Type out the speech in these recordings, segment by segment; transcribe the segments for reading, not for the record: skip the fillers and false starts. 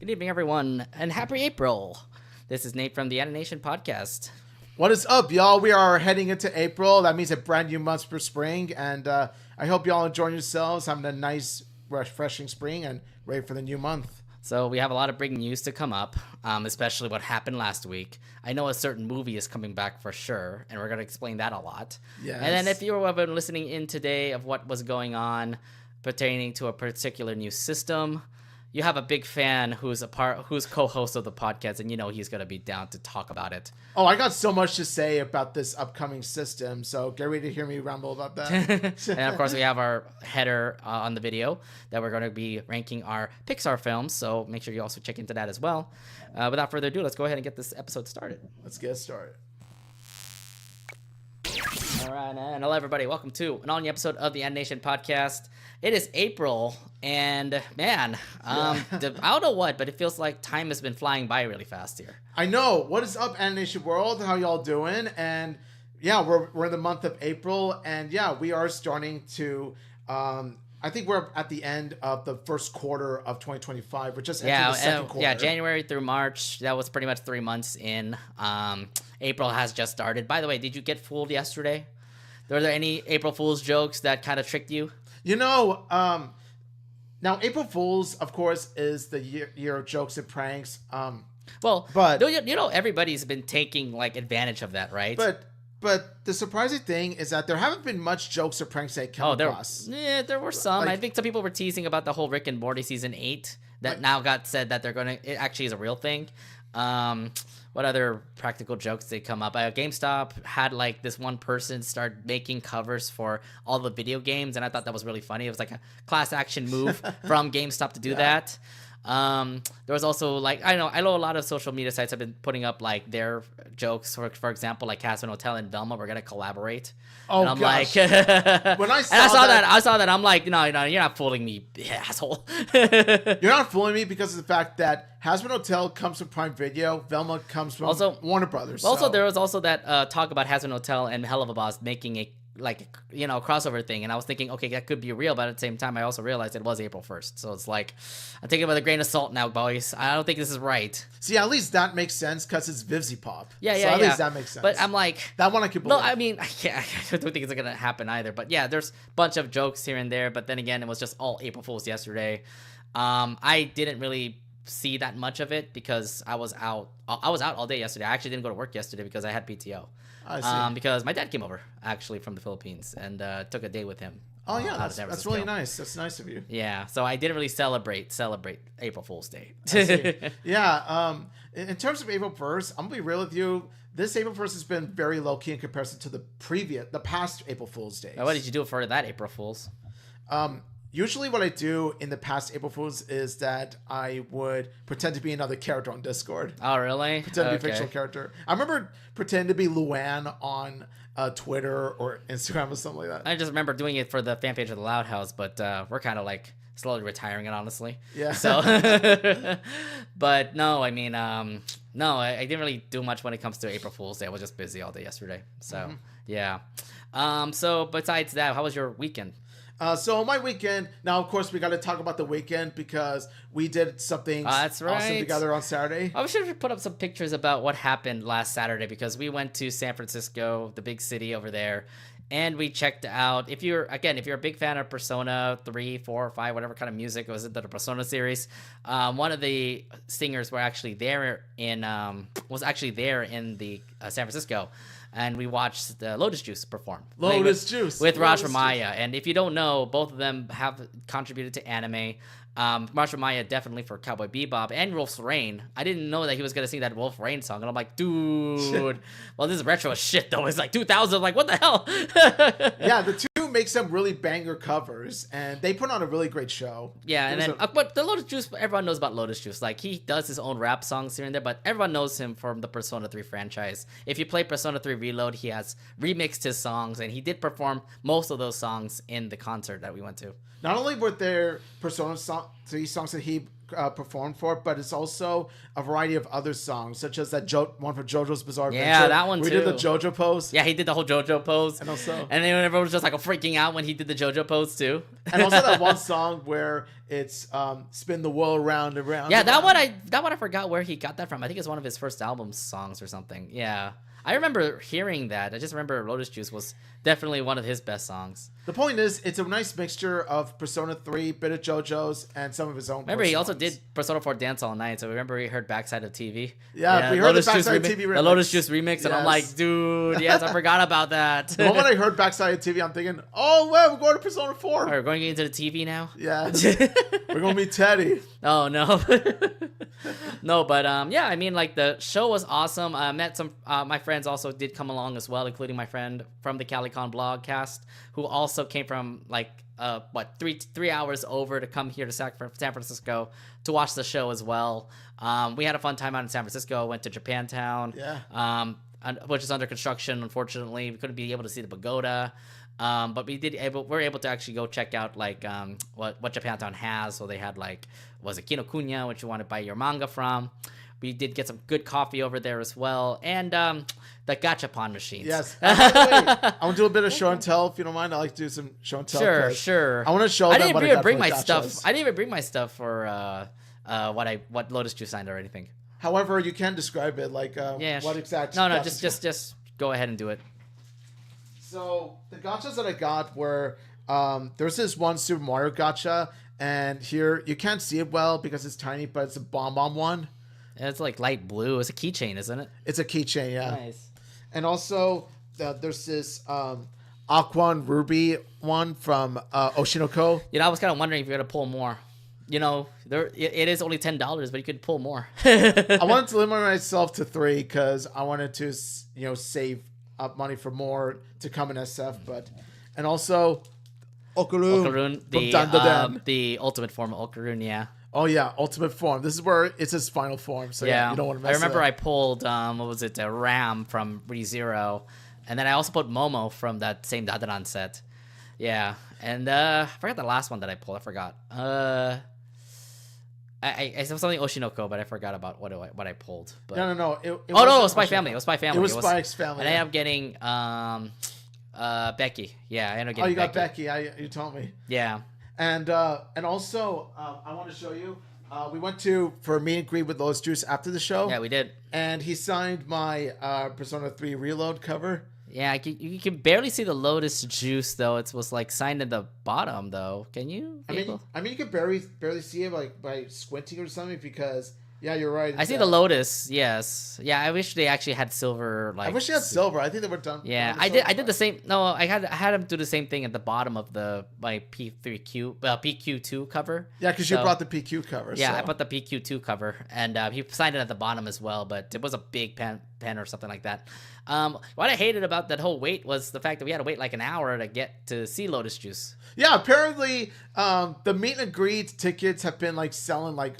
Good evening, everyone, and happy April. This is Nate from the Anination podcast. What is up, y'all? We are heading into April. That means a brand new month for spring, and I hope y'all enjoying yourselves, having a nice, refreshing spring, and ready for the new month. So we have a lot of breaking news to come up, especially what happened last week. I know a certain movie is coming back for sure, and we're going to explain that a lot. Yes. And then if you have been listening in today of what was going on pertaining to a particular new system, you have a big fan who's co-host of the podcast, and you know he's going to be down to talk about it. Oh, I got so much to say about this upcoming system, so get ready to hear me ramble about that. And of course, we have our header on the video that we're going to be ranking our Pixar films, so make sure you also check into that as well. Without further ado, let's go ahead and get this episode started. Let's get started. All right, and hello everybody. Welcome to an all-new episode of the Anination podcast. It is April, and man, I don't know what, but it feels like time has been flying by really fast here. I know. What is up, Anination World? How y'all doing? And yeah, we're in the month of April, and yeah, we are starting to. I think we're at the end of the first quarter of 2025. We're just entering the second quarter. Yeah, January through March. That was pretty much 3 months in. April has just started. By the way, did you get fooled yesterday? Were there any April Fool's jokes that kind of tricked you? You know, now April Fool's, of course, is the year of jokes and pranks. But you know, everybody's been taking like advantage of that, right? But the surprising thing is that there haven't been much jokes or pranks that come across. Yeah, there were some. Like, I think some people were teasing about the whole Rick and Morty season 8 that now got said that it actually is a real thing. What other practical jokes did come up? GameStop had like this one person start making covers for all the video games, and I thought that was really funny. It was like a class action move from GameStop to do that. There was also like I know a lot of social media sites have been putting up like their jokes. For example, like Hazbin Hotel and Velma were gonna collaborate. Oh, and I'm gosh. like, when I saw that, I'm like, no, you're not fooling me, asshole. You're not fooling me because of the fact that Hazbin Hotel comes from Prime Video, Velma comes from Warner Brothers. Also, there was also that talk about Hazbin Hotel and Hell of a Boss making a crossover thing, and I was thinking, okay, that could be real, but at the same time, I also realized it was April 1st, so it's like, I'm taking it with a grain of salt now, boys. I don't think this is right. See, at least that makes sense because it's Vivzy Pop. Yeah. At least that makes sense. But I'm like, that one I could believe. No, I mean, I don't think it's gonna happen either. But yeah, there's a bunch of jokes here and there, but then again, it was just all April Fools yesterday. I didn't really see that much of it because I was out all day yesterday. I actually didn't go to work yesterday because I had PTO. I see. Because my dad came over actually from the Philippines and took a day with him. Oh yeah, that's really nice. That's nice of you. Yeah, so I didn't really celebrate April Fool's Day. Yeah. In terms of April 1st, I'm gonna be real with you. This April 1st has been very low key in comparison to the past April Fool's days. Now, what did you do for that April Fool's? Usually what I do in the past April Fools is that I would pretend to be another character on Discord. Oh, really? Pretend to be a fictional character. I remember pretending to be Luann on Twitter or Instagram or something like that. I just remember doing it for the fan page of the Loud House, but we're kind of like slowly retiring it, honestly. Yeah. So, but no, I mean, no, I didn't really do much when it comes to April Fool's Day. I was just busy all day yesterday. So, yeah. So besides that, how was your weekend? So my weekend, now of course we got to talk about the weekend because we did something awesome together on Saturday. I should put up some pictures about what happened last Saturday because we went to San Francisco, the big city over there, and we checked out, if you're a big fan of Persona 3, 4, or 5, whatever kind of music was in the Persona series, one of the singers was actually there in the San Francisco. And we watched the Lotus Juice perform. With Raj Ramaya. And if you don't know, both of them have contributed to anime. Raj Ramaya definitely for Cowboy Bebop and Wolf's Rain. I didn't know that he was going to sing that Wolf Rain song. And I'm like, dude. Well, this is retro as shit, though. It's like 2000. Like, what the hell? Yeah, the two make some really banger covers. And they put on a really great show. Yeah, and then, but the Lotus Juice, everyone knows about Lotus Juice. Like, he does his own rap songs here and there, but everyone knows him from the Persona 3 franchise. If you play Persona 3 Reload, he has remixed his songs, and he did perform most of those songs in the concert that we went to. Not only were there Persona 3 songs that he performed for, but it's also a variety of other songs, such as that one for JoJo's Bizarre Adventure. Yeah, that one we too. We did the JoJo pose. Yeah, he did the whole JoJo pose. And also... And then everyone was just like freaking out when he did the JoJo pose too. And also that one song where it's spin the world around and around. Yeah, that one I forgot where he got that from. I think it's one of his first album songs or something. Yeah. I remember hearing that. I just remember Lotus Juice was definitely one of his best songs. The point is, it's a nice mixture of Persona 3, bit of JoJo's, and some of his own. Remember, he also did Persona 4 Dance All Night, so remember we heard Backside of TV? Yeah, we heard the Backside of TV remix. The Lotus Juice remix, and I'm like, dude, yes, I forgot about that. The moment I heard Backside of TV, I'm thinking, oh, well, we're going to Persona 4. We're going into the TV now? Yeah. We're going to meet Teddy. Oh, no. No, but yeah, I mean, like, the show was awesome. I met some, my friends also did come along as well, including my friend from the CaliCon blogcast, who also came from, like, 3 hours over to come here to San Francisco to watch the show as well. We had a fun time out in San Francisco, went to Japantown, which is under construction, unfortunately. We couldn't be able to see the pagoda. But we were able to actually go check out like what Japantown has. So they had like Kinokuniya, which you want to buy your manga from. We did get some good coffee over there as well, and the gachapon machines. Yes. I want to do a bit of show and tell if you don't mind. I like to do some show and tell. Sure. I want to show them what I got bring for my gachas. stuff. I didn't even bring my stuff for what Lotus Juice signed or anything. However, you can describe it like what exact. No, just go ahead and do it. So the gachas that I got were there's this one Super Mario gacha, and here you can't see it well because it's tiny, but it's a bomb one. And it's like light blue. It's a keychain, isn't it? It's a keychain, yeah. Nice. And also there's this Aqua and Ruby one from Oshinoko. You know, I was kind of wondering if you're gonna pull more. You know, it is only $10, but you could pull more. I wanted to limit myself to 3 because I wanted to save up money for more to come in SF, and also Okarun the ultimate form of Okarun, yeah. Oh yeah, ultimate form. This is where it's his final form. So yeah, you don't want to mess. I remember I pulled Ram from ReZero, and then I also put Momo from that same Dadaran set. Yeah, and I forgot the last one that I pulled. I forgot. I said something Oshinoko, but I forgot about what I pulled. But... No. It was Spy Family. It was Spy Family. It was Spike's Family. And I ended up getting Becky. Yeah, I ended up getting. Oh, you got Becky. You told me. Yeah. And also I want to show you. We went for a meet and greet with Lotus Juice after the show. Yeah, we did. And he signed my Persona 3 Reload cover. Yeah, you can barely see the Lotus Juice though. It was like signed in the bottom though. Can you? I mean, you could barely see it like by squinting or something because yeah, you're right. I see the Lotus. Yes. Yeah, I wish they actually had silver. Like I wish they had silver. I think they were done. Yeah, I did the same. No, I had him do the same thing at the bottom of my PQ2 cover. Yeah, because you brought the PQ cover. Yeah, so. I put the PQ2 cover, and he signed it at the bottom as well. But it was a big pen or something like that. What I hated about that whole wait was the fact that we had to wait like an hour to get to see Lotus Juice. Yeah, apparently the meet and greet tickets have been like selling like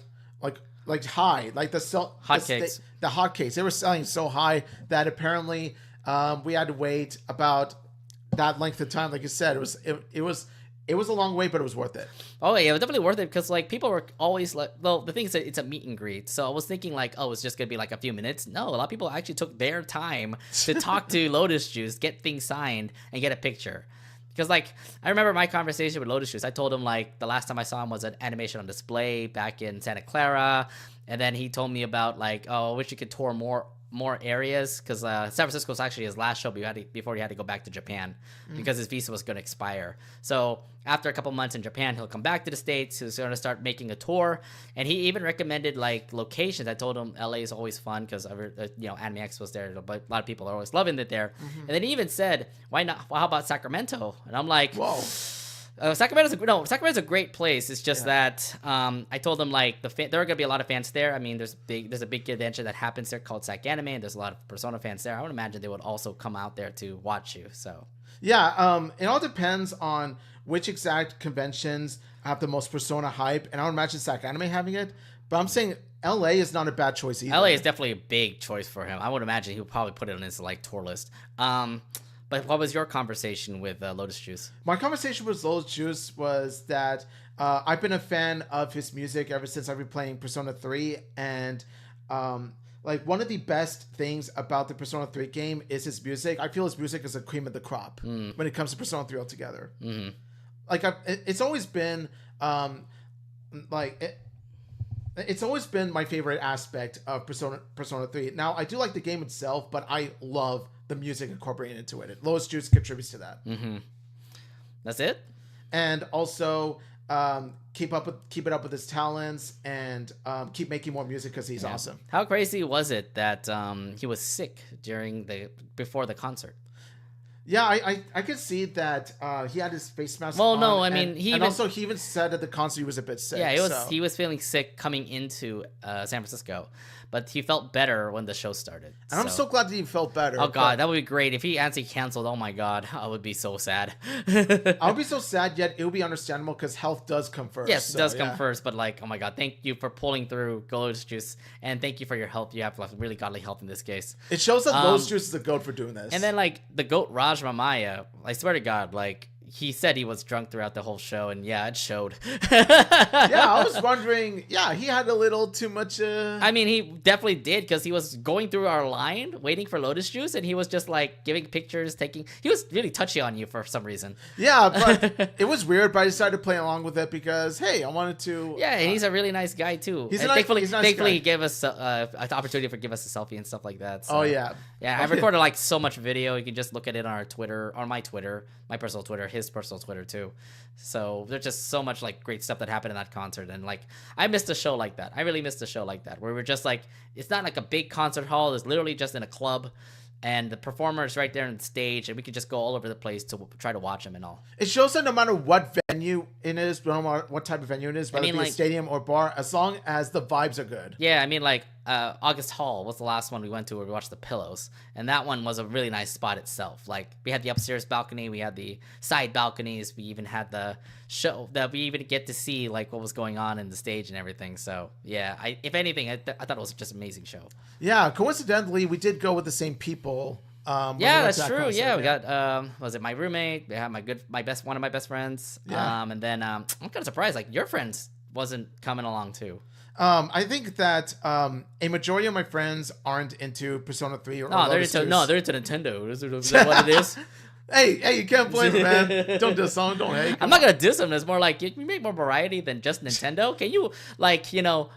high, like the hotcakes. They were selling so high that apparently we had to wait about that length of time. Like you said, it was a long wait, but it was worth it. Oh yeah, it was definitely worth it because like people were always like, well, the thing is that it's a meet and greet, so I was thinking like, oh, it's just gonna be like a few minutes. No, a lot of people actually took their time to talk to Lotus Juice, get things signed, and get a picture. Because, like, I remember my conversation with Lotus Juice. I told him, like, the last time I saw him was at Animation on Display back in Santa Clara. And then he told me about, like, oh, I wish you could tour more areas. Because San Francisco was actually his last show before he had to go back to Japan. Because his visa was going to expire. So after a couple months in Japan, he'll come back to the States. He's going to start making a tour. And he even recommended, like, locations. I told him LA is always fun because, Anime X was there. But a lot of people are always loving it there. And then he even said, why not? Well, how about Sacramento? And I'm like, whoa. Sacramento's a great place. It's just that I told them like there are gonna be a lot of fans there. I mean, there's a big convention that happens there called Sac Anime, and there's a lot of Persona fans there. I would imagine they would also come out there to watch you. So yeah, it all depends on which exact conventions have the most Persona hype, and I would imagine Sac Anime having it. But I'm saying LA is not a bad choice either. LA is definitely a big choice for him. I would imagine he would probably put it on his like tour list. But what was your conversation with Lotus Juice? My conversation with Lotus Juice was that I've been a fan of his music ever since I've been playing Persona 3, and like one of the best things about the Persona 3 game is his music. I feel his music is a cream of the crop when it comes to Persona 3 altogether. Mm-hmm. Like it's always been it's always been my favorite aspect of Persona 3. Now I do like the game itself, but I love the music incorporated into it. Lotus Juice contributes to that. Mm-hmm. That's it. And also keep it up with his talents, and keep making more music because he's awesome. How crazy was it that he was sick before the concert? Yeah, I could see that he had his face mask well, on. no, I mean, he even said at the concert he was a bit sick. Yeah, he was feeling sick coming into San Francisco, but he felt better when the show started. And I'm so glad that he felt better. Oh god, that would be great if he actually canceled. Oh my god, I would be so sad. I would be so sad, yet it would be understandable because health does come first. Yes, it does come first, but like, oh my god, thank you for pulling through Lotus Juice, and thank you for your help. You have really godly help in this case. It shows that Lotus Juice is a goat for doing this. And then like the goat Raj Mamaya, I swear to God, like he said he was drunk throughout the whole show, and yeah, it showed. Yeah, I was wondering. Yeah, he had a little too much. I mean, he definitely did, because he was going through our line waiting for Lotus Juice, and he was just like giving pictures, he was really touchy on you for some reason. Yeah, but it was weird, but I decided to play along with it because, hey, I wanted to. Yeah, and he's a really nice guy too. Thankfully, he gave us an opportunity for give us a selfie and stuff like that. So. Oh yeah. Yeah, I recorded like so much video. You can just look at it on our Twitter, on my Twitter, my personal Twitter, his personal Twitter too. So there's just so much like great stuff that happened in that concert, and like I missed a show like that. I really missed a show like that, where we're just like, it's not like a big concert hall. It's literally just in a club, and the performer is right there on the stage, and we could just go all over the place to try to watch him and all. It shows that no matter what venue it is, no matter what type of venue it is, whether it be a stadium or bar, as long as the vibes are good. Yeah, I mean, like August Hall was the last one we went to where we watched the Pillows, and that one was a really nice spot itself. Like we had the upstairs balcony, we had the side balconies, we even had the show that we even get to see like what was going on in the stage and everything. So yeah, if anything, I thought it was just an amazing show. Yeah, coincidentally, we did go with the same people. Yeah, that's true. Concert, yeah, we got was it my roommate? We had one of my best friends. Yeah. And then I'm kind of surprised like your friends wasn't coming along too. I think that a majority of my friends aren't into Persona 3 or they're into Nintendo. Is that what it is? Hey, you can't blame it, man. Don't diss them. Don't hate. I'm not gonna diss them. It's more like you make more variety than just Nintendo. Can you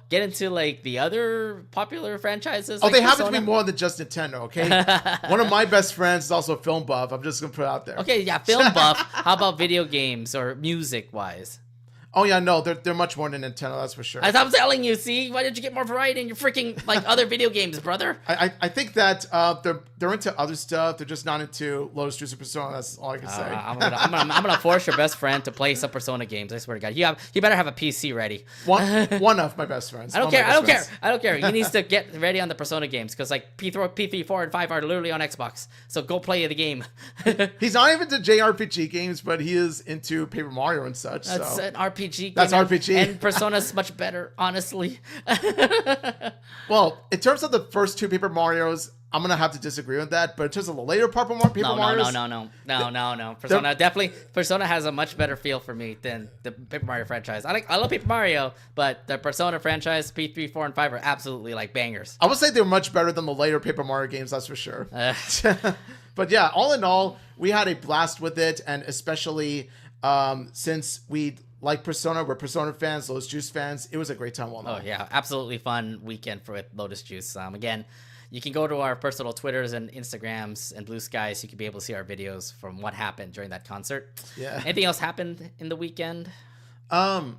get into like the other popular franchises? Oh, like they happen to be more than just Nintendo. Okay, one of my best friends is also a film buff. I'm just gonna put it out there. Okay, yeah, film buff. How about video games or music wise? Oh yeah, no, they're much more than Nintendo, that's for sure. As I'm telling you, see, why didn't you get more variety in your freaking like other video games, brother? I think that they're into other stuff. They're just not into Lotus Juice or Persona. That's all I can say. I'm gonna force your best friend to play some Persona games. I swear to God, you better have a PC ready. One of my best friends. I don't care. He needs to get ready on the Persona games because like P3, 4, and 5 are literally on Xbox. So go play the game. He's not even into JRPG games, but he is into Paper Mario and such. That's an RPG. That's RPG. And Persona's much better, honestly. Well, in terms of the first two Paper Marios, I'm gonna have to disagree with that. But in terms of the later Paper Marios, no. Persona has a much better feel for me than the Paper Mario franchise. I love Paper Mario, but the Persona franchise, P3, 4, and 5 are absolutely like bangers. I would say they're much better than the later Paper Mario games. That's for sure. But yeah, all in all, we had a blast with it, and especially since we like Persona, we're Persona fans, Lotus Juice fans. It was a great time. Oh yeah, absolutely fun weekend with Lotus Juice. Again, you can go to our personal Twitters and Instagrams and Blue Skies. You can be able to see our videos from what happened during that concert. Yeah. Anything else happened in the weekend? I'm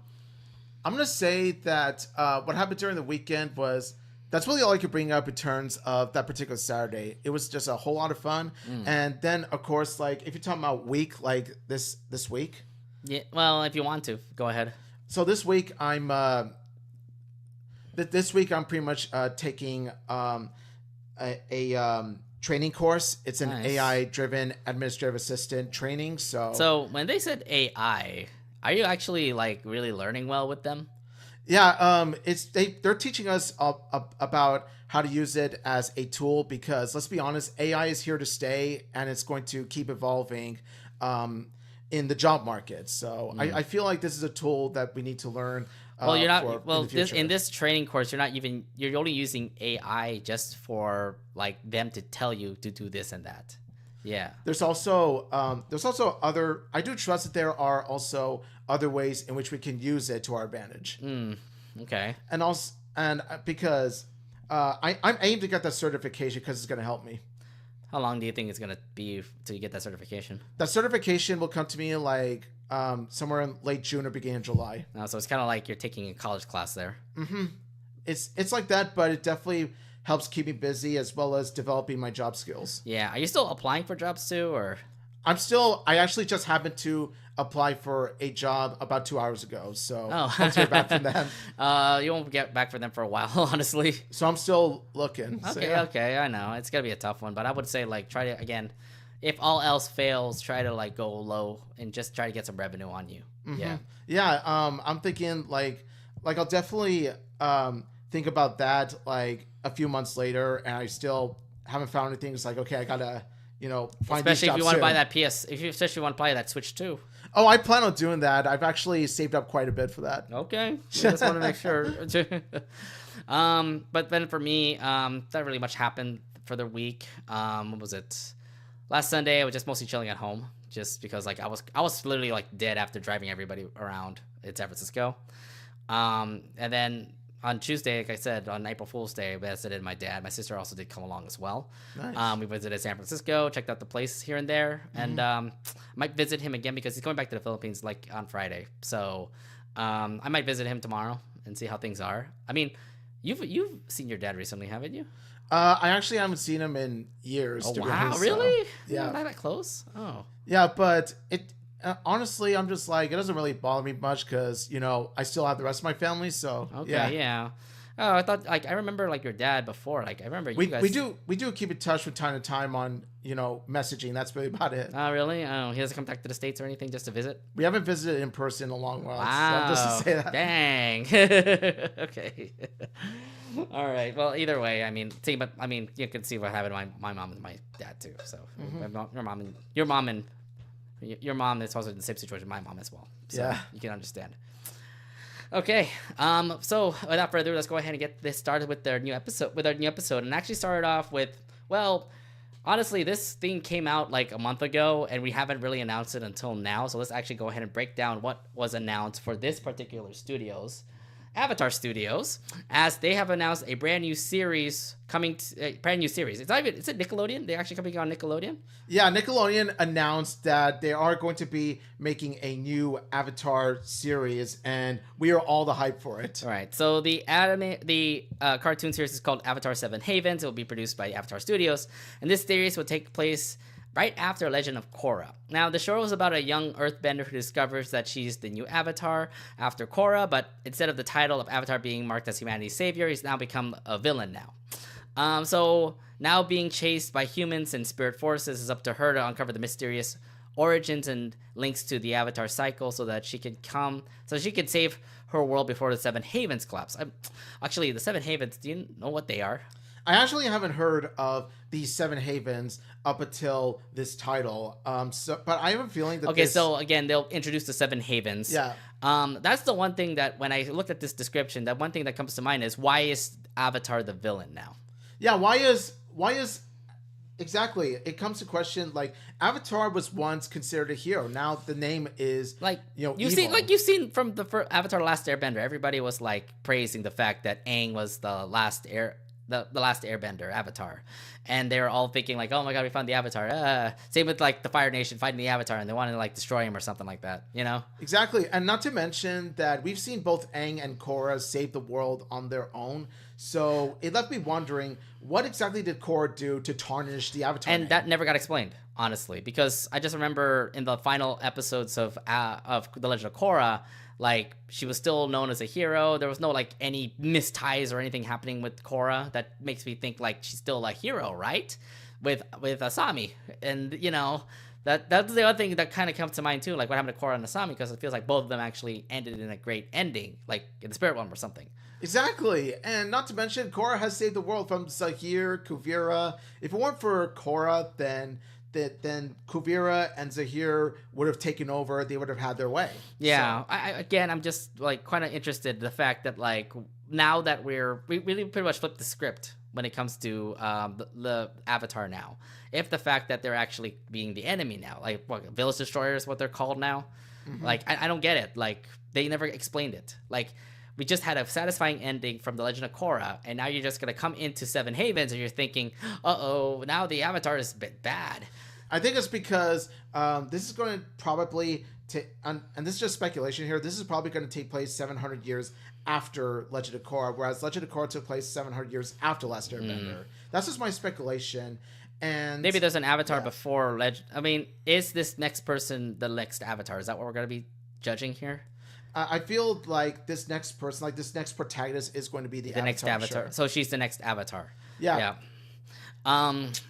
gonna say that what happened during the weekend was. That's really all I could bring up in terms of that particular Saturday. It was just a whole lot of fun. And then, of course, like if you're talking about week, like this week. Yeah, well, if you want to, go ahead. So this week I'm pretty much taking a training course. It's an AI-driven administrative assistant training. So when they said AI, are you actually like really learning well with them? Yeah, they're teaching us about how to use it as a tool because let's be honest, AI is here to stay and it's going to keep evolving in the job market. So I feel like this is a tool that we need to learn. Well, you're for not. Well, in the future. in this training course, you're not even. You're only using AI just for like them to tell you to do this and that. Yeah. There's also other. I do trust that there are also other ways in which we can use it to our advantage. Okay. And also, because I'm aimed to get that certification because it's going to help me. How long do you think it's gonna be till you get that certification? That certification will come to me like somewhere in late June or beginning of July. So it's kind of like you're taking a college class there. Mm-hmm. It's like that, but it definitely helps keep me busy as well as developing my job skills. Yeah. Are you still applying for jobs too, or? I actually just happened to apply for a job about 2 hours ago, so I'll hear back from them. You won't get back from them for a while, honestly. So I'm still looking. Okay, so, yeah. okay, I know it's gonna be a tough one, but I would say like try to again, if all else fails, try to like go low and just try to get some revenue on you. Mm-hmm. Yeah. I'm thinking like I'll definitely think about that like a few months later, and I still haven't found anything. It's like okay, I gotta find Especially if you want to buy that especially want to buy that Switch 2. Oh, I plan on doing that. I've actually saved up quite a bit for that. Okay, just want to make sure. But then for me, not really much happened for the week. What was it? Last Sunday, I was just mostly chilling at home, just because like I was literally like dead after driving everybody around in San Francisco. And then on Tuesday, like I said, on April Fool's Day, I visited my dad. My sister also did come along as well. Nice. We visited San Francisco, checked out the place here and there, and might visit him again because he's going back to the Philippines like on Friday. So I might visit him tomorrow and see how things are. I mean, you've seen your dad recently, haven't you? I actually haven't seen him in years. Oh, to be wow, honest, really? So, yeah. Not that close? Oh. Yeah, but it honestly, I'm just like, it doesn't really bother me much because, I still have the rest of my family. So, Okay, yeah. Oh, I thought, like, I remember, like, your dad before. Like, I remember you guys... We do keep in touch from time to time on, messaging. That's really about it. Oh, really? Oh, he doesn't come back to the States or anything just to visit? We haven't visited in person in a long while. Wow. So just to say that. Dang. Okay. All right. Well, either way, I mean, you can see what happened to my mom and my dad, too. So, your mom is also in the same situation my mom as well. So yeah. You can understand. Okay. So without further ado, let's go ahead and get this started with our new episode. And actually started off with, well, honestly, this thing came out like a month ago and we haven't really announced it until now. So let's actually go ahead and break down what was announced for this particular Avatar Studios, as they have announced a brand new series coming. Brand new series. Is it Nickelodeon? They're actually coming on Nickelodeon. Yeah, Nickelodeon announced that they are going to be making a new Avatar series, and we are all the hype for it. All right. So the cartoon series is called Avatar 7 Havens. It will be produced by Avatar Studios, and this series will take place right after Legend of Korra. Now, the show is about a young earthbender who discovers that she's the new Avatar after Korra, but instead of the title of Avatar being marked as humanity's savior, he's now become a villain now. So now being chased by humans and spirit forces, is up to her to uncover the mysterious origins and links to the Avatar cycle so that she can save her world before the Seven Havens collapse. Actually, the Seven Havens, do you know what they are? I actually haven't heard of the Seven Havens up until this title. But I have a feeling that so again, they'll introduce the Seven Havens. Yeah. That's the one thing that when I looked at this description, that one thing that comes to mind is, why is Avatar the villain now? Yeah, why is exactly? It comes to question, like, Avatar was once considered a hero. Now the name is you've seen from the first Avatar: Last Airbender, everybody was like praising the fact that Aang was the last Airbender Avatar, and they were all thinking like, oh my god, we found the Avatar. Same with like the Fire Nation fighting the Avatar, and they wanted to like destroy him or something like that, Exactly. And not to mention that we've seen both Aang and Korra save the world on their own, so it left me wondering, what exactly did Korra do to tarnish the Avatar and name? That never got explained, honestly, because I just remember in the final episodes of The Legend of Korra, like, she was still known as a hero. There was no, like, any misties or anything happening with Korra that makes me think, like, she's still a hero, right? With Asami. And, That's the other thing that kind of comes to mind too, like what happened to Korra and Asami, because it feels like both of them actually ended in a great ending, like in the spirit realm or something. Exactly, and not to mention, Korra has saved the world from Zahir, Kuvira. If it weren't for Korra, then Kuvira and Zahir would have taken over. They would have had their way. Yeah, So, again, I'm just like kind of interested in the fact that like now that we really pretty much flipped the script when it comes to the Avatar now. If the fact that they're actually being the enemy now, like what, Village Destroyer is what they're called now, like I don't get it. Like they never explained it. Like we just had a satisfying ending from The Legend of Korra, and now you're just gonna come into Seven Havens and you're thinking, uh-oh, now the Avatar is a bit bad. I think it's because this is going to probably and this is just speculation here. This is probably going to take place 700 years after Legend of Korra, whereas Legend of Korra took place 700 years after Last Airbender. That's just my speculation. And maybe there's an Avatar before Legend. I mean, is this next person the next Avatar? Is that what we're gonna be judging here? I feel like this next person, like this next protagonist, is going to be the next Avatar. Sure. So she's the next Avatar. Yeah.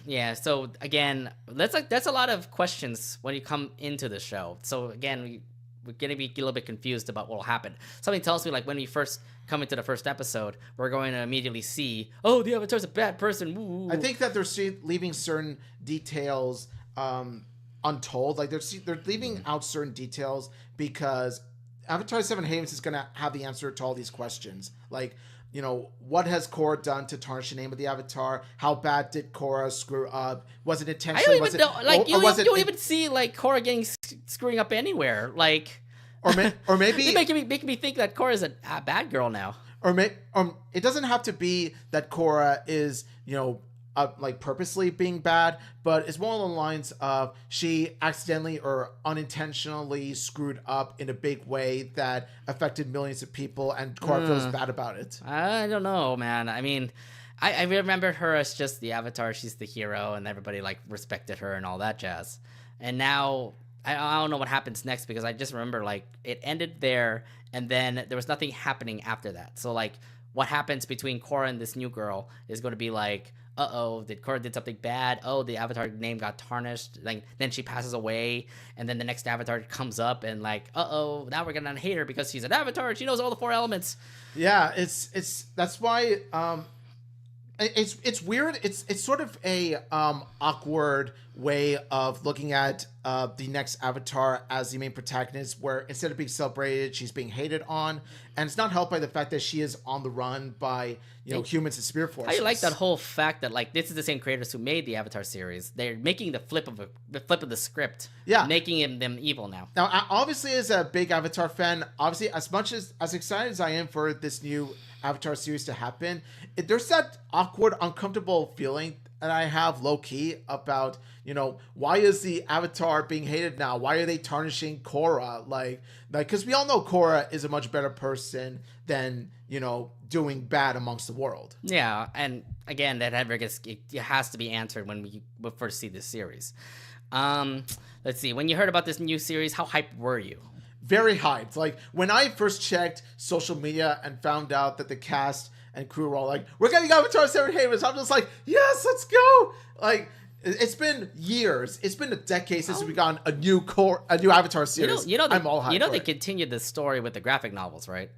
Yeah. So again, that's a lot of questions when you come into the show. So again, we're gonna be a little bit confused about what will happen. Something tells me like when we first come into the first episode, we're going to immediately see, oh, the Avatar's a bad person. Ooh. I think that they're leaving certain details untold. Like they're leaving out certain details because Avatar 7 Havens is going to have the answer to all these questions. Like, you know, what has Korra done to tarnish the name of the Avatar? How bad did Korra screw up? Was it intentionally? I don't even know. Like, you don't even see, like, Korra getting screwing up anywhere. Like... Or maybe... You're making me think that Korra's a bad girl now. Or it doesn't have to be that Korra is, you know, like purposely being bad, but it's more along the lines of she accidentally or unintentionally screwed up in a big way that affected millions of people, and Korra feels bad about it. I don't know, man. I mean, I remembered her as just the Avatar. She's the hero, and everybody like respected her and all that jazz. And now I don't know what happens next, because I just remember like it ended there, and then there was nothing happening after that. So like what happens between Korra and this new girl is going to be like, uh-oh, Korra did something bad. Oh, the Avatar name got tarnished. Like, then she passes away, and then the next Avatar comes up, and like, uh-oh, now we're gonna hate her because she's an Avatar and she knows all the 4 elements. Yeah, that's why it's weird. It's sort of a awkward way of looking at the next Avatar as the main protagonist, where instead of being celebrated, she's being hated on, and it's not helped by the fact that she is on the run by, you know, humans and spirit forces. I like that whole fact that like this is the same creators who made the Avatar series. They're making the flip of the script, making them evil now. Now, obviously, as a big Avatar fan, obviously as excited as I am for this new Avatar series to happen, there's that awkward, uncomfortable feeling that I have low key about, you know, why is the Avatar being hated now? Why are they tarnishing Korra? Like, because we all know Korra is a much better person than, you know, doing bad amongst the world. Yeah, and again, that it has to be answered when we first see this series. Let's see. When you heard about this new series, how hyped were you? Very hyped. Like, when I first checked social media and found out that the cast and crew were all like, we're getting Avatar 7 Havens, I'm just like, yes, let's go. Like, it's been years. It's been a decade since we got a new Avatar series. I'm all hyped. You know they continued the story with the graphic novels, right?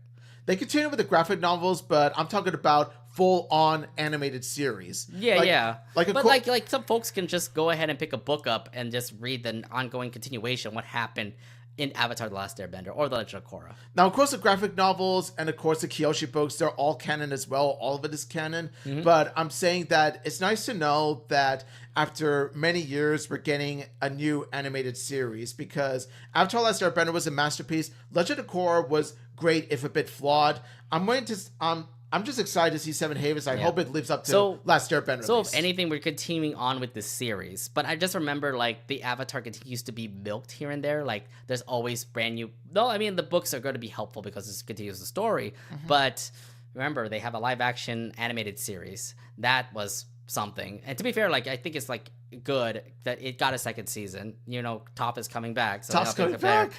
They continue with the graphic novels, but I'm talking about full-on animated series. Yeah. Like some folks can just go ahead and pick a book up and just read the ongoing continuation, what happened in Avatar: The Last Airbender or The Legend of Korra. Now, of course, the graphic novels and, of course, the COYOTE books, they're all canon as well. All of it is canon. Mm-hmm. But I'm saying that it's nice to know that after many years, we're getting a new animated series, because Avatar: The Last Airbender was a masterpiece. Legend of Korra was great, if a bit flawed. I'm just excited to see Seven Havens. I hope it lives up to Last Airbender. So, if anything, we're continuing on with this series. But I just remember, like, the Avatar continues to be milked here and there. Like, there's always brand new... No, I mean, the books are going to be helpful because it continues the story. Mm-hmm. But remember, they have a live-action animated series. That was something. And to be fair, like, I think it's, like, good that it got a second season. You know, Toph is coming back. So Toph's coming back.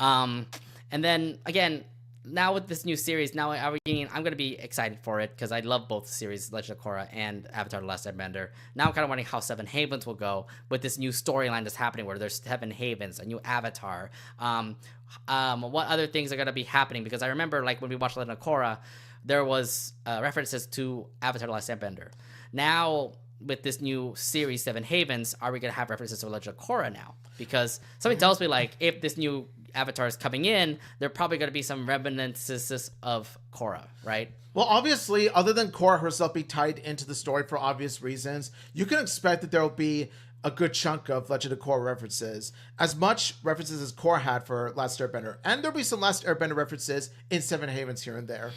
And then, again... now with this new series, now I'm going to be excited for it because I love both series, Legend of Korra and Avatar: The Last Airbender. Now I'm kind of wondering how Seven Havens will go with this new storyline that's happening, where there's Seven Havens, a new Avatar. What other things are going to be happening? Because I remember, like, when we watched Legend of Korra, there was references to Avatar: The Last Airbender. Now, with this new series, Seven Havens, are we going to have references to Legend of Korra now? Because something tells me, like, if this new Avatar is coming in, there are probably going to be some reminiscences of Korra, right? Well, obviously, other than Korra herself be tied into the story for obvious reasons, you can expect that there will be a good chunk of Legend of Korra references. As much references as Korra had for Last Airbender. And there'll be some Last Airbender references in Seven Havens here and there.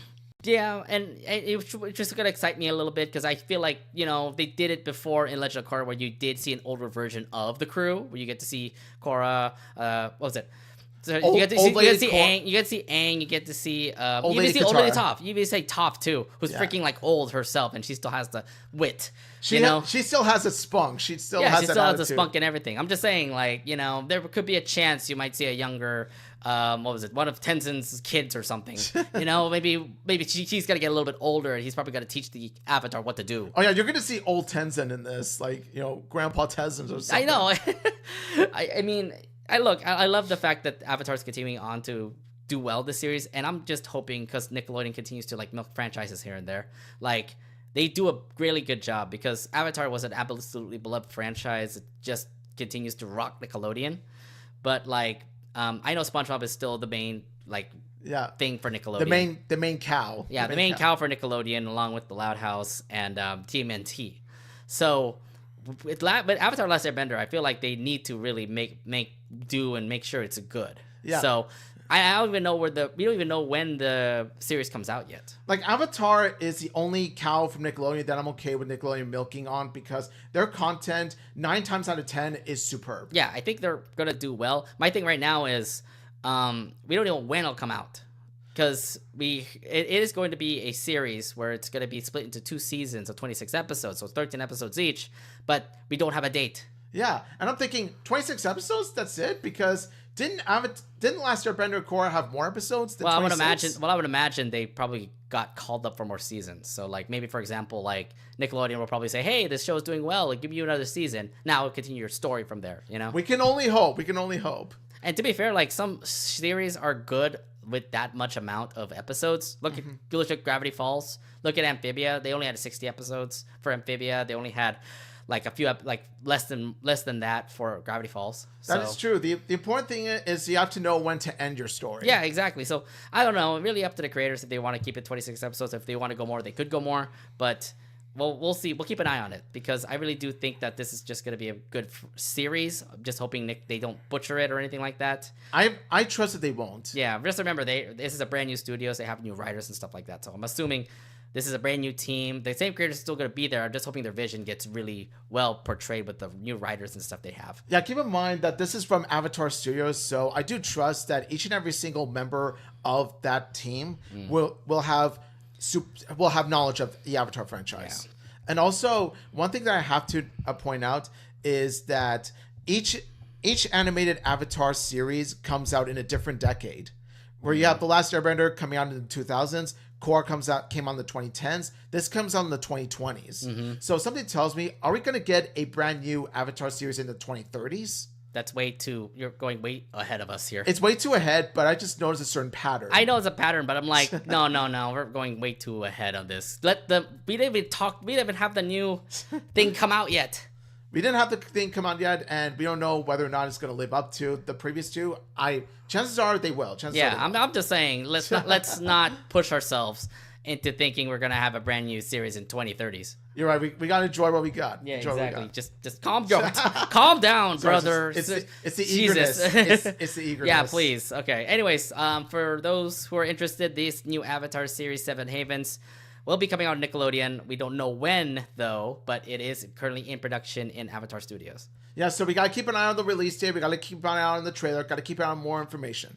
Yeah, and it's just going to excite me a little bit because I feel like, you know, they did it before in Legend of Korra where you did see an older version of the crew, where you get to see Korra, what was it? So you get to see Aang, you get to see Aang, you get to see Old Lady Toph. You even say Toph too, who's freaking like old herself, and she still has the wit. She still has a spunk. She still has the spunk and everything. I'm just saying, like, you know, there could be a chance you might see a younger, what was it? One of Tenzin's kids or something. You know, maybe she's gonna get a little bit older, and he's probably gonna teach the Avatar what to do. Oh yeah, you're gonna see old Tenzin in this, like, you know, Grandpa Tenzin or something. I know. I mean. I love the fact that Avatar's continuing on to do well this series, and I'm just hoping, because Nickelodeon continues to like milk franchises here and there, like they do a really good job, because Avatar was an absolutely beloved franchise. It just continues to rock Nickelodeon, but like I know SpongeBob is still the main thing for Nickelodeon. The main cow. Yeah, the main cow for Nickelodeon, along with the Loud House and TMNT. So. But Avatar: Last Airbender, I feel like they need to really make sure it's good. Yeah. So I don't even know we don't even know when the series comes out yet. Like, Avatar is the only cow from Nickelodeon that I'm okay with Nickelodeon milking on, because their content 9 times out of 10 is superb. Yeah, I think they're gonna do well. My thing right now is we don't know when it'll come out. Because it is going to be a series where it's going to be split into 2 seasons of 26 episodes, so 13 episodes each, but we don't have a date. Yeah, and I'm thinking 26 episodes, that's it? Because didn't Last Airbender Korra have more episodes than 26? I would imagine they probably got called up for more seasons. So, like, maybe, for example, like, Nickelodeon will probably say, hey, this show is doing well, like, give you another season. Now, continue your story from there, you know? We can only hope. And to be fair, like, some series are good with that much amount of episodes. Look at Gravity Falls. Look at Amphibia. They only had 60 episodes for Amphibia. They only had like a few less than that for Gravity Falls. That is true. The important thing is you have to know when to end your story. Yeah, exactly. So I don't know. Really up to the creators if they want to keep it 26 episodes. If they want to go more, they could go more. But we'll see. We'll keep an eye on it, because I really do think that this is just going to be a good series. I'm just hoping they don't butcher it or anything like that. I trust that they won't. Yeah, just remember, this is a brand new studio. So they have new writers and stuff like that. So I'm assuming this is a brand new team. The same creators are still going to be there. I'm just hoping their vision gets really well portrayed with the new writers and stuff they have. Yeah, keep in mind that this is from Avatar Studios, so I do trust that each and every single member of that team will have knowledge of the Avatar franchise. Yeah. And also, one thing that I have to point out is that each animated Avatar series comes out in a different decade. Where you have The Last Airbender coming out in the 2000s, Korra came out in the 2010s, this comes out in the 2020s. Mm-hmm. So something tells me, are we going to get a brand new Avatar series in the 2030s? You're going way ahead of us here. It's way too ahead, but I just noticed a certain pattern. I know it's a pattern, but I'm like, no, we're going way too ahead on this. We didn't even have the new thing come out yet. We didn't have the thing come out yet, and we don't know whether or not it's going to live up to the previous two. Chances are they will. I'm just saying, let's not push ourselves into thinking we're going to have a brand new series in 2030s. You're right. We got to enjoy what we got. Yeah, exactly. Just calm down, brother. It's the eagerness. It's the eagerness. Yeah, please. Okay. Anyways, for those who are interested, this new Avatar series, Seven Havens, will be coming out on Nickelodeon. We don't know when, though, but it is currently in production in Avatar Studios. Yeah, so we got to keep an eye on the release date. We got to keep an eye on the trailer. Got to keep an eye on more information.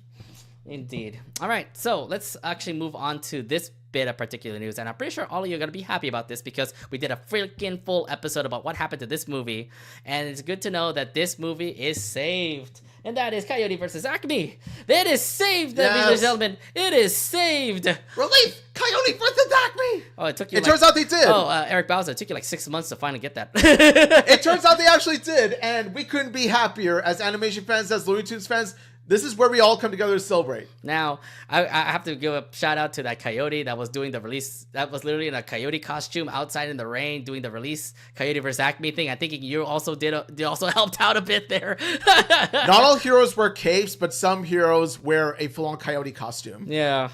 Indeed. All right, so let's actually move on to this bit of particular news, and I'm pretty sure all of you are going to be happy about this because we did a freaking full episode about what happened to this movie, and it's good to know that this movie is saved. And that is Coyote versus Acme. It is saved, ladies and gentlemen. It is saved. Relief! Coyote versus Acme! Oh, it took you. It turns out they did. Oh, Eric Bowser, it took you like 6 months to finally get that. It turns out they actually did, and we couldn't be happier as animation fans, as Looney Tunes fans. This is where we all come together to celebrate. Now, I have to give a shout out to that Coyote that was doing the release. That was literally in a Coyote costume outside in the rain doing the release Coyote vs. Acme thing. I think you also also helped out a bit there. Not all heroes wear capes, but some heroes wear a full-on Coyote costume. Yeah.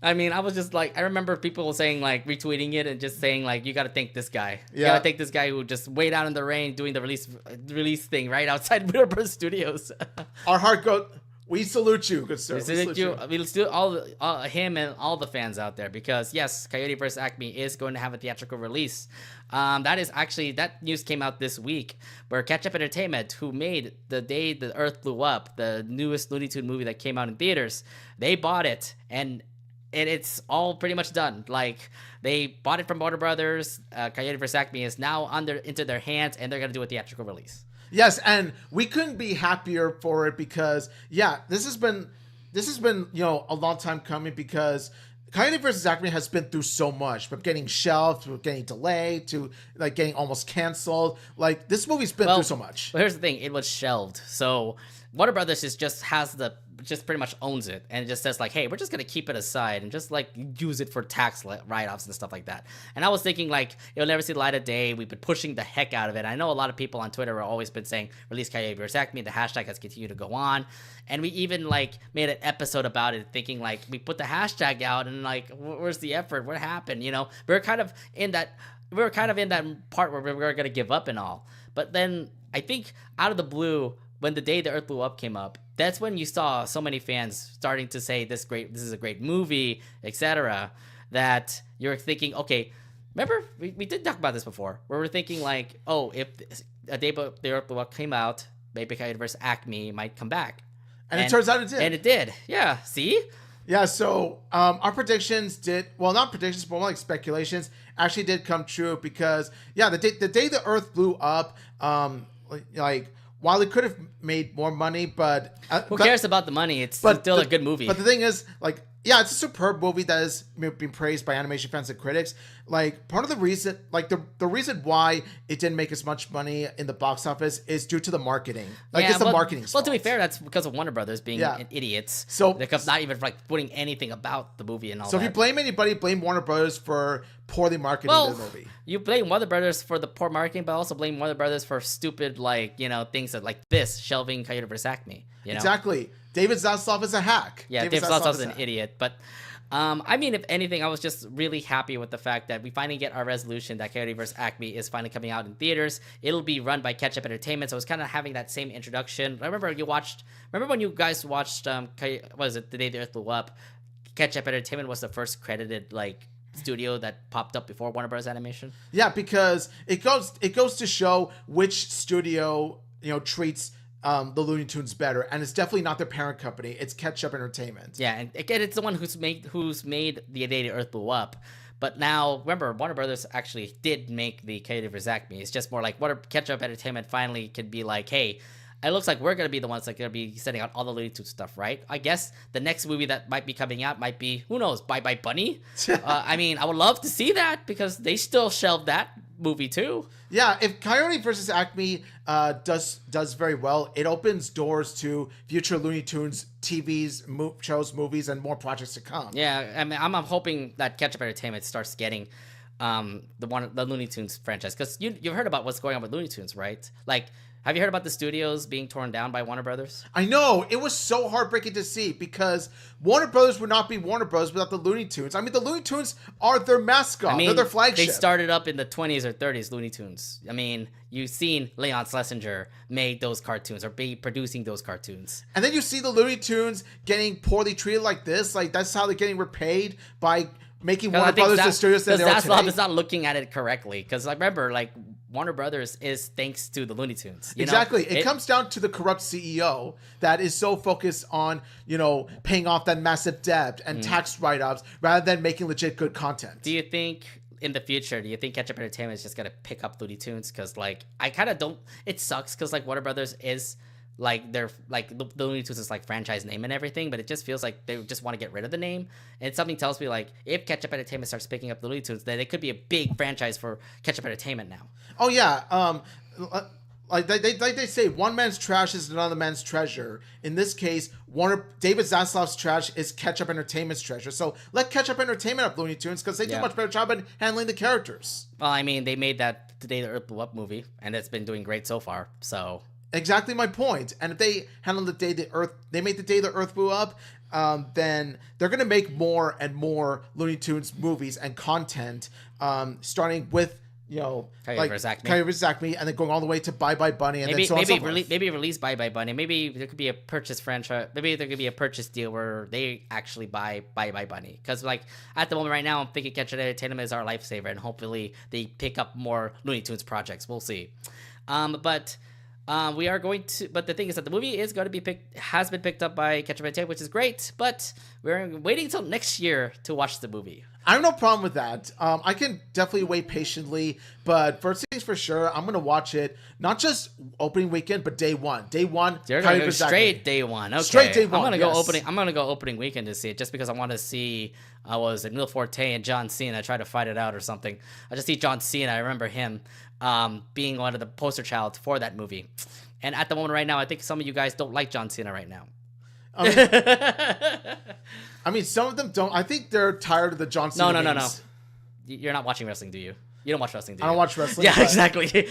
I mean, I was just like, I remember people saying, like, retweeting it and just saying, like, you got to thank this guy. You got to thank this guy who just wait out in the rain doing the release thing right outside Warner Bros. Studios. Our heart goes... We salute you, good sir. We salute you. We salute all him and all the fans out there because yes, Coyote vs. Acme is going to have a theatrical release. That news came out this week where Ketchup Entertainment, who made The Day the Earth Blew Up, the newest Looney Tunes movie that came out in theaters, they bought it and it's all pretty much done. Like they bought it from Warner Brothers. Coyote vs. Acme is now into their hands and they're going to do a theatrical release. Yes, and we couldn't be happier for it because, this has been a long time coming because Coyote vs. Acme has been through so much, from getting shelved, to getting delayed, to like getting almost canceled. Like this movie's been through so much. Well, here's the thing: it was shelved, so Warner Brothers just pretty much owns it and it just says like, hey, we're just gonna keep it aside and just like use it for tax write-offs and stuff like that. And I was thinking like it'll never see the light of day. We've been pushing the heck out of it. I know a lot of people on Twitter have always been saying release Coyote vs. Acme. The hashtag has continued to go on, and we even like made an episode about it, thinking like we put the hashtag out and like where's the effort? What happened? You know, we were kind of in that part where we were gonna give up and all. But then I think out of the blue, when The Day the Earth Blew Up came up, that's when you saw so many fans starting to say this is a great movie, etc. That you're thinking, okay, remember we did talk about this before, where we're thinking like, oh, if A Day the Earth Blew Up came out, maybe Coyote vs. Acme might come back, and it turns out it did. And it did, yeah. See, yeah. So our predictions not predictions, but more like speculations, actually did come true because the day the Earth blew up, while it could have made more money, but... who cares about the money? It's still a good movie. But the thing is, like, it's a superb movie that has been praised by animation fans and critics. Like, part of the reason... Like, the reason why it didn't make as much money in the box office is due to the marketing. Like, it's the marketing fault. Well, to be fair, that's because of Warner Brothers being idiots. So... Because not even, like, putting anything about the movie and all that. So if you blame anybody, blame Warner Brothers for poorly marketing the movie. You blame Warner Brothers for the poor marketing, but also blame Warner Brothers for stupid, like, things that, like this, shelving Coyote vs. Acme. Exactly. David Zaslav is a hack. Yeah, David Zaslav is an idiot. But, I mean, if anything, I was just really happy with the fact that we finally get our resolution that Coyote vs. Acme is finally coming out in theaters. It'll be run by Ketchup Entertainment, so it's kind of having that same introduction. Remember when you guys watched, The Day the Earth Blew Up? Ketchup Entertainment was the first credited, like, studio that popped up before Warner Bros. Animation. Yeah, because it goes to show which studio treats the Looney Tunes better, and it's definitely not their parent company. It's Ketchup Entertainment. Yeah, and again, it's the one who's made The Day the Earth Blew Up. But now, remember, Warner Brothers actually did make the Coyote vs. Acme. It's just more like Ketchup Entertainment finally could be like, hey, it looks like we're going to be the ones that are going to be sending out all the Looney Tunes stuff, right? I guess the next movie that might be coming out might be, who knows, Bye Bye Bunny? I mean, I would love to see that because they still shelved that movie too. Yeah, if Coyote vs. Acme does very well, it opens doors to future Looney Tunes TVs, shows, movies, and more projects to come. Yeah, I mean, I'm hoping that Ketchup Entertainment starts getting the Looney Tunes franchise, because you've heard about what's going on with Looney Tunes, right? Like, have you heard about the studios being torn down by Warner Brothers? I know. It was so heartbreaking to see because Warner Brothers would not be Warner Brothers without the Looney Tunes. I mean, the Looney Tunes are their mascot. They're their flagship. They started up in the 20s or 30s, Looney Tunes. I mean, you've seen Leon Schlesinger made those cartoons or be producing those cartoons. And then you see the Looney Tunes getting poorly treated like this. Like, that's how they're getting repaid by making Warner Brothers the studios that they are today. Zaslav is not looking at it correctly. Because I remember, like, Warner Brothers is thanks to the Looney Tunes. Exactly. It comes down to the corrupt CEO that is so focused on, paying off that massive debt and tax write-offs rather than making legit good content. Do you think in the future, do you think Ketchup Entertainment is just going to pick up Looney Tunes? Because, like, I kind of don't... It sucks because, like, Warner Brothers is... Like they're like the Looney Tunes is like franchise name and everything, but it just feels like they just want to get rid of the name. And something tells me like if Ketchup Entertainment starts picking up the Looney Tunes, then it could be a big franchise for Ketchup Entertainment now. Oh yeah, like they say, one man's trash is another man's treasure. In this case, David Zaslav's trash is Ketchup Entertainment's treasure. So let Ketchup Entertainment up Looney Tunes because they do a much better job at handling the characters. Well, I mean, they made that Today the Earth Blew Up movie, and it's been doing great so far. So. Exactly my point. And if they handle the day the Earth blew up, then they're gonna make more and more Looney Tunes movies and content, starting with Coyote vs. Acme, and then going all the way to Bye Bye Bunny, and then so on and so forth. Maybe release Bye Bye Bunny. Maybe there could be a purchase franchise. Maybe there could be a purchase deal where they actually buy Bye Bye Bunny. Because like at the moment right now, I'm thinking Ketchup Entertainment is our lifesaver, and hopefully they pick up more Looney Tunes projects. We'll see. We are going to, but the thing is that the movie is going to be has been picked up by Ketchup Entertainment, which is great. But we're waiting until next year to watch the movie. I have no problem with that. I can definitely wait patiently, but first things for sure, I'm gonna watch it not just opening weekend, but day one. Day one, you're gonna go straight day one. Okay, straight day one. I'm gonna go opening weekend to see it just because I want to see. Was it Neil Forte and John Cena? Try to fight it out or something. I just see John Cena. I remember him being one of the poster child for that movie. And at the moment right now, I think some of you guys don't like John Cena right now. I mean, some of them don't. I think they're tired of the John Cena. No. You're not watching wrestling, do you? You don't watch wrestling, do you? I don't watch wrestling. Yeah, exactly.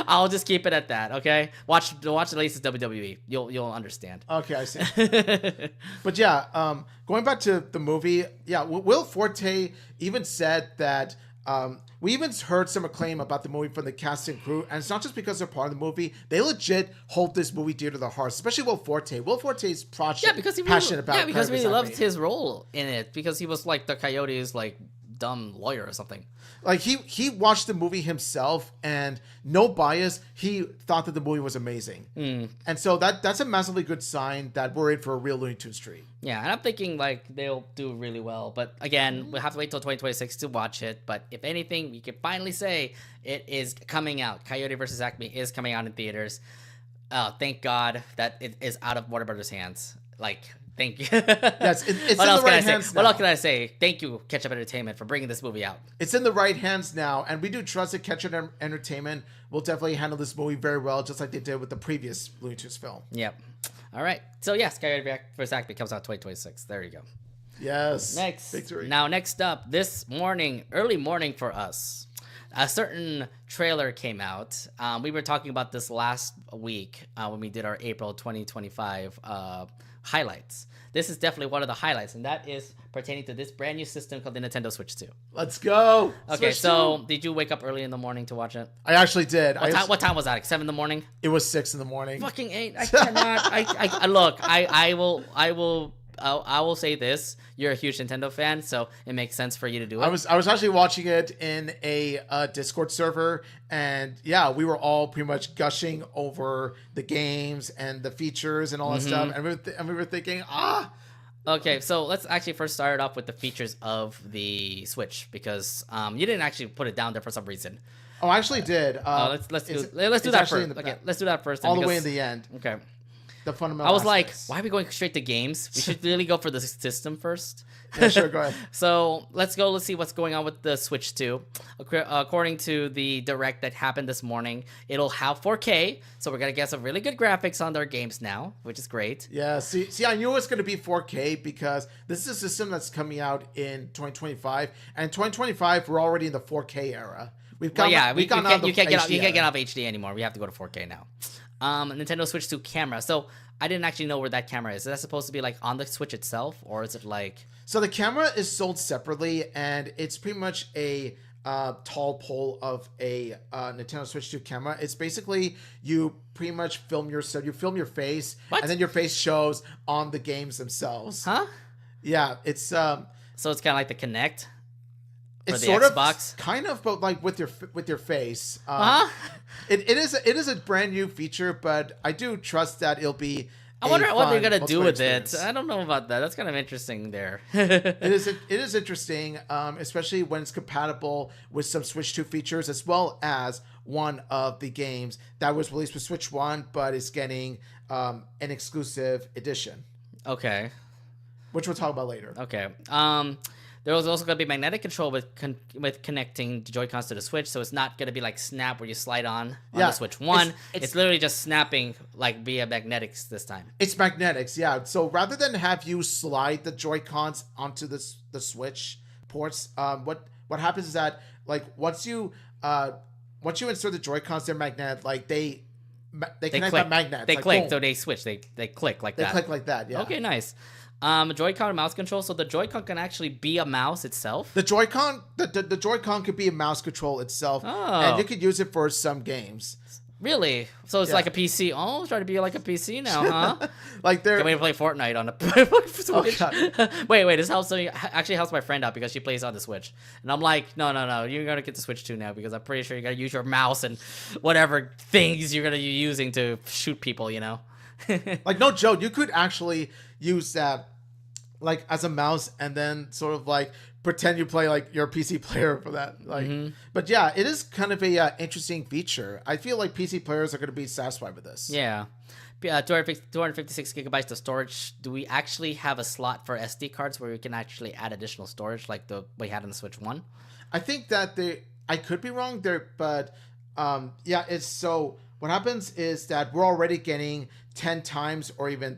I'll just keep it at that. Okay, watch the latest WWE. You'll understand. Okay, I see. But yeah, going back to the movie, yeah, Will Forte even said that. We even heard some acclaim about the movie from the cast and crew, and it's not just because they're part of the movie. They legit hold this movie dear to their hearts, especially Will Forte. Will Forte's passionate about. Yeah, because he loved his role in it, because he was like the Coyote's like dumb lawyer or something. Like he watched the movie himself, and no bias, he thought that the movie was amazing. And so that's a massively good sign that we're in for a real Looney Tunes treat. Yeah, and I'm thinking like they'll do really well, but again, we'll have to wait till 2026 to watch it. But if anything, we can finally say it is coming out. Coyote vs. Acme is coming out in theaters. Thank God that it is out of Warner Brothers' hands. Like, thank you. Yes, it's in the right hands now. What else can I say? Thank you, Ketchup Entertainment, for bringing this movie out. It's in the right hands now, and we do trust that Ketchup Entertainment will definitely handle this movie very well, just like they did with the previous Looney Tunes film. Yep. All right. So, yes, Coyote vs. Acme comes out 2026. There you go. Yes. Next. Victory. Now, next up, this morning, early morning for us, a certain trailer came out. We were talking about this last week when we did our April 2025 highlights. This is definitely one of the highlights, and that is pertaining to this brand new system called the Nintendo Switch 2. Let's go. Okay, so did you wake up early in the morning to watch it? I actually did. What time was that? Like 7 in the morning? It was 6 in the morning. Fucking 8. I cannot. Look, I will say this. You're a huge Nintendo fan, so it makes sense for you to do it. I was actually watching it in a Discord server, and yeah, we were all pretty much gushing over the games and the features and all that stuff, and we were thinking, Okay, so let's actually first start off with the features of the Switch, because you didn't actually put it down there for some reason. Oh, I actually did. Let's do that first. Okay, let's do that first. All the way in the end. Okay. The fundamental I was aspects. like, why are we going straight to games? We should really go for the system first. Yeah, sure, go ahead. So let's see what's going on with the Switch 2. According to the Direct that happened this morning, it'll have 4K, so we're going to get some really good graphics on their games now, which is great. Yeah, see, I knew it was going to be 4K because this is a system that's coming out in 2025, and in 2025, we're already in the 4K era. You can't get off HD anymore. We have to go to 4K now. Nintendo Switch 2 camera. So I didn't actually know where that camera is. Is that supposed to be like on the Switch itself, or is it like? So the camera is sold separately, and it's pretty much a tall pole of a Nintendo Switch 2 camera. It's basically you pretty much film yourself. You film your face, and then your face shows on the games themselves. Huh? Yeah, it's So it's kind of like the Kinect. it's the sort Xbox. of kind of, but like with your face. Huh? It is a brand new feature, but I do trust that it'll be. I wonder what they're gonna do with it. I don't know about that. That's kind of interesting there. It is interesting, especially when it's compatible with some Switch 2 features, as well as one of the games that was released with Switch 1, but is getting an exclusive edition. Okay. Which we'll talk about later. Okay. There was also going to be magnetic control with connecting the Joy-Cons to the Switch, so it's not going to be like Snap where you slide on the Switch 1. It's literally just snapping like via magnetics this time. It's magnetics, yeah. So rather than have you slide the Joy-Cons onto the Switch ports, what happens is that like once you insert the Joy-Cons, they're magnetic. Like they connect by magnets. They like, click, boom. So they switch. They click like that. They click like that. Yeah. Okay, nice. Joy-Con mouse control. So the Joy-Con can actually be a mouse itself. The Joy-Con, the Joy-Con could be a mouse control itself, and you could use it for some games. Really? So it's like a PC. Oh, it's trying to be like a PC now, huh? Like they're. Can't wait to play Fortnite on the Switch. Oh, wait. This actually helps my friend out because she plays on the Switch, and I'm like, no. You're gonna get the Switch 2 now because I'm pretty sure you gotta use your mouse and whatever things you're gonna be using to shoot people. You know. Like no joke, you could actually use that like as a mouse and then sort of like pretend you play like your PC player for that. Like, but yeah, it is kind of a interesting feature. I feel like PC players are going to be satisfied with this. Yeah. 256 gigabytes of storage. Do we actually have a slot for SD cards where we can actually add additional storage like we had on the Switch 1? I think that I could be wrong there, but yeah, it's so what happens is that we're already getting 10 times or even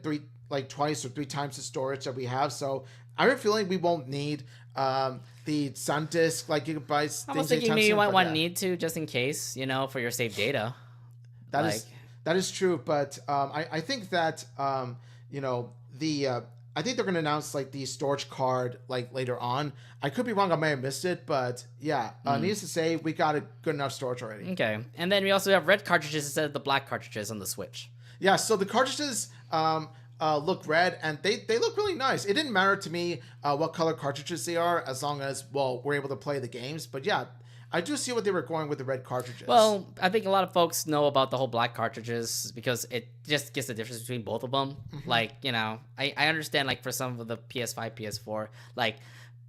twice or three times the storage that we have. So I have a feeling we won't need the SanDisk like gigabytes. I was thinking maybe you might need to just in case, for your saved data. That is true, but I think that I think they're going to announce like the storage card like later on. I could be wrong. I may have missed it, but yeah, needless to say, we got a good enough storage already. Okay, and then we also have red cartridges instead of the black cartridges on the Switch. Yeah, so the cartridges look red, and they look really nice. It didn't matter to me what color cartridges they are, as long as we're able to play the games. But yeah, I do see what they were going with the red cartridges. Well, I think a lot of folks know about the whole black cartridges because it just gets the difference between both of them. Like, I understand like for some of the PS5, PS4, like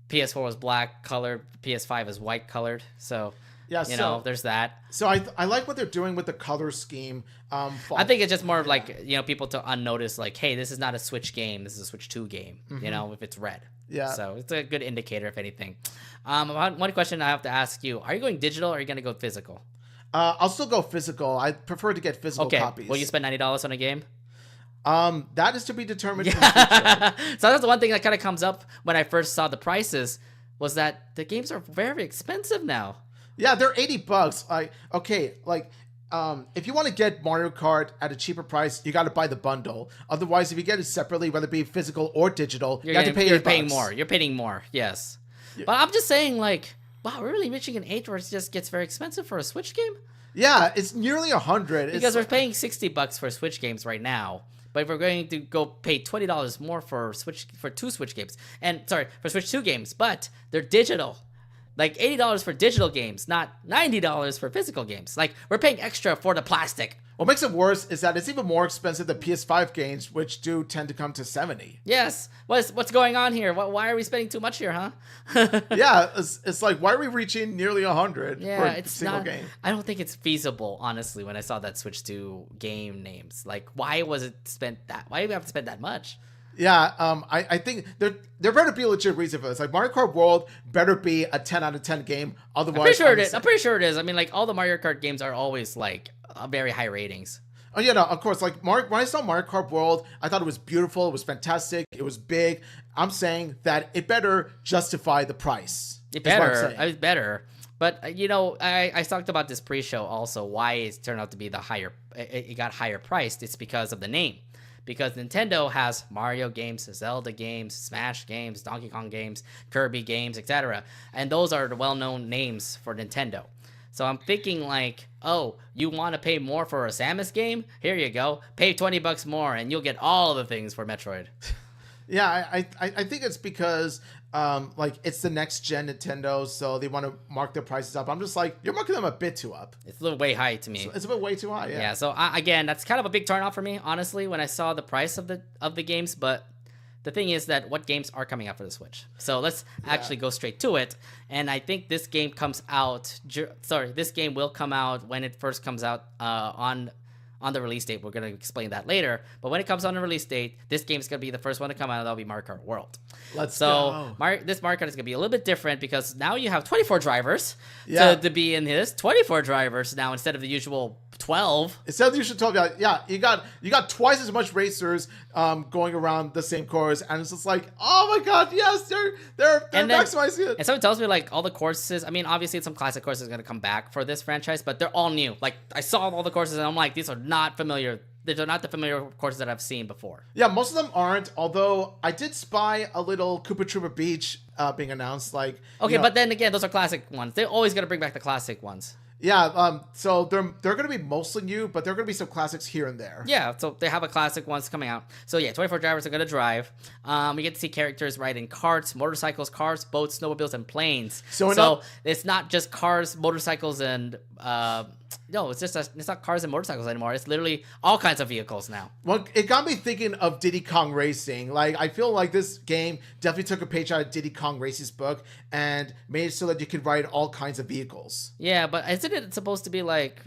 PS4 was black colored, PS5 is white colored. So yeah, there's that. So I like what they're doing with the color scheme. I think it's just more of like, people to unnotice like, hey, this is not a Switch game. This is a Switch 2 game, if it's red. Yeah. So it's a good indicator, if anything. One question I have to ask you. Are you going digital or are you going to go physical? I'll still go physical. I prefer to get physical copies. Will you spend $90 on a game? That is to be determined in the future. So that's the one thing that kind of comes up when I first saw the prices was that the games are very expensive now. Yeah, they're $80. If you want to get Mario Kart at a cheaper price, you got to buy the bundle. Otherwise, if you get it separately, whether it be physical or digital, you have to pay $8. You're paying more. You're paying more. Yes. Yeah. But I'm just saying, like, wow, we're really reaching an age where it just gets very expensive for a Switch game. Yeah, it's nearly $100. Because we're paying $60 for Switch games right now. But if we're going to go pay $20 more for two Switch games, for Switch 2 games, but they're digital. Like $80 for digital games, not $90 for physical games. Like, we're paying extra for the plastic. What makes it worse is that it's even more expensive than PS5 games, which do tend to come to $70. Yes. What's going on here? Why are we spending too much here, huh? Yeah, it's like, why are we reaching nearly $100 for a single game? I don't think it's feasible, honestly, when I saw that Switch 2 game names. Like, why was it spent that? Why do we have to spend that much? Yeah, I think there better be a legit reason for this. Like, Mario Kart World better be a 10 out of 10 game. Otherwise, I'm pretty sure it is. I mean, like, all the Mario Kart games are always like very high ratings. Oh yeah, no, of course. Like when I saw Mario Kart World, I thought it was beautiful. It was fantastic. It was big. I'm saying that it better justify the price. It better. But I talked about this pre-show also. Why it turned out to be it got higher priced. It's because of the name. Because Nintendo has Mario games, Zelda games, Smash games, Donkey Kong games, Kirby games, etc. And those are the well-known names for Nintendo. So I'm thinking like, oh, you want to pay more for a Samus game? Here you go. Pay $20 more and you'll get all the things for Metroid. Yeah, I think it's because like it's the next gen Nintendo, so they want to mark their prices up. I'm just like, you're marking them a bit too up. It's a little way high to me. It's a bit way too high. Yeah. So again, that's kind of a big turn off for me, honestly, when I saw the price of the games. But the thing is that what games are coming out for the Switch? So let's actually go straight to it. And I think this game comes out. This game will come out when it first comes out on the release date. We're going to explain that later. But when it comes on the release date, this game is going to be the first one to come out. That'll be Mario Kart World. Let's go. This Mario Kart is going to be a little bit different because now you have 24 drivers to be in this. 24 drivers now instead of the usual 12. Instead of the usual 12, you got twice as much racers going around the same course, and it's just like, oh my god, yes, they're maximizing it. And so it tells me like all the courses. I mean, obviously some classic courses are going to come back for this franchise, but they're all new. Like I saw all the courses and I'm like, these are not familiar. These are not the familiar courses that I've seen before. Yeah, most of them aren't. Although I did spy a little Koopa Troopa Beach being announced. Like, okay, but then again, those are classic ones. They're always going to bring back the classic ones. Yeah, so they're going to be mostly new, but there are going to be some classics here and there. Yeah, so they have a classic ones coming out. So yeah, 24 drivers are going to drive. We get to see characters riding carts, motorcycles, cars, boats, snowmobiles, and planes. So it's not just cars, motorcycles, and no, it's not cars and motorcycles anymore. It's literally all kinds of vehicles now. Well, it got me thinking of Diddy Kong Racing. Like, I feel like this game definitely took a page out of Diddy Kong Racing's book and made it so that you could ride all kinds of vehicles. Yeah, but isn't it supposed to be like,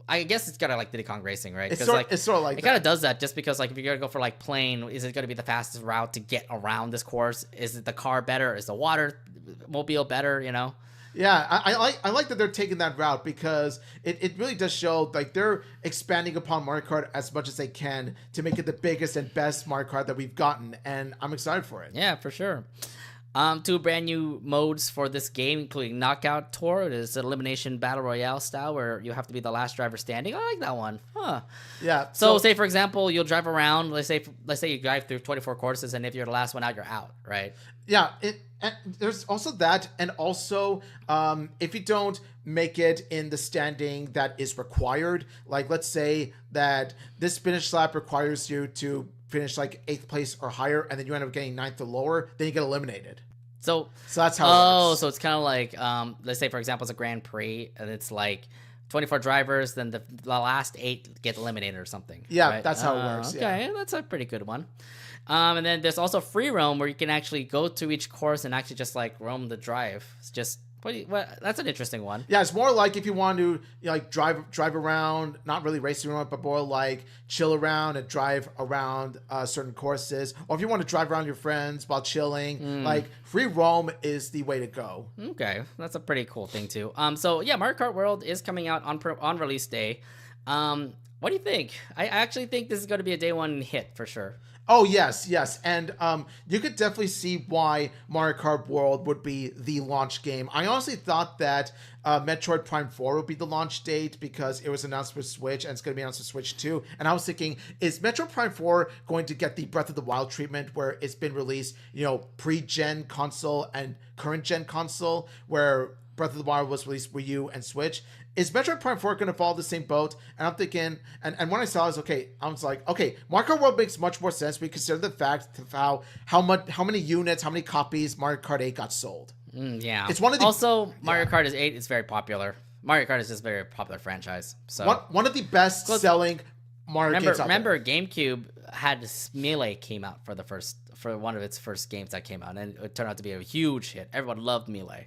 I guess it's gotta like Diddy Kong Racing, right? It's sort of like it kind of does that just because like if you're gonna go for like plane, is it gonna be the fastest route to get around this course? Is it the car better? Is the water mobile better? Yeah, I like that they're taking that route because it really does show like they're expanding upon Mario Kart as much as they can to make it the biggest and best Mario Kart that we've gotten, and I'm excited for it. Yeah, for sure. 2 brand new modes for this game, including Knockout Tour. It is an elimination battle royale style where you have to be the last driver standing. I like that one. Huh. Yeah. So say for example, you'll drive around. Let's say you drive through 24 courses, and if you're the last one out, you're out, right? Yeah. And there's also that, and also if you don't make it in the standing that is required, like let's say that this finish lap requires you to finish like 8th place or higher, and then you end up getting 9th or lower, then you get eliminated. So that's how it works. So it's kind of like let's say for example it's a Grand Prix and it's like 24 drivers, then the last 8 get eliminated or something. Yeah, right? That's how it works. Okay, that's a pretty good one. And then there's also free roam where you can actually go to each course and actually just like roam the drive. It's just that's an interesting one. Yeah, it's more like if you want to like drive around, not really racing around, but more like chill around and drive around certain courses, or if you want to drive around your friends while chilling, like free roam is the way to go. Okay, that's a pretty cool thing too. So yeah, Mario Kart World is coming out on release day. What do you think? I actually think this is going to be a day one hit for sure. Oh, yes. And you could definitely see why Mario Kart World would be the launch game. I honestly thought that Metroid Prime 4 would be the launch date because it was announced for Switch and it's going to be announced for Switch too. And I was thinking, is Metroid Prime 4 going to get the Breath of the Wild treatment where it's been released, pre-gen console and current-gen console, where Breath of the Wild was released Wii U and Switch? Is Metroid Prime 4 going to follow the same boat? And I'm thinking, and when I saw it, I was like, okay, Mario Kart World makes much more sense. We consider the fact of how many units, how many copies Mario Kart 8 got sold. Yeah. It's one of the, also, Mario Kart 8 is very popular. Mario Kart is just a very popular franchise. So one of the best selling Mario games out remember, GameCube had Melee came out for one of its first games that came out, and it turned out to be a huge hit. Everyone loved Melee.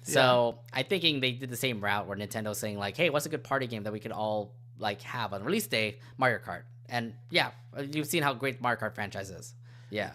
So I'm thinking they did the same route where Nintendo's saying like, hey, what's a good party game that we could all like have on release day? Mario Kart. And yeah, you've seen how great Mario Kart franchise is. Yeah,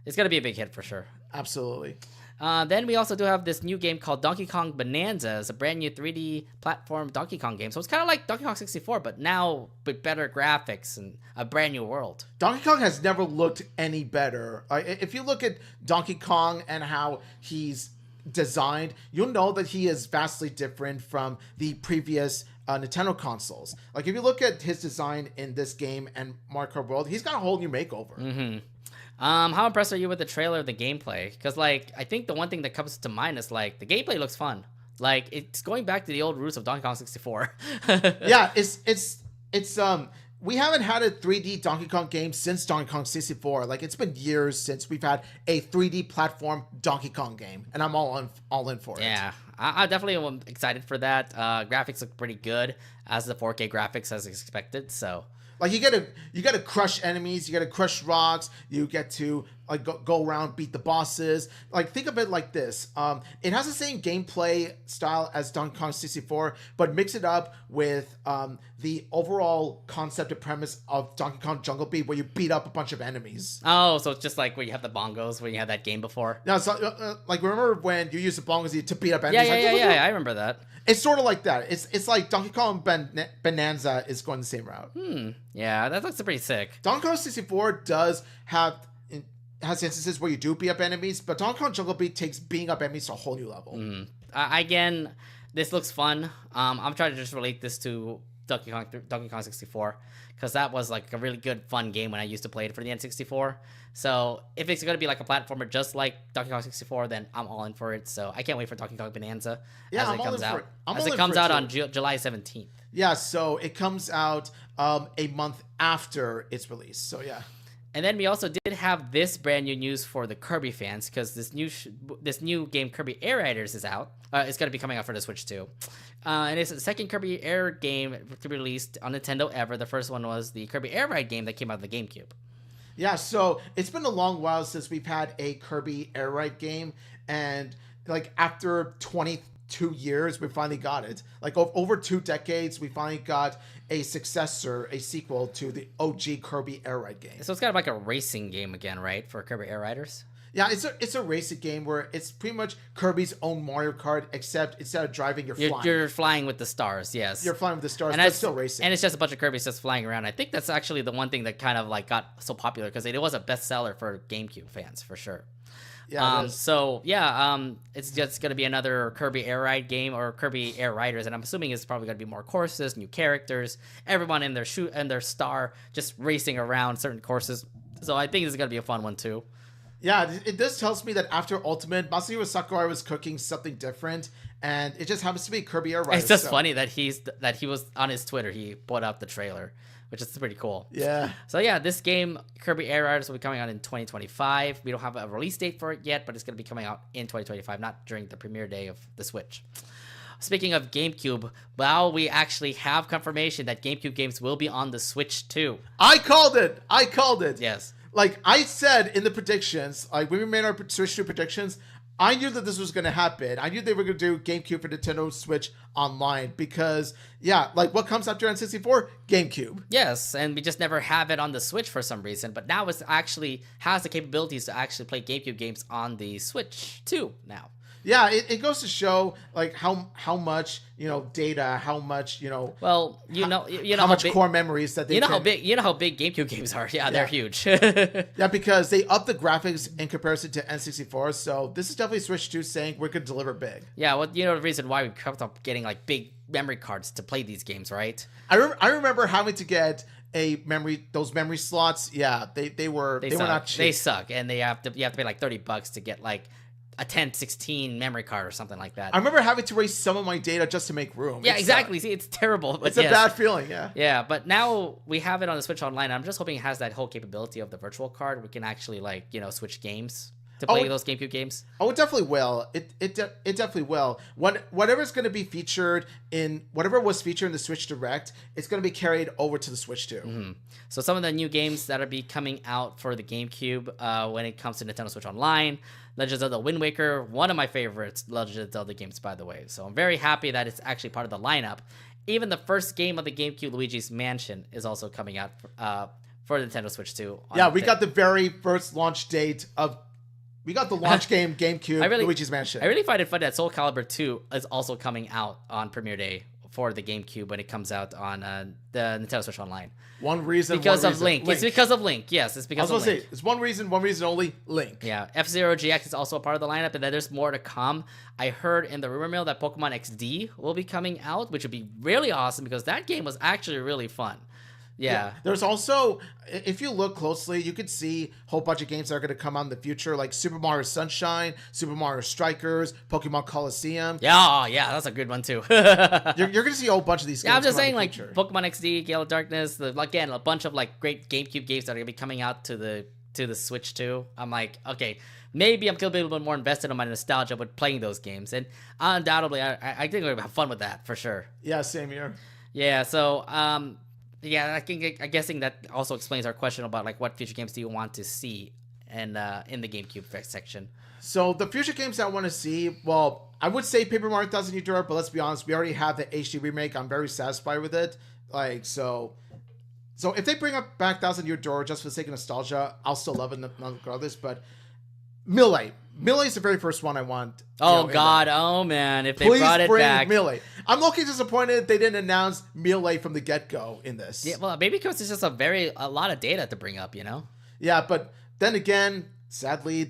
it's gonna be a big hit for sure. Absolutely. Then we also do have this new game called Donkey Kong Bonanza. It's a brand new 3D platform Donkey Kong game. So it's kind of like Donkey Kong 64, but now with better graphics and a brand new world. Donkey Kong has never looked any better. If you look at Donkey Kong and how he's designed, you'll know that he is vastly different from the previous Nintendo consoles. Like if you look at his design in this game and Mario Kart World, he's got a whole new makeover. How impressed are you with the trailer of the gameplay? Because like I think the one thing that comes to mind is like the gameplay looks fun. Like it's going back to the old roots of Donkey Kong 64. Yeah, it's we haven't had a 3D Donkey Kong game since Donkey Kong 64. Like, it's been years since we've had a 3D platform Donkey Kong game, and I'm all in for it. Yeah, I definitely am excited for that. Graphics look pretty good, as the 4K graphics as expected. So, like, you gotta crush enemies, you gotta crush rocks, you get to like go around, beat the bosses. Like, think of it like this: it has the same gameplay style as Donkey Kong 64, but mix it up with the overall concept and premise of Donkey Kong Jungle Beat, where you beat up a bunch of enemies. oh, so it's just like where you have the bongos when you had that game before. Now, so, like, remember when you used the bongos to beat up enemies? Yeah, I remember that. It's sort of like that. It's like Donkey Kong Bonanza is going the same route. Yeah, that looks pretty sick. Donkey Kong 64 has instances where you do beat up enemies, but Donkey Kong Jungle Beat takes beating up enemies to a whole new level. Again, this looks fun. I'm trying to just relate this to Donkey Kong 64, because that was like a really good fun game when I used to play it for the N64. So if it's going to be like a platformer just like Donkey Kong 64, then I'm all in for it. So I can't wait for Donkey Kong Bonanza as it comes out. As it comes out on July 17th. Yeah, so it comes out a month after its release. So yeah. And then we also did have this brand new news for the Kirby fans, because this new game Kirby Air Riders is out. It's going to be coming out for the Switch too. And it's the second Kirby Air game to be released on Nintendo ever. The first one was the Kirby Air Ride game that came out of the GameCube. Yeah, so it's been a long while since we've had a Kirby Air Ride game, and like after 22 years, we finally got it. Like over 2 decades, we finally got a successor, a sequel to the OG Kirby Air Ride game. So it's kind of like a racing game again, right, for Kirby Air Riders? Yeah, it's a racing game where it's pretty much Kirby's own Mario Kart, except instead of driving, you're flying. You're flying with the stars, yes. You're flying with the stars, and but still racing. And it's just a bunch of Kirbys just flying around. I think that's actually the one thing that kind of like got so popular, because it was a bestseller for GameCube fans, for sure. Yeah. It's just gonna be another Kirby Air Ride game, or Kirby Air Riders, and I'm assuming it's probably gonna be more courses, new characters, everyone in their star just racing around certain courses. So I think this is gonna be a fun one too. Yeah, this tells me that after Ultimate, Masahiro Sakurai was cooking something different, and it just happens to be Kirby Air Riders. It's just funny that he was on his Twitter, he put up the trailer, which is pretty cool. Yeah. So yeah, this game, Kirby Air Riders, will be coming out in 2025. We don't have a release date for it yet, but it's going to be coming out in 2025, not during the premiere day of the Switch. Speaking of GameCube, well, we actually have confirmation that GameCube games will be on the Switch too. I called it. Yes. Like I said in the predictions, like when we made our Switch 2 predictions, I knew that this was going to happen. I knew they were going to do GameCube for Nintendo Switch Online because, yeah, like what comes after N64? GameCube. Yes, and we just never have it on the Switch for some reason, but now it actually has the capabilities to actually play GameCube games on the Switch too now. Yeah, it goes to show like how much data, how much Well, how much core memories that they how big GameCube games are. Yeah, they're huge. Yeah, because they up the graphics in comparison to N64. So this is definitely Switch 2 saying we're gonna deliver big. Yeah, well, the reason why we kept up getting like big memory cards to play these games, right? I remember having to get those memory slots. Yeah, they were not cheap. They suck, and you have to pay like $30 to get like a 1016 memory card or something like that. I remember having to erase some of my data just to make room. Yeah, exactly. See, it's terrible. But it's a bad feeling, yeah. Yeah, but now we have it on the Switch Online. I'm just hoping it has that whole capability of the virtual card. We can actually switch games to play those GameCube games. Oh, it definitely will. It definitely will. Whatever's going to be featured in whatever was featured in the Switch Direct, it's going to be carried over to the Switch 2. Mm-hmm. So some of the new games that'll be coming out for the GameCube when it comes to Nintendo Switch Online. Legend of Zelda Wind Waker, one of my favorites Legend of Zelda games, by the way. So I'm very happy that it's actually part of the lineup. Even the first game of the GameCube, Luigi's Mansion, is also coming out for Nintendo Switch 2. Yeah, we got the very first launch date of... We got the launch game, GameCube, Luigi's Mansion. I really find it funny that Soul Calibur 2 is also coming out on premiere day for the GameCube when it comes out on the Nintendo Switch Online. Because of Link. It's because of Link. Yes, it's because of Link. It's one reason only, Link. Yeah, F-Zero GX is also a part of the lineup, and then there's more to come. I heard in the rumor mill that Pokemon XD will be coming out, which would be really awesome because that game was actually really fun. Yeah. There's also, if you look closely, you could see a whole bunch of games that are going to come out in the future, like Super Mario Sunshine, Super Mario Strikers, Pokemon Coliseum. Yeah, that's a good one too. You're going to see a whole bunch of these games. Yeah, I'm just come out saying, in the like future. Pokemon XD, Gale of Darkness, again, a bunch of like great GameCube games that are gonna be coming out to the Switch too. I'm like, okay, maybe I'm gonna be a little bit more invested in my nostalgia with playing those games, and undoubtedly, I think we're gonna have fun with that for sure. Yeah, same here. Yeah, so yeah, I'm guessing that also explains our question about like what future games do you want to see, and in the GameCube section. So the future games I want to see, well, I would say Paper Mario Thousand Year Door, but let's be honest, we already have the HD remake. I'm very satisfied with it. Like, so if they bring up back Thousand Year Door just for the sake of nostalgia, I'll still love it regardless. But Melee is the very first one I want. Oh God, oh man, if they Please brought it bring back. Melee. I'm looking disappointed they didn't announce Melee from the get-go in this. Yeah, well, maybe because it's just a lot of data to bring up, you know? Yeah, but then again, sadly,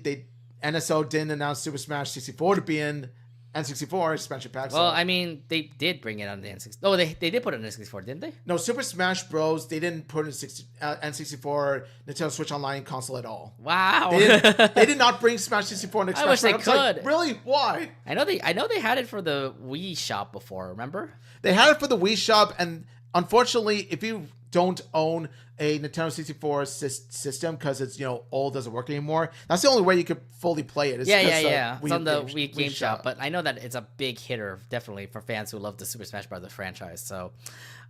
NSO didn't announce Super Smash 64 to be in N64 expansion pack. Well, I mean, they did bring it on the N64. Oh, they did put it on the N64, didn't they? No, Super Smash Bros. They didn't put in N64 Nintendo Switch Online console at all. Wow. They did not bring Smash 64 and I wish they Pack. could. Like, really? Why? I know they had it for the Wii shop before. Remember? They had it for the Wii shop, and unfortunately, if you don't own a Nintendo 64 system because it's old, doesn't work anymore, that's the only way you could fully play it. Yeah. It's on the Wii Game Shop, but I know that it's a big hitter, definitely for fans who love the Super Smash Bros. Franchise. So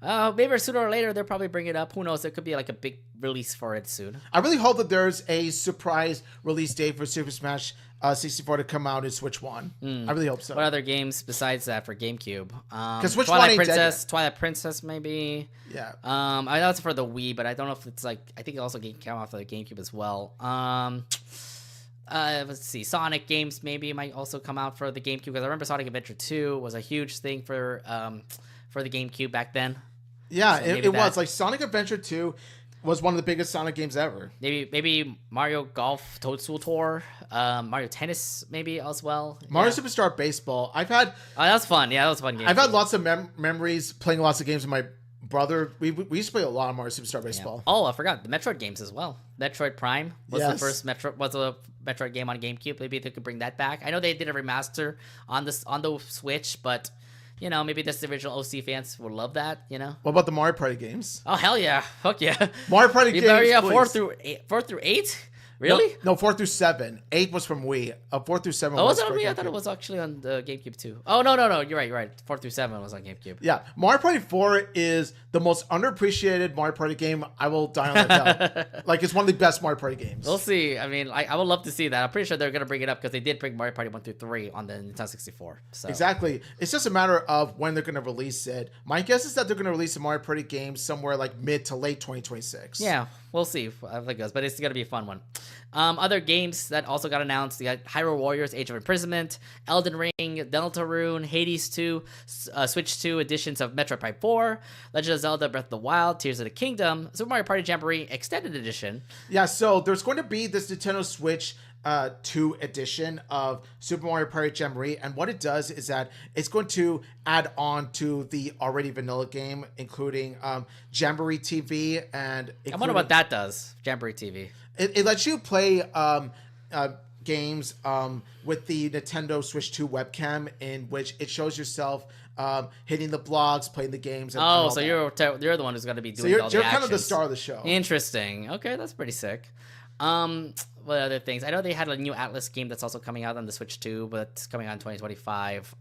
maybe sooner or later they'll probably bring it up. Who knows? There could be like a big release for it soon. I really hope that there's a surprise release date for Super Smash 64 to come out in Switch 1. I really hope so. What other games besides that for GameCube? Because Switch Twilight 1 ain't Princess, dead. Twilight Princess maybe. Yeah. I know it's for the Wii, but I don't know if it's like, I think it also came out for the GameCube as well. Let's see, Sonic games maybe might also come out for the GameCube, because I remember Sonic Adventure 2 was a huge thing for the GameCube back then. Yeah, So it was. Like, Sonic Adventure 2 was one of the biggest Sonic games ever. Maybe Mario Golf Toadstool Tour, Mario Tennis maybe as well. Mario Superstar Baseball. Oh, that was fun. Yeah, that was a fun game. I've had lots of memories playing lots of games with my brother. We used to play a lot of Mario Superstar Baseball. Yeah. Oh, I forgot the Metroid games as well. Metroid Prime was the first Metroid game on GameCube. Maybe they could bring that back. I know they did a remaster on the Switch, but maybe just the original OC fans would love that. What about the Mario Party games? Oh hell yeah, fuck yeah. Mario Party games. Yeah, please. 4 through 8. Really? No, 4 through 7. 8 was from Wii. 4 through 7 Oh, was was it on for Wii? I GameCube. thought it was actually on the GameCube too. Oh no, you're right. 4 through 7 was on GameCube. Yeah, Mario Party 4 is the most underappreciated Mario Party game. I will die on that hill. Like, it's one of the best Mario Party games. We'll see. I mean, I would love to see that. I'm pretty sure they're gonna bring it up because they did bring Mario Party 1 through 3 on the Nintendo 64. So Exactly. It's just a matter of when they're going to release it. My guess is that they're going to release a Mario Party game somewhere like mid to late 2026. yeah, we'll see how it goes, but it's gonna be a fun one. Other games that also got announced: you got Hyrule Warriors: Age of Imprisonment, Elden Ring, Deltarune, Hades 2, Switch 2 editions of Metroid Prime 4, Legend of Zelda: Breath of the Wild, Tears of the Kingdom, Super Mario Party Jamboree Extended Edition. Yeah, so there's going to be this Nintendo Switch 2 edition of Super Mario Party Jamboree, and what it does is that it's going to add on to the already vanilla game, including Jamboree TV, and I wonder what that does. Jamboree TV. It lets you play games with the Nintendo Switch 2 webcam, in which it shows yourself hitting the blocks, playing the games. And so you're the one who's going to be doing you're all the actions. kind of the star of the show. Interesting. Okay, that's pretty sick. What other things? I know they had a new Atlas game that's also coming out on the Switch 2, but it's coming out in 2025.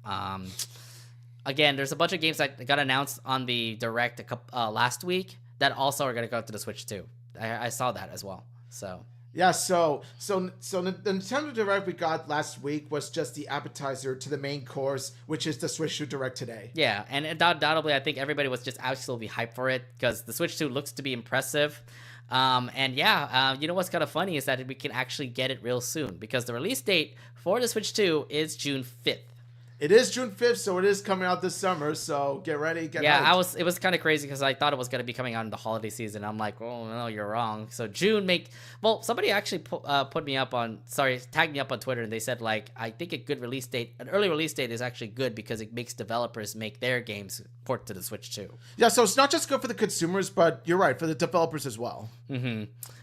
Again, there's a bunch of games that got announced on the Direct last week that also are going to go to the Switch 2. I saw that as well. So yeah, so the Nintendo Direct we got last week was just the appetizer to the main course, which is the Switch 2 Direct today. Yeah, and undoubtedly, I think everybody was just absolutely hyped for it because the Switch 2 looks to be impressive. And yeah, you know what's kind of funny is that we can actually get it real soon because the release date for the Switch 2 is June 5th. It is June 5th, so it is coming out this summer. So get ready, get Yeah, hyped. it was kind of crazy because I thought it was gonna be coming out in the holiday season. I'm like, oh no, you're wrong. So somebody actually tagged me up on Twitter, and they said like, I think an early release date is actually good because it makes developers make their games port to the Switch too. Yeah, so it's not just good for the consumers, but you're right, for the developers as well.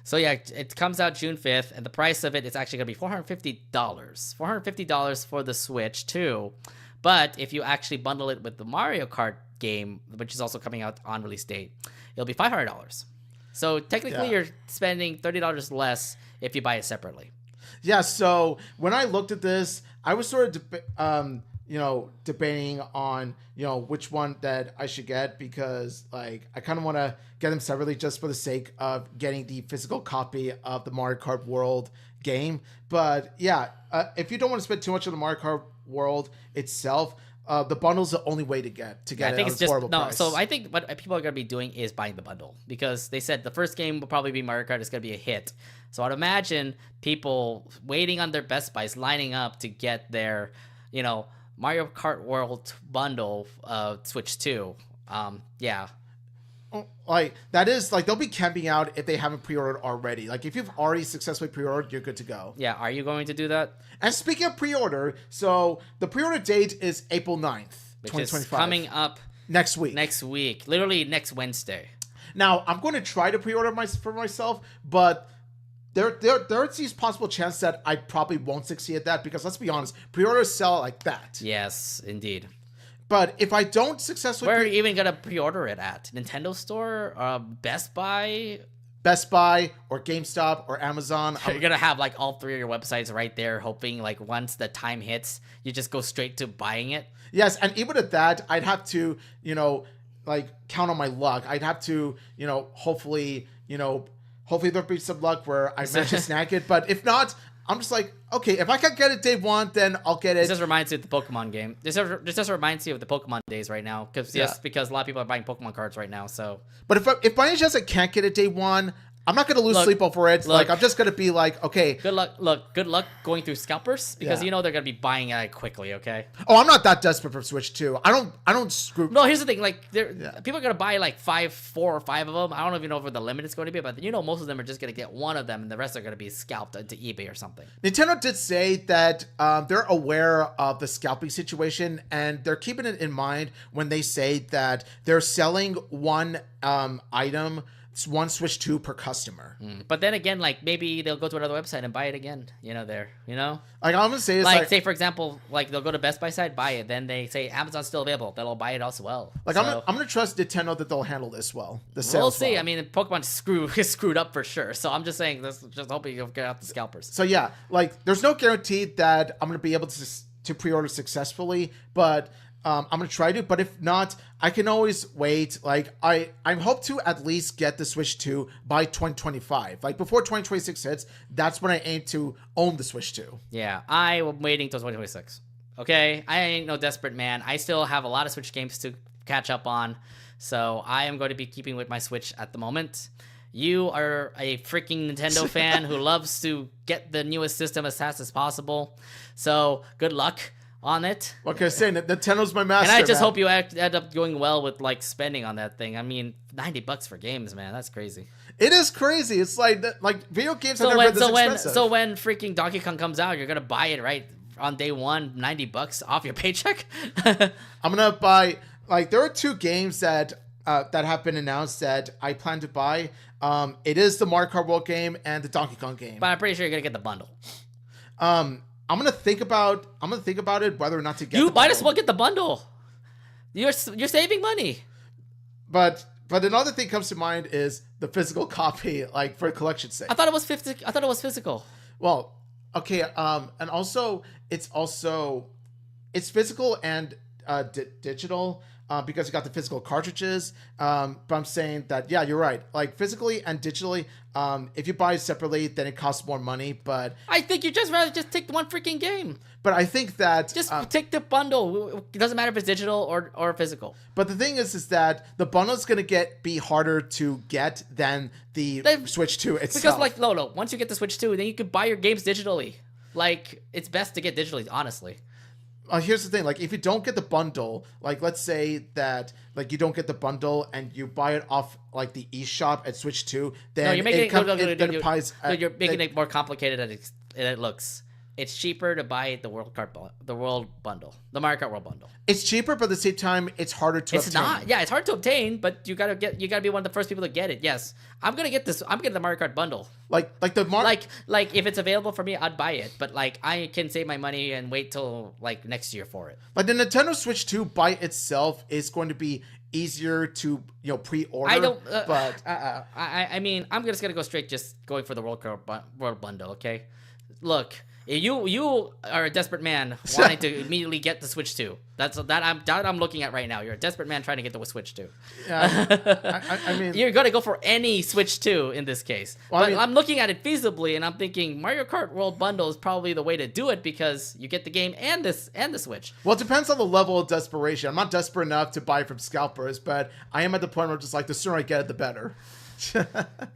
So yeah, it comes out June 5th, and the price of it is actually gonna be $450. $450 for the Switch too. But if you actually bundle it with the Mario Kart game, which is also coming out on release date, it'll be $500. So technically, you're spending $30 less if you buy it separately. Yeah. So when I looked at this, I was sort of, debating on, which one that I should get because, like, I kind of want to get them separately just for the sake of getting the physical copy of the Mario Kart World game. But yeah, if you don't want to spend too much on the Mario Kart World itself, the bundle's the only way to get it. I think it's just price. So I think what people are gonna be doing is buying the bundle because they said the first game will probably be Mario Kart. It's gonna be a hit. So I'd imagine people waiting on their Best Buys, lining up to get their, Mario Kart World bundle, Switch 2. Yeah. Like that is like they'll be camping out if they haven't pre-ordered already. Like if you've already successfully pre-ordered, you're good to go. Yeah, are you going to do that? And speaking of pre-order, so the pre-order date is April 9th, Which 2025. is coming up next week. Literally next Wednesday. Now I'm going to try to pre-order for myself, but there's these possible chance that I probably won't succeed at that because let's be honest, pre-orders sell like that. Yes, indeed. But if I don't successfully... Where are you even going to pre-order it at? Nintendo Store? Best Buy? Best Buy or GameStop or Amazon. You're going to have like all three of your websites right there, hoping like once the time hits, you just go straight to buying it? Yes, and even at that, I'd have to, count on my luck. I'd have to, hopefully there'll be some luck where I manage to snag it. But if not... I'm just like, okay, if I can get it day one, then I'll get it. This just reminds you of the Pokemon game. This just reminds you of the Pokemon days right now. Because a lot of people are buying Pokemon cards right now. So, but if by any chance I can't get it day one, I'm not going to lose sleep over it. Like, I'm just going to be like, okay. Good luck going through scalpers because they're going to be buying it quickly, okay? Oh, I'm not that desperate for Switch 2. I don't screw. No, here's the thing. Like, people are going to buy like 4 or 5 of them. I don't even know what the limit is going to be, but most of them are just going to get one of them and the rest are going to be scalped into eBay or something. Nintendo did say that they're aware of the scalping situation and they're keeping it in mind when they say that they're selling one item, one Switch 2 per customer. But then again, like maybe they'll go to another website and buy it again. Like I'm gonna say, like say for example, like they'll go to Best Buy site, buy it. Then they say Amazon's still available. They'll buy it as well. Like I'm gonna trust Nintendo that they'll handle this well. The sales. We'll see. Well. I mean, Pokemon is screwed up for sure. So I'm just saying, let's just hoping you'll get out the scalpers. So yeah, like there's no guarantee that I'm gonna be able to pre-order successfully, but. I'm gonna try to, but if not, I can always wait. Like I hope to at least get the Switch 2 by 2025. Like before 2026 hits, that's when I aim to own the Switch 2. Yeah, I am waiting till 2026. Okay, I ain't no desperate man. I still have a lot of Switch games to catch up on, so I am going to be keeping with my Switch at the moment. You are a freaking Nintendo fan who loves to get the newest system as fast as possible. So good luck on it. What can I say? Nintendo's my master. And I just hope you end up going well with like spending on that thing. I mean, $90 for games, man, that's crazy. It is crazy. It's like video games have never been this expensive. So when freaking Donkey Kong comes out, you're gonna buy it right on day one, $90 off your paycheck. I'm gonna buy there are 2 games that have been announced that I plan to buy. It is the Mario Kart World game and the Donkey Kong game. But I'm pretty sure you're gonna get the bundle. I'm gonna think about it whether or not to get. You might as well get the bundle. You're saving money. But another thing comes to mind is the physical copy, like for collection's sake. I thought it was physical. Well, okay. And also it's physical and digital. Because you got the physical cartridges. But I'm saying that, yeah, you're right. Like physically and digitally, if you buy it separately, then it costs more money. But I think you just rather just take the one freaking game. But I think that just take the bundle. It doesn't matter if it's digital or physical. But the thing is that the bundle is gonna be harder to get than the Switch 2 itself. Because like once you get the Switch 2, then you can buy your games digitally. Like it's best to get digitally, honestly. here's the thing, like if you don't get the bundle, like let's say that like you don't get the bundle and you buy it off like the eShop at Switch 2, then No, you're making you're making it more complicated than it looks. It's cheaper to buy the World Bundle, the Mario Kart World Bundle. It's cheaper, but at the same time, it's harder to obtain. It's not. Yeah, it's hard to obtain, but you gotta be one of the first people to get it. Yes, I'm gonna get this. I'm getting the Mario Kart Bundle. Like if it's available for me, I'd buy it. But like, I can save my money and wait till like next year for it. Like the Nintendo Switch 2 by itself is going to be easier to pre-order. I don't. But I mean, I'm just gonna go straight, just going for the World Bundle. Okay, look. You are a desperate man wanting to immediately get the Switch 2. That I'm looking at right now. You're a desperate man trying to get the Switch 2. Yeah, I mean, you're gonna go for any Switch 2 in this case. Well, but I'm looking at it feasibly, and I'm thinking Mario Kart World Bundle is probably the way to do it because you get the game and the Switch. Well, it depends on the level of desperation. I'm not desperate enough to buy from scalpers, but I am at the point where I'm just like, the sooner I get it, the better.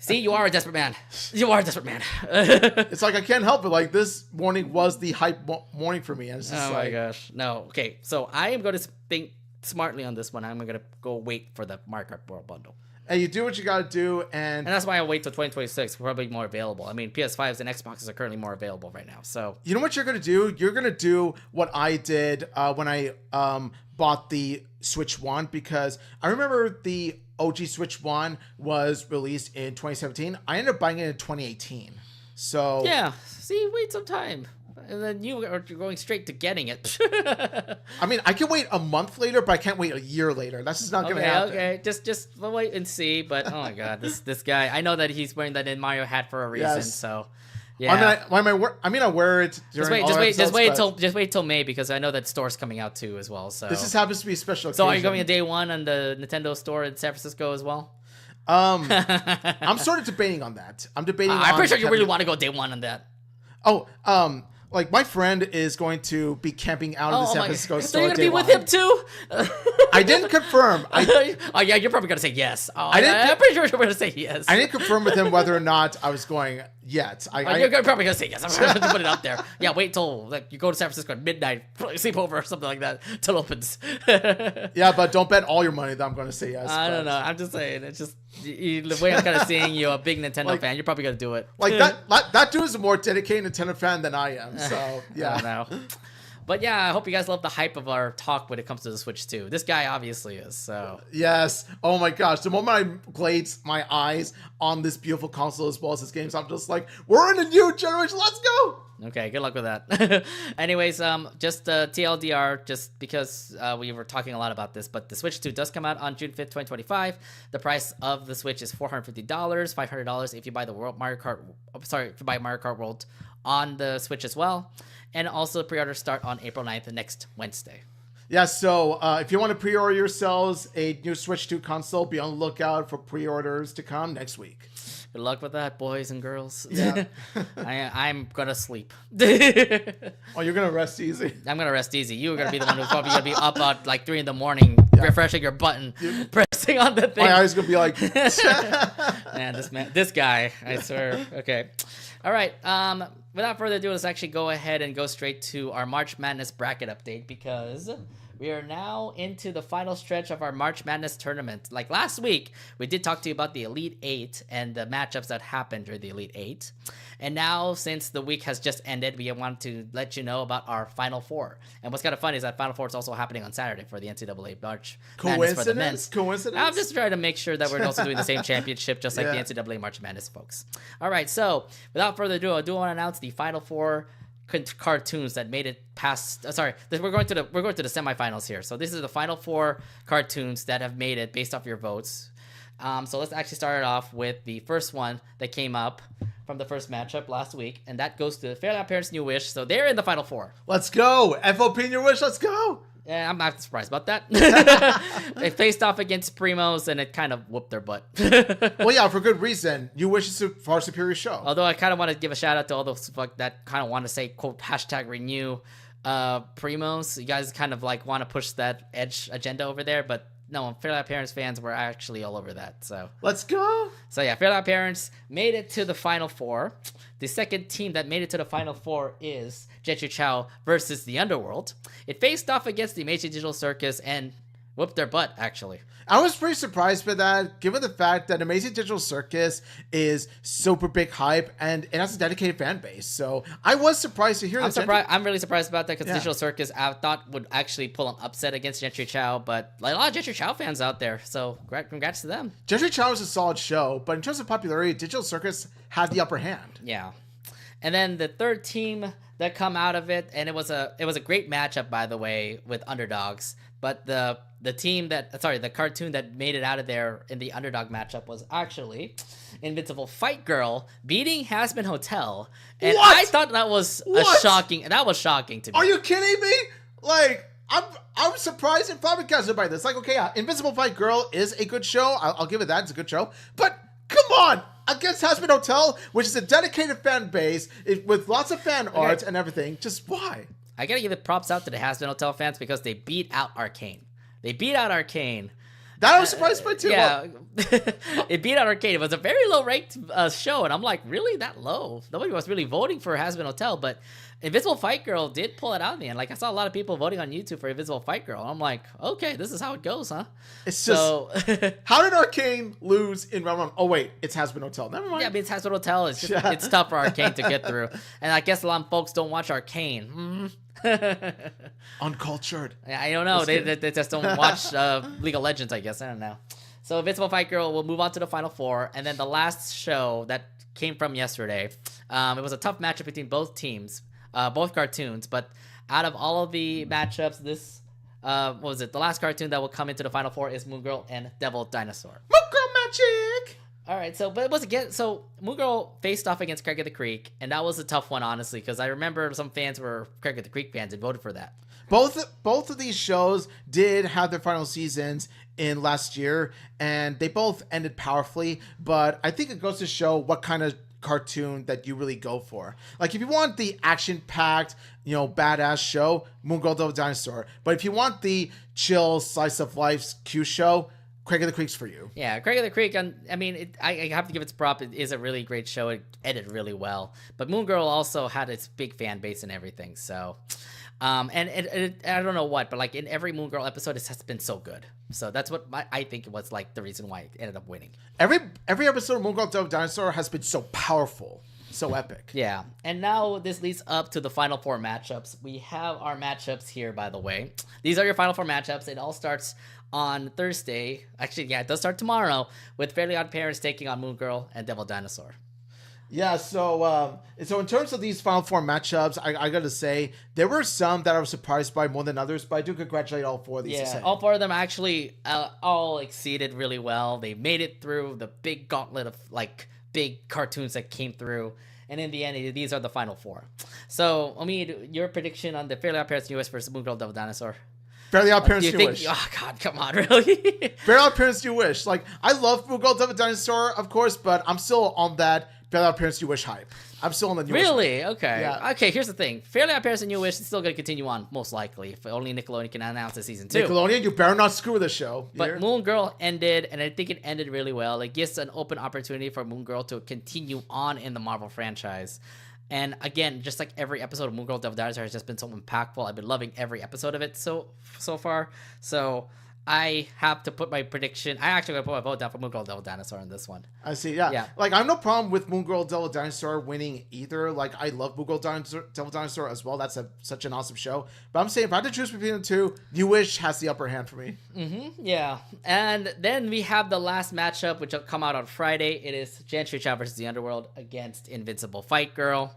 See, you are a desperate man. You are a desperate man. It's like I can't help it. Like this morning was the hype morning for me. And it's just my gosh, no. Okay, so I am going to think smartly on this one. I'm going to go wait for the Mario Kart World Bundle. And you do what you got to do, and that's why I'll wait till 2026. Probably more available. I mean, PS5s and Xboxes are currently more available right now. So you know what you're going to do? You're going to do what I did when I bought the Switch 1, because I remember the OG Switch 1 was released in 2017. I ended up buying it in 2018. So yeah, see, wait some time. And then you are going straight to getting it. I mean, I can wait a month later, but I can't wait a year later. That's just not going to happen. Okay, just wait and see. But oh my god, this guy! I know that he's wearing that Mario hat for a reason. Yes. So yeah. I wear it during just wait till May, because I know that store's coming out too as well. So this just happens to be a special occasion. So are you going to day one on the Nintendo store in San Francisco as well? I'm sort of debating on that. I'm debating. I'm pretty sure you really want to go day one on that. Oh, like my friend is going to be camping out in the San Francisco store. So you're gonna be with him too? I didn't confirm. Oh yeah, you're probably gonna say yes. Oh, I'm pretty sure you're gonna say yes. I didn't confirm with him whether or not I was going yet. You're probably gonna say yes. I'm gonna put it out there. Yeah, wait till like you go to San Francisco at midnight, sleep over or something like that till it opens. Yeah, but don't bet all your money that I'm gonna say yes. I don't know. I'm just saying. It's just the way I'm kind of seeing you, a big Nintendo fan. You're probably gonna do it. Like that dude is a more dedicated Nintendo fan than I am. So yeah. I don't know. But yeah, I hope you guys love the hype of our talk when it comes to the Switch 2. This guy obviously is, so. Yes. Oh my gosh. The moment I glaze my eyes on this beautiful console as well as this game, I'm just like, we're in a new generation. Let's go. Okay, good luck with that. Anyways, just TLDR, just because we were talking a lot about this, but the Switch 2 does come out on June 5th, 2025. The price of the Switch is $450, $500 if you buy Mario Kart World on the Switch as well. And also pre-orders start on April 9th, next Wednesday. Yeah, so if you want to pre-order yourselves a new Switch 2 console, be on the lookout for pre-orders to come next week. Good luck with that, boys and girls. Yeah. I'm going to sleep. Oh, you're going to rest easy? I'm going to rest easy. You're going to be the one who's probably going to be up at like 3 a.m, refreshing your button, pressing on the thing. My eyes going to be like... Man, this guy, I swear. Okay. All right. Without further ado, let's actually go ahead and go straight to our March Madness bracket update, because we are now into the final stretch of our March Madness tournament. Like last week, we did talk to you about the Elite Eight and the matchups that happened during the Elite Eight. And now, since the week has just ended, we want to let you know about our Final Four. And what's kind of fun is that Final Four is also happening on Saturday for the NCAA March Madness for the men's. Coincidence? I'm just trying to make sure that we're also doing the same championship, just like the NCAA March Madness folks. All right, so without further ado, I do want to announce the Final Four cartoons that made it past. We're going to the semifinals here. So this is the Final Four cartoons that have made it based off your votes. So let's actually start it off with the first one that came up from the first matchup last week, and that goes to Fairly Odd Parents' New Wish. So they're in the Final Four. Let's go, FOP New Wish. Let's go. Yeah, I'm not surprised about that. They faced off against Primos, and it kind of whooped their butt. Well, yeah, for good reason. New Wish is a far superior show. Although I kind of want to give a shout out to all those that kind of want to say, quote, #renew Primos. You guys kind of like want to push that edge agenda over there, but no, Fairly Odd Parents fans were actually all over that. So let's go. So yeah, Fairly Odd Parents made it to the Final Four. The second team that made it to the Final Four is Gentry Chow versus the Underworld. It faced off against the Amazing Digital Circus and whooped their butt, actually. I was pretty surprised by that, given the fact that Amazing Digital Circus is super big hype and it has a dedicated fan base. So I was surprised to hear that. I'm really surprised about that because Digital Circus I thought would actually pull an upset against Gentry Chow, but like a lot of Gentry Chow fans out there. So congrats to them. Gentry Chow is a solid show, but in terms of popularity, Digital Circus had the upper hand. Yeah. And then the third team that come out of it, and it was a great matchup, by the way, with underdogs. But the cartoon that made it out of there in the underdog matchup was actually Invincible Fight Girl beating Hazbin Hotel. And what? I thought that was shocking to me. Are you kidding me? Like, I'm surprised and flabbergasted by this. Like, okay, Invincible Fight Girl is a good show. I'll give it that. It's a good show. But come on! Against Hazbin Hotel, which is a dedicated fan base with lots of fan art and everything. Just why? I gotta give the props out to the Hazbin Hotel fans because they beat out Arcane. That I was surprised by too. Yeah, it beat out Arcane. It was a very low ranked show, and I'm like, really that low? Nobody was really voting for Hazbin Hotel, but Invisible Fight Girl did pull it out in the end. Like I saw a lot of people voting on YouTube for Invisible Fight Girl. And I'm like, okay, this is how it goes, huh? It's just how did Arcane lose in round one? Oh wait, it's Hazbin Hotel. Never mind. Yeah, but it's Hazbin Hotel. It's just, it's tough for Arcane to get through, and I guess a lot of folks don't watch Arcane. Uncultured. I don't know. They just don't watch League of Legends, I guess. I don't know. So Invincible Fight Girl will move on to the Final Four. And then the last show that came from yesterday, it was a tough matchup between both teams, both cartoons. But out of all of the matchups, what was it? The last cartoon that will come into the Final Four is Moon Girl and Devil Dinosaur. Moon Girl magic! All right, but it was Moon Girl faced off against Craig of the Creek, and that was a tough one, honestly, because I remember some fans were Craig of the Creek fans and voted for that. Both of these shows did have their final seasons in last year, and they both ended powerfully, but I think it goes to show what kind of cartoon that you really go for. Like, if you want the action-packed, badass show, Moon Girl Devil Dinosaur. But if you want the chill slice of life Q show, Craig of the Creek's for you. Yeah, Craig of the Creek, I have to give its prop. It is a really great show. It edited really well. But Moon Girl also had its big fan base and everything. So, and I don't know what, but like in every Moon Girl episode, it has been so good. So that's what I think was like the reason why it ended up winning. Every episode of Moon Girl Devil Dinosaur has been so powerful. So epic. Yeah. And now this leads up to the Final Four matchups. We have our matchups here, by the way. These are your Final Four matchups. It all starts on Thursday. Actually, yeah, it does start tomorrow with Fairly Odd Parents taking on Moon Girl and Devil Dinosaur. Yeah, so in terms of these Final Four matchups, I got to say, there were some that I was surprised by more than others, but I do congratulate all four of these. Yeah, all four of them actually all exceeded really well. They made it through the big gauntlet of like big cartoons that came through, and in the end, these are the Final Four. So, Omid, your prediction on the Fairly Odd Parents US versus Moon Girl Devil Dinosaur? Fairly Odd Parents You Wish. Oh God, come on, really? Fairly Odd Parents You Wish. Like, I love Moon Girl Devil Dinosaur, of course, but I'm still on that Fairly Odd Parents You Wish hype. I'm still on the You Wish Really? hype. Okay. Yeah. Okay, here's the thing. Fairly Odd Parents and You Wish is still going to continue on, most likely. If only Nickelodeon can announce a season 2. Nickelodeon, you better not screw the show. But Moon Girl ended, and I think it ended really well. It gives an open opportunity for Moon Girl to continue on in the Marvel franchise. And again, just like every episode of Moon Girl Devil Dinosaur has just been so impactful. I've been loving every episode of it so far. So I have to put my prediction. I actually going to put my vote down for Moon Girl Devil Dinosaur in this one. I see, yeah. Like, I have no problem with Moon Girl Devil Dinosaur winning either. Like, I love Moon Girl Devil Dinosaur as well. That's such an awesome show. But I'm saying if I had to choose between the two, You Wish has the upper hand for me. Yeah. And then we have the last matchup, which will come out on Friday. It is Gentry Chow versus the Underworld against Invincible Fight Girl.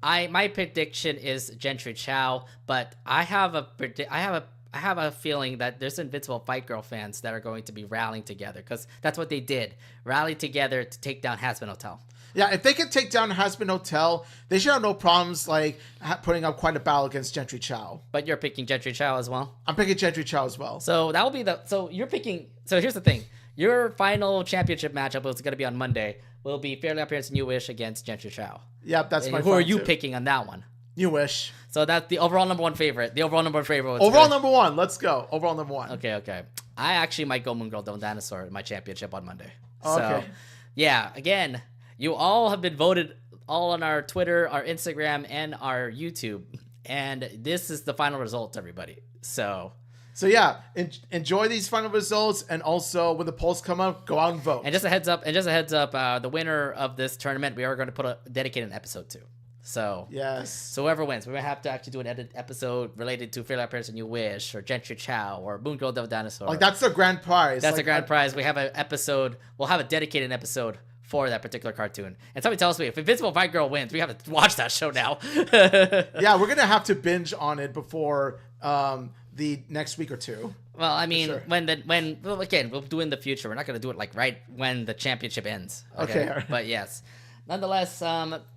My prediction is Gentry Chow, but I have a feeling that there's Invincible Fight Girl fans that are going to be rallying together, because that's what they did. Rally together to take down Hazbin Hotel. Yeah, if they can take down Hazbin Hotel, they should have no problems like putting up quite a battle against Gentry Chow. But you're picking Gentry Chow as well? I'm picking Gentry Chow as well. So that will be so you're picking, so here's the thing. Your final championship matchup is going to be on Monday. Will be Fairly Odd Parents and You Wish against Gentry Chow. Yep, that's my Who are you picking on that one? You wish. So that's the overall number one favorite. The overall number one favorite. Overall number one. Let's go. Overall number one. Okay. I actually might go Moon Girl Don't Dinosaur in my championship on Monday. So, Okay. yeah, again, you all have been voted all on our Twitter, our Instagram, and our YouTube. And this is the final result, everybody. So yeah, enjoy these final results, and also when the polls come up, go out and vote. And just a heads up, the winner of this tournament, we are going to put a dedicated episode to. So yes. So whoever wins, we're going to have to actually do an edit episode related to Fairlight Person You Wish, or Gentry Chow, or Moon Girl Devil Dinosaur. Like, that's the grand prize. That's the grand prize. We have an episode. We'll have a dedicated episode for that particular cartoon. And somebody tells me if Invincible White Girl wins, we have to watch that show now. Yeah, we're going to have to binge on it before the next week or two. Well, I mean, sure. well, again, we'll do it in the future. We're not going to do it like right when the championship ends. Okay. Right. But yes, nonetheless,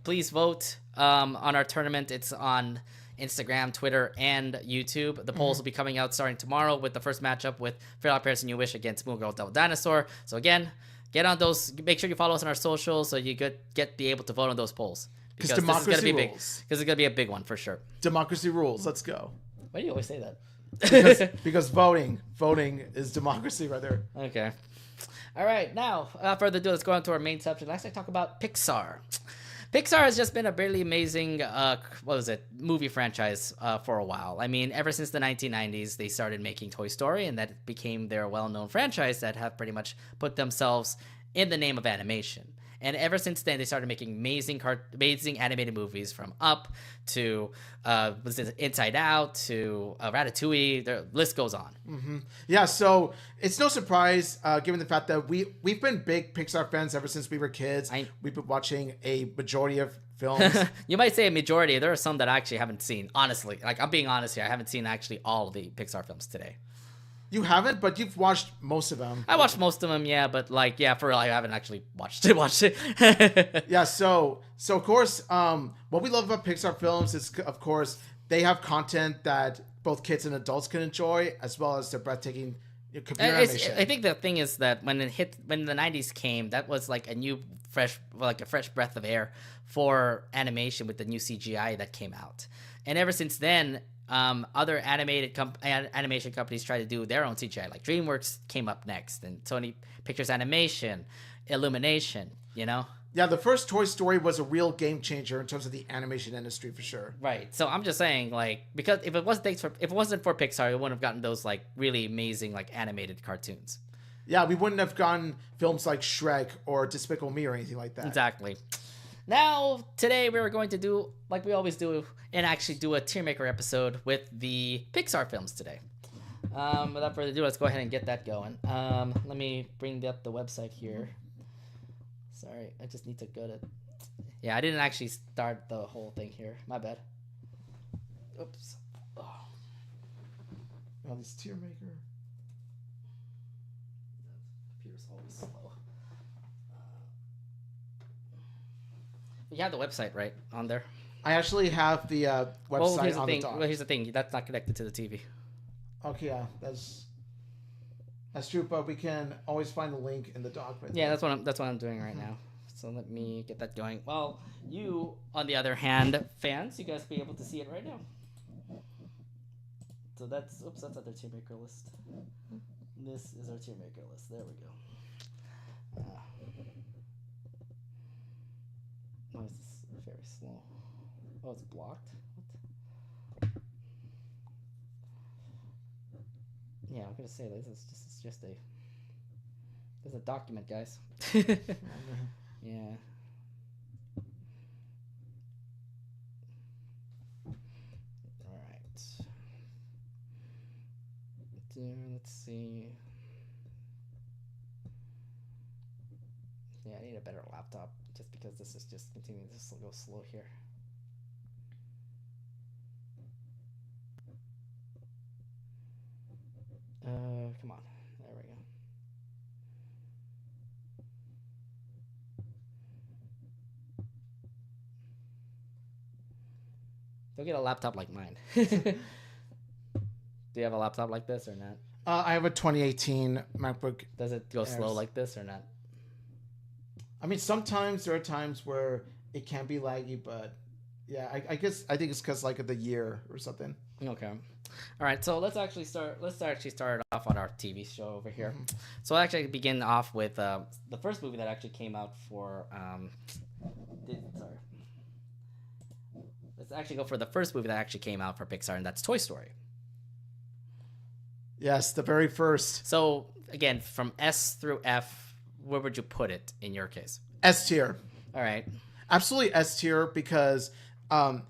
please vote on our tournament. It's on Instagram, Twitter, and YouTube. The polls will be coming out starting tomorrow with the first matchup with Fairlight Person You Wish against Moon Girl Devil Dinosaur. So again, get on those. Make sure you follow us on our socials so you be able to vote on those polls. Because democracy rules. Because it's going to be a big one for sure. Democracy rules. Let's go. Why do you always say that? because voting is democracy right there. Okay. All right. Now, without further ado, let's go on to our main subject. Let's talk about Pixar. Pixar has just been a really amazing, movie franchise for a while. I mean, ever since the 1990s, they started making Toy Story, and that became their well-known franchise that have pretty much put themselves in the name of animation. And ever since then, they started making amazing animated movies, from Up to Inside Out to Ratatouille. The list goes on. Mm-hmm. Yeah, so it's no surprise, given the fact that we've been big Pixar fans ever since we were kids. We've been watching a majority of films. You might say a majority. There are some that I actually haven't seen. Honestly, like, I'm being honest here. I haven't seen actually all of the Pixar films today. You haven't, but you've watched most of them. I watched most of them, yeah, but for real, I haven't actually watched it. Yeah, so of course, what we love about Pixar films is, of course, they have content that both kids and adults can enjoy, as well as their breathtaking computer animation. I think the thing is that when the 90s came, that was like a fresh breath of air for animation with the new CGI that came out. And ever since then, other animation companies try to do their own CGI. Like DreamWorks came up next, and Sony Pictures Animation, Illumination. Yeah, the first Toy Story was a real game changer in terms of the animation industry, for sure. Right. So I'm just saying, like, because if it wasn't for Pixar, we wouldn't have gotten those like really amazing like animated cartoons. Yeah, we wouldn't have gotten films like Shrek or Despicable Me or anything like that. Exactly. Now, today we're going to do, like we always do, and actually do a Tiermaker episode with the Pixar films today. Without further ado, let's go ahead and get that going. Let me bring up the website here. Sorry, I just need to go to... Yeah, I didn't actually start the whole thing here. My bad. Oops. Oh, this Tiermaker. Computer's always slow. You have the website right on there. I actually have the website on the top. Well, here's the thing. That's not connected to the TV. Okay, yeah, that's true. But we can always find the link in the document. Yeah, that's what I'm doing right now. So let me get that going. Well, you, on the other hand, fans, you guys be able to see it right now. So that's not their Tiermaker list. This is our Tiermaker list. There we go. Why is this very slow? Oh, it's blocked? What? Yeah, I'm gonna say this is just a document, guys. Yeah. Alright. Let's see. Yeah, I need a better laptop, just because this is just continuing to go slow here. Come on. There we go. Go get a laptop like mine. Do you have a laptop like this or not? I have a 2018 MacBook. Does it go slow like this or not? I mean, sometimes there are times where it can be laggy, but Yeah, I guess I think it's because like of the year or something. Okay. All right. So let's actually start. Let's actually start off on our TV show over here. So I'll actually begin off with the first movie that actually came out for. Sorry. Let's actually go for the first movie that actually came out for Pixar, and that's Toy Story. Yes, the very first. So again, from S through F, where would you put it in your case? S tier. All right. Absolutely S tier because, I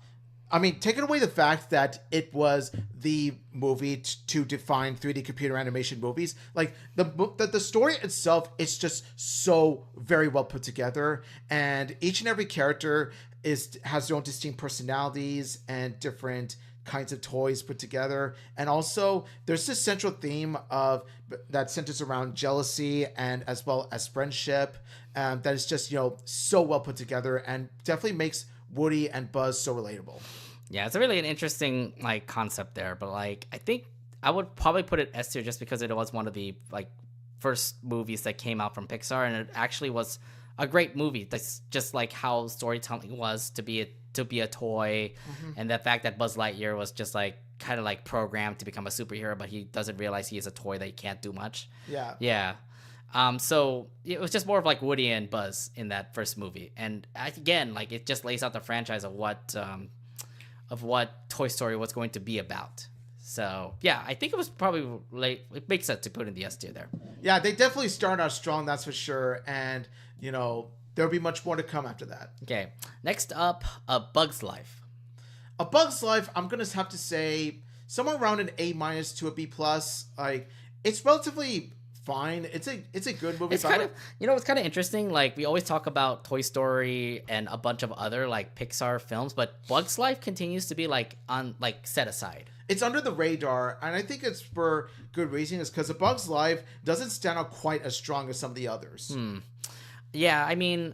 mean, taking away the fact that it was the movie to define 3D computer animation movies, like the story itself is just so very well put together, and each and every character has their own distinct personalities and different kinds of toys put together. And also there's this central theme of that centers around jealousy and as well as friendship, that is just, so well put together and definitely makes Woody and Buzz so relatable. Yeah, it's really an interesting like concept there, but like I think I would probably put it S tier just because it was one of the like first movies that came out from Pixar, and it actually was a great movie. That's just like how storytelling was to be a toy, and the fact that Buzz Lightyear was just like kind of like programmed to become a superhero, but he doesn't realize he is a toy that he can't do much. Yeah. So it was just more of like Woody and Buzz in that first movie, and again, like it just lays out the franchise of what Toy Story was going to be about. So yeah, I think it was probably it makes sense to put in the S tier there. Yeah, they definitely start out strong, that's for sure, and there'll be much more to come after that. Okay, next up, A Bug's Life. A Bug's Life, I'm gonna have to say somewhere around an A- to a B+. Like, it's relatively fine. It's a good movie. It's kind of, it's kind of interesting. Like, we always talk about Toy Story and a bunch of other like Pixar films, but Bug's Life continues to be like set aside. It's under the radar, and I think it's for good reason. Is because A Bug's Life doesn't stand out quite as strong as some of the others. Yeah, I mean,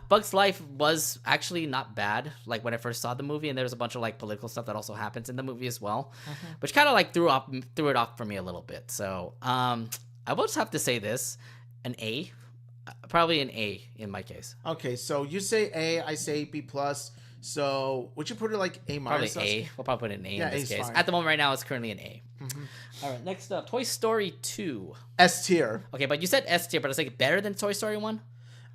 Bug's Life was actually not bad. Like when I first saw the movie, and there was a bunch of like political stuff that also happens in the movie as well, which kind of like threw it off for me a little bit. So I will just have to say this, an A, probably an A in my case. Okay, so you say A, I say B+. So would you put it like A-? Probably A. We'll probably put an A in this case. Fine. At the moment right now, it's currently an A. All right, next up, Toy Story 2. S tier. Okay, but you said S tier, but it's like better than Toy Story 1?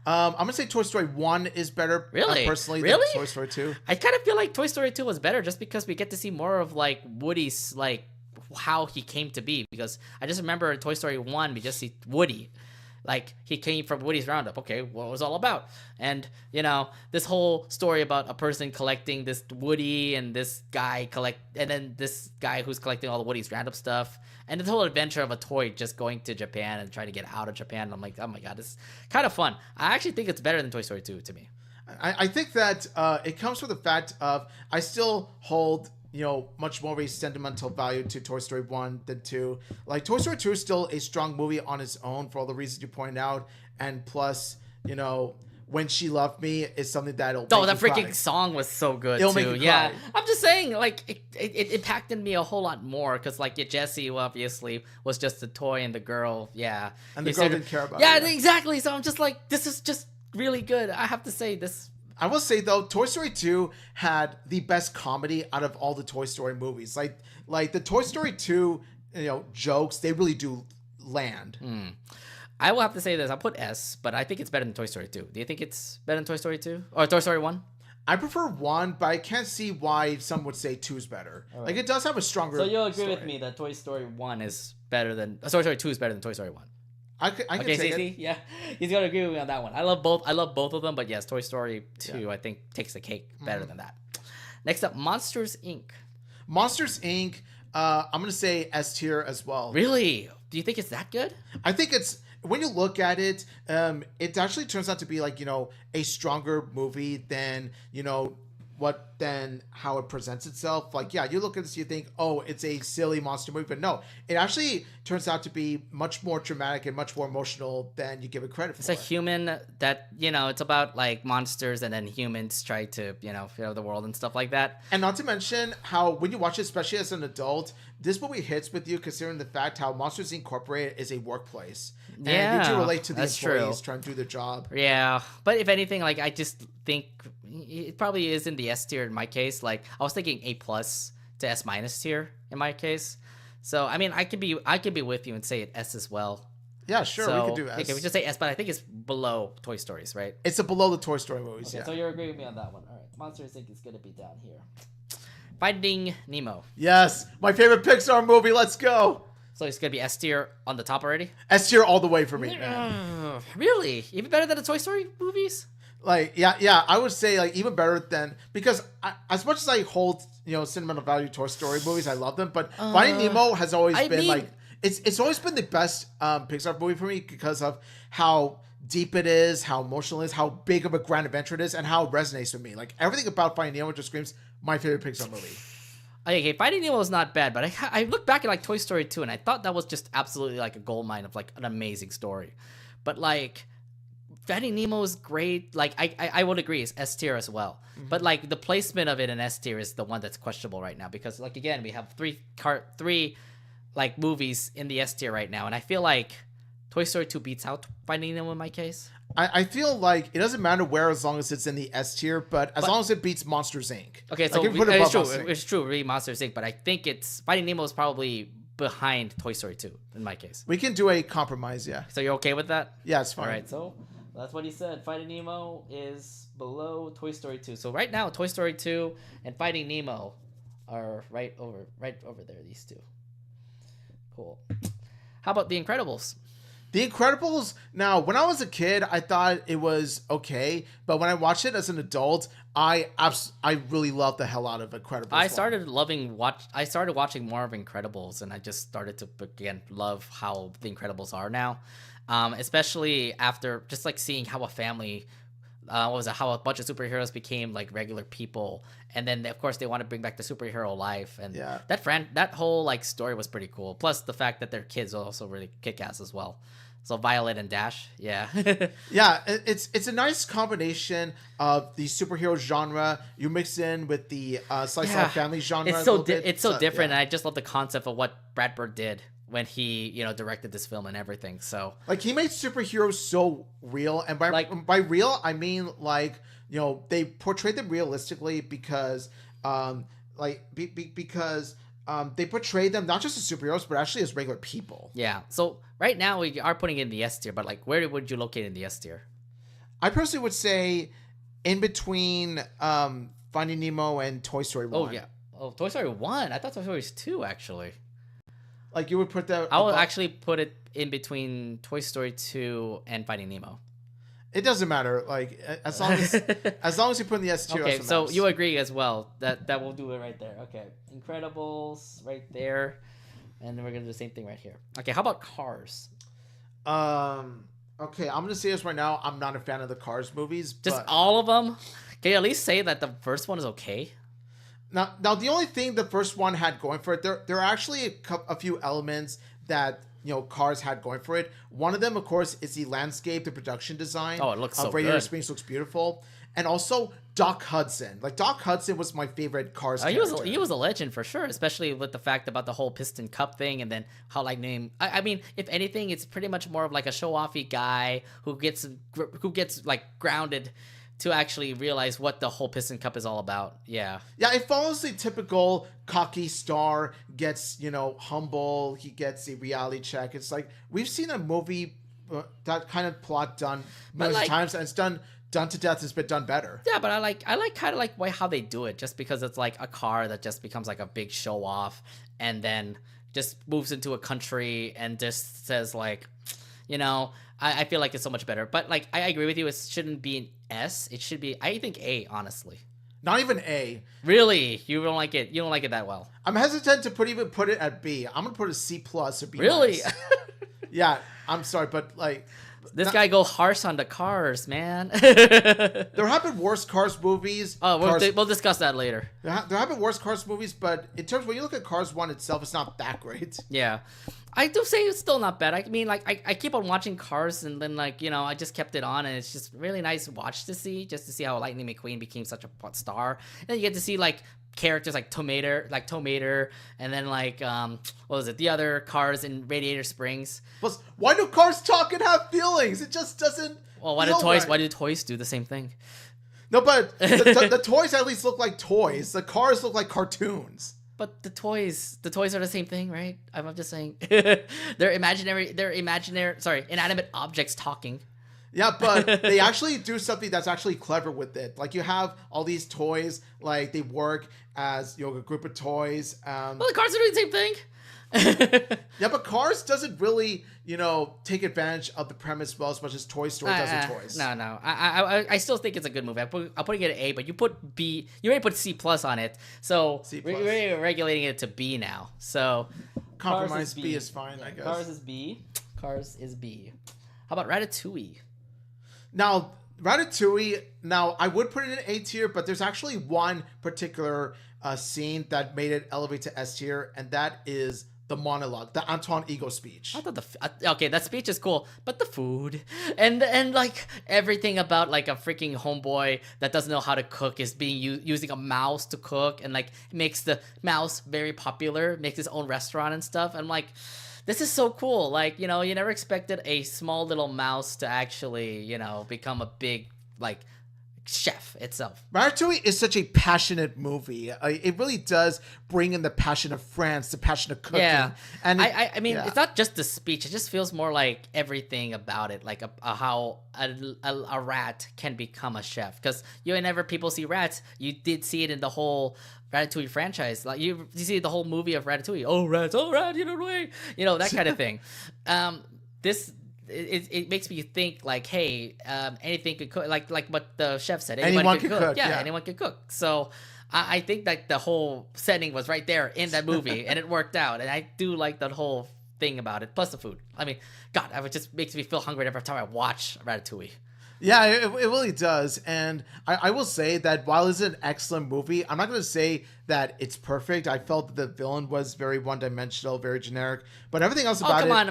I'm gonna say Toy Story 1 is better, really? Personally, really? than Toy Story 2. I kind of feel like Toy Story 2 was better just because we get to see more of like Woody's like how he came to be, because I just remember in Toy Story 1 we just see Woody. Like, he came from Woody's Roundup. Okay, what was it all about? And, this whole story about a person collecting this Woody and this guy and then this guy who's collecting all the Woody's Roundup stuff. And the whole adventure of a toy just going to Japan and trying to get out of Japan. And I'm like, oh my God, this is kind of fun. I actually think it's better than Toy Story 2 to me. I think that it comes from the fact of I still hold much more of a sentimental value to Toy Story 1 than 2. Like, Toy Story 2 is still a strong movie on its own for all the reasons you pointed out. And plus, When She Loved Me is something that'll make that freaking cry. Song was so good, It'll too. make you Yeah. cry. I'm just saying, like, it impacted me a whole lot more because, like, Jessie obviously was just a toy and the girl, yeah. And the girl didn't care about Yeah, it. exactly. So I'm just like, this is just really good. I have to say this. I will say though, Toy Story 2 had the best comedy out of all the Toy Story movies. Like the Toy Story 2, jokes, they really do land. I will have to say this. I'll put S, but I think it's better than Toy Story 2. Do you think it's better than Toy Story 2? Or Toy Story 1? I prefer 1, but I can't see why some would say 2 is better. Right. Like, it does have a stronger So you'll agree story. with me that Toy Story 1 is better than... Toy Story 2 is better than Toy Story 1. I can take it. Yeah, he's gonna agree with me on that one. I love both of them, but yes, Toy Story 2 I think takes the cake better than that. Next up, Monsters Inc. Monsters Inc. I'm gonna say S tier as well. Really? Do you think it's that good? I think it's, when you look at it, it actually turns out to be like a stronger movie than than how it presents itself. Like, yeah, you look at this, you think, oh, it's a silly monster movie, but no, it actually turns out to be much more dramatic and much more emotional than you give it credit for. It's a human that, it's about like monsters and then humans try to, fill the world and stuff like that. And not to mention how when you watch it, especially as an adult, this movie hits with you considering the fact how Monsters Incorporated is a workplace. And Yeah, you do relate to the that's employees true. trying to do their job. Yeah, but if anything, like I just think it probably is in the S tier in my case. Like I was thinking A plus to S minus tier in my case. So I mean, I could be with you and say it S as well. Yeah, sure, So we could do S. okay, we just say S, but I think it's below Toy Stories, right? It's a below the Toy Story movies. Okay, Yeah. so you agree with me on that one. All right, Monsters Inc. is gonna be down here. Finding Nemo. Yes, my favorite Pixar movie. Let's go. So it's gonna be S tier on the top already. S tier all the way for me, man. Really? Even better than the Toy Story movies? Like, yeah, I would say like even better than, because as much as I hold sentimental value Toy Story movies, I love them, but Finding Nemo has always been like it's always been the best Pixar movie for me because of how deep it is, how emotional it is, how big of a grand adventure it is, and how it resonates with me. Like everything about Finding Nemo just screams my favorite Pixar movie. Okay, Finding Nemo was not bad, but I look back at like Toy Story 2 and I thought that was just absolutely like a gold mine of like an amazing story. But like Finding Nemo is great. Like I would agree it's S tier as well. Mm-hmm. But like the placement of it in S tier is the one that's questionable right now because like again we have three like movies in the S tier right now, and I feel like Toy Story 2 beats out Finding Nemo in my case. I feel like it doesn't matter where as long as it's in the S tier, but as long as it beats Monsters Inc. Okay, so like, it's true, really Monsters Inc. But I think it's Finding Nemo is probably behind Toy Story 2 in my case. We can do a compromise, yeah. So you're okay with that? Yeah, it's fine. All right, so that's what he said. Finding Nemo is below Toy Story 2. So right now, Toy Story 2 and Finding Nemo are right over there. These two. Cool. How about The Incredibles? The Incredibles, now, when I was a kid, I thought it was okay, but when I watched it as an adult, I really loved the hell out of Incredibles. I started watching more of Incredibles, and I just started to, again, love how The Incredibles are now, especially after just, like, seeing how a family... how a bunch of superheroes became like regular people, and then of course they want to bring back the superhero life, and that whole like story was pretty cool. Plus the fact that their kids are also really kick ass as well. So Violet and Dash, yeah, yeah, it's a nice combination of the superhero genre you mix in with the slice of family genre. It's so different, and I just love the concept of what Brad Bird did when he, directed this film and everything. So like he made superheroes so real, and by real I mean like they portrayed them realistically because they portrayed them not just as superheroes but actually as regular people. Yeah. So right now we are putting in the S tier, but like where would you locate in the S tier? I personally would say in between Finding Nemo and Toy Story 1. Oh yeah. Oh, Toy Story 1. I thought Toy Story was 2 actually. Like you would put that. I would actually put it in between Toy Story 2 and Finding Nemo. It doesn't matter. Like as long as you put in the S tier. Okay, so you agree as well that we'll do it right there. Okay, Incredibles right there, and then we're gonna do the same thing right here. Okay, how about Cars? Okay, I'm gonna say this right now. I'm not a fan of the Cars movies. Just all of them. Can you at least say that the first one is okay? Now, the only thing the first one had going for it, there are actually a few elements that Cars had going for it. One of them, of course, is the landscape, the production design. Oh, it looks so Radiator good. Springs looks beautiful, and also Doc Hudson. Like Doc Hudson was my favorite Cars character. He was a legend for sure, especially with the fact about the whole Piston Cup thing, and then how I mean, if anything, it's pretty much more of like a show-offy guy who gets like grounded to actually realize what the whole Piston Cup is all about. Yeah, it follows the typical cocky star, gets, humble, he gets a reality check. It's like, we've seen a movie, that kind of plot done millions of times, and it's done to death. It's been done better. Yeah, but I kind of like how they do it, just because it's like a car that just becomes like a big show off, and then just moves into a country and just says like, I feel like it's so much better. But like, I agree with you. It shouldn't be an S. It should be, I think, A, honestly. Not even A. Really? You don't like it? You don't like it that well? I'm hesitant to put it at B. I'm gonna put a C plus or B. Really? Yeah. I'm sorry, but like, this guy go harsh on the Cars, man. there have been worse Cars movies. Oh, we'll discuss that later. There have been worse Cars movies, but in terms when you look at Cars 1 itself, it's not that great. Yeah. I do say it's still not bad. I mean, like, I keep on watching Cars, and then, like, I just kept it on, and it's just really nice watch to see, just to see how Lightning McQueen became such a star. And then you get to see, like, characters like Tomater, and then like what was it? The other cars in Radiator Springs. Plus, why do cars talk and have feelings? It just doesn't. Well, why do toys do the same thing? No, but the toys at least look like toys. The cars look like cartoons. But the toys are the same thing, right? I'm just saying. They're inanimate objects talking. Yeah, but they actually do something that's actually clever with it. Like, you have all these toys, like, they work as, you know, a group of toys. Well, the cars are doing the same thing. Yeah, but Cars doesn't really, you know, take advantage of the premise well as much as Toy Story does with toys. No. I still think it's a good movie. I'm putting it at A, but you put B. You already put C+ on it, so we're regulating it to B now. So compromise B is fine, I guess. Cars is B. How about Ratatouille? Now, Ratatouille, I would put it in A tier, but there's actually one particular scene that made it elevate to S tier, and that is the monologue, the Antoine Ego speech. I thought okay, that speech is cool, but the food and like everything about like a freaking homeboy that doesn't know how to cook is being using a mouse to cook, and like makes the mouse very popular, makes his own restaurant and stuff. I'm like, this is so cool. Like, you know, you never expected a small little mouse to actually, you know, become a big like chef itself. Ratatouille is such a passionate movie. It really does bring in the passion of France, the passion of cooking. Yeah, and I mean, it's not just the speech. It just feels more like everything about it, like how a rat can become a chef. Because whenever people see rats, you did see it in the whole Ratatouille franchise. Like you see the whole movie of Ratatouille. Oh, rat, you know, way, you know, that kind of thing. It makes me think like, hey, anything could cook, like what the chef said. Anyone could cook. Yeah, anyone could cook. So I think that the whole setting was right there in that movie, and it worked out. And I do like that whole thing about it, plus the food. I mean, God, it just makes me feel hungry every time I watch Ratatouille. Yeah, it really does. And I will say that while it's an excellent movie, I'm not going to say that it's perfect. I felt that the villain was very one-dimensional, very generic. But everything else about it... Oh, come on. I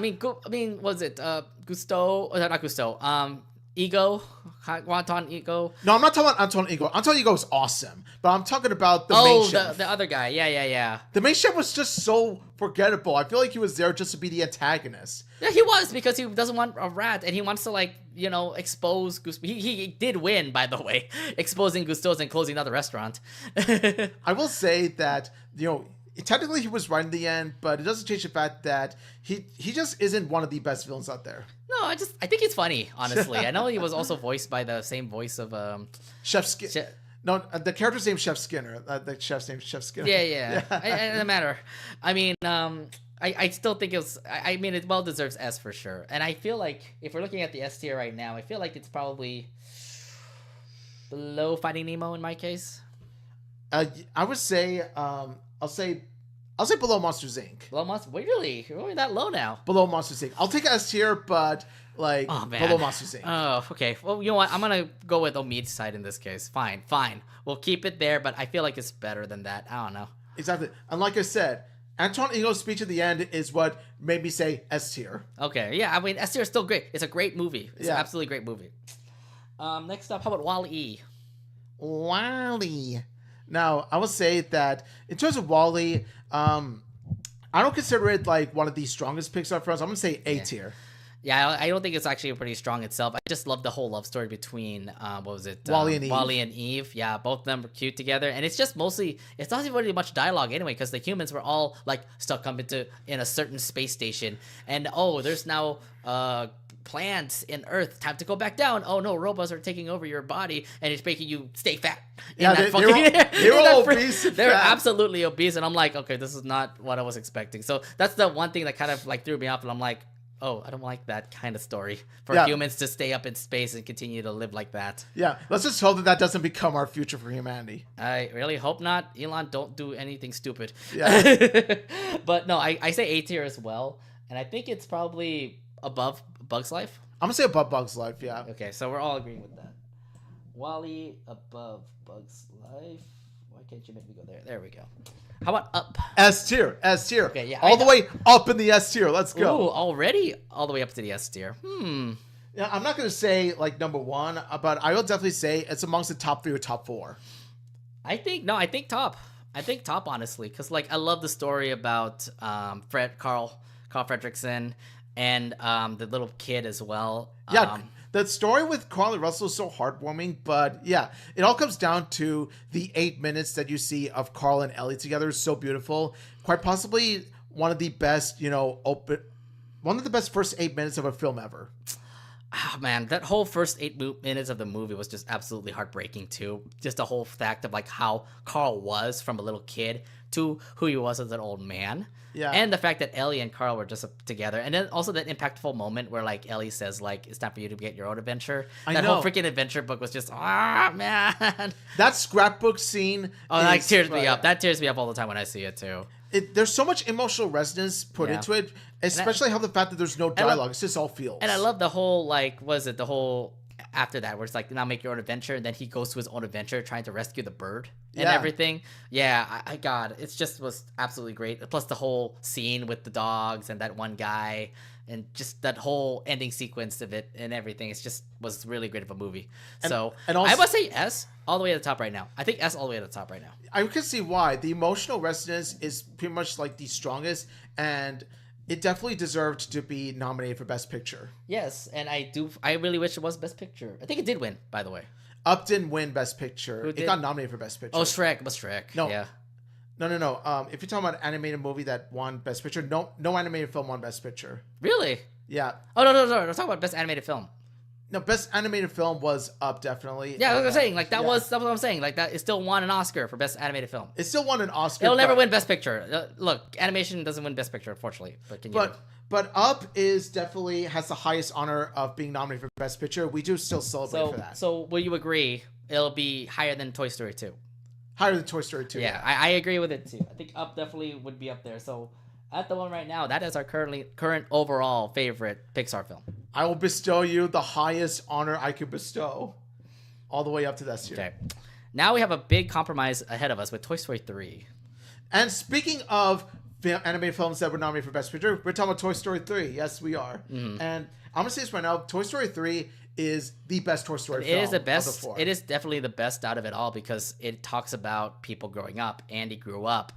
mean, was it Gusto? Not Gusto. Ego? Anton Ego? No, I'm not talking about Anton Ego. Anton Ego is awesome. But I'm talking about the main chef. The other guy. Yeah. The main chef was just so forgettable. I feel like he was there just to be the antagonist. Yeah, he was, because he doesn't want a rat, and he wants to, like, you know, expose Gusto. He did win, by the way, exposing Gusto's and closing down the restaurant. I will say that, you know, technically he was right in the end, but it doesn't change the fact that he just isn't one of the best villains out there. No, I think he's funny, honestly. I know he was also voiced by the same voice of Chef Skinner. No, the character's name's Chef Skinner. The chef's name's Chef Skinner. Yeah. It doesn't matter. I mean, I still think I mean, it well deserves S for sure. And I feel like if we're looking at the S tier right now, I feel like it's probably below Finding Nemo in my case. I would say, I'll say below Monsters Inc. Below Monsters? Really? You're only that low now? Below Monsters Inc. I'll take S tier, but like below Monsters Inc. Oh, okay. Well, you know what? I'm gonna go with Omid's side in this case. Fine. We'll keep it there, but I feel like it's better than that. I don't know. Exactly. And like I said, Anton Ego's speech at the end is what made me say S tier. Okay. Yeah. I mean, S tier is still great. It's a great movie. It's an absolutely great movie. Next up, how about WALL-E? WALL-E. Now, I will say that in terms of WALL-E, I don't consider it like one of the strongest Pixar films. I'm gonna say A tier. Yeah, I don't think it's actually pretty strong itself. I just love the whole love story between what was it? WALL-E and Eve. WALL-E and Eve. Yeah, both of them were cute together, and it's just mostly, it's not even really much dialogue anyway, because the humans were all like stuck up in a certain space station, and there's now plants in Earth. Time to go back down. Oh no, robots are taking over your body, and it's making you stay fat. Yeah, they were obese. They're absolutely obese, and I'm like, okay, this is not what I was expecting. So that's the one thing that kind of like threw me off, and I'm like, oh, I don't like that kind of story for humans to stay up in space and continue to live like that. Yeah, let's just hope that doesn't become our future for humanity. I really hope not. Elon, don't do anything stupid. Yeah. But no, I say A tier as well, and I think it's probably above Bug's Life. I'm gonna say above Bug's Life, yeah. Okay, so we're all agreeing with that. WALL-E above Bug's Life. Why can't you make me go there? There we go. How about Up? S tier. Okay, yeah. All the way up in the S tier. Let's go. Ooh, already all the way up to the S tier. Yeah, I'm not gonna say like number one, but I will definitely say it's amongst the top 3 or top 4. I think top. I think top, honestly, because like I love the story about Carl Fredricksen and the little kid as well. Yeah, the story with Carly Russell is so heartwarming, but yeah, it all comes down to the 8 minutes that you see of Carl and Ellie together is so beautiful. Quite possibly one of the best, one of the best first 8 minutes of a film ever. Oh, man, that whole first 8 minutes of the movie was just absolutely heartbreaking too. Just the whole fact of like how Carl was from a little kid to who he was as an old man. Yeah. And the fact that Ellie and Carl were just together. And then also that impactful moment where like Ellie says like, it's time for you to get your own adventure. That whole freaking adventure book was just, man. That scrapbook scene. That tears me up. That tears me up all the time when I see it too. There's so much emotional resonance put into it, especially how the fact that there's no dialogue. It's just all feels. And I love the whole, like, the whole after that where it's like, now make your own adventure, and then he goes to his own adventure trying to rescue the bird and everything. Yeah, God, it just was absolutely great. Plus the whole scene with the dogs and that one guy and just that whole ending sequence of it and everything. It just was really great of a movie. And also, I must say S all the way at the top right now. I think S all the way at the top right now. I can see why. The emotional resonance is pretty much like the strongest, and it definitely deserved to be nominated for Best Picture. Yes, and I really wish it was Best Picture. I think it did win, by the way. Up didn't win Best Picture. It got nominated for Best Picture. Oh, Shrek. It was Shrek. No. Yeah. No. If you're talking about an animated movie that won Best Picture, no animated film won Best Picture. Really? Yeah. Oh, no. We're talking about Best Animated Film. No, Best Animated Film was Up, definitely. Yeah, that's what I'm saying. Like, that's what I'm saying. Like, that it still won an Oscar for Best Animated Film. It still won an Oscar. It'll never win Best Picture. Look, animation doesn't win Best Picture, unfortunately. But Up has the highest honor of being nominated for Best Picture. We do still celebrate for that. So, will you agree it'll be higher than Toy Story 2? Higher than Toy Story 2. Yeah, I agree with it, too. I think Up definitely would be up there. So, at the one right now, that is our current overall favorite Pixar film. I will bestow you the highest honor I could bestow, all the way up to this year. Okay. Now we have a big compromise ahead of us with Toy Story 3. And speaking of animated films that were nominated for Best Picture, we're talking about Toy Story 3. Yes, we are. Mm-hmm. And I'm going to say this right now. Toy Story 3 is the best Toy Story film. It is the best. It is definitely the best out of it all because it talks about people growing up. Andy grew up.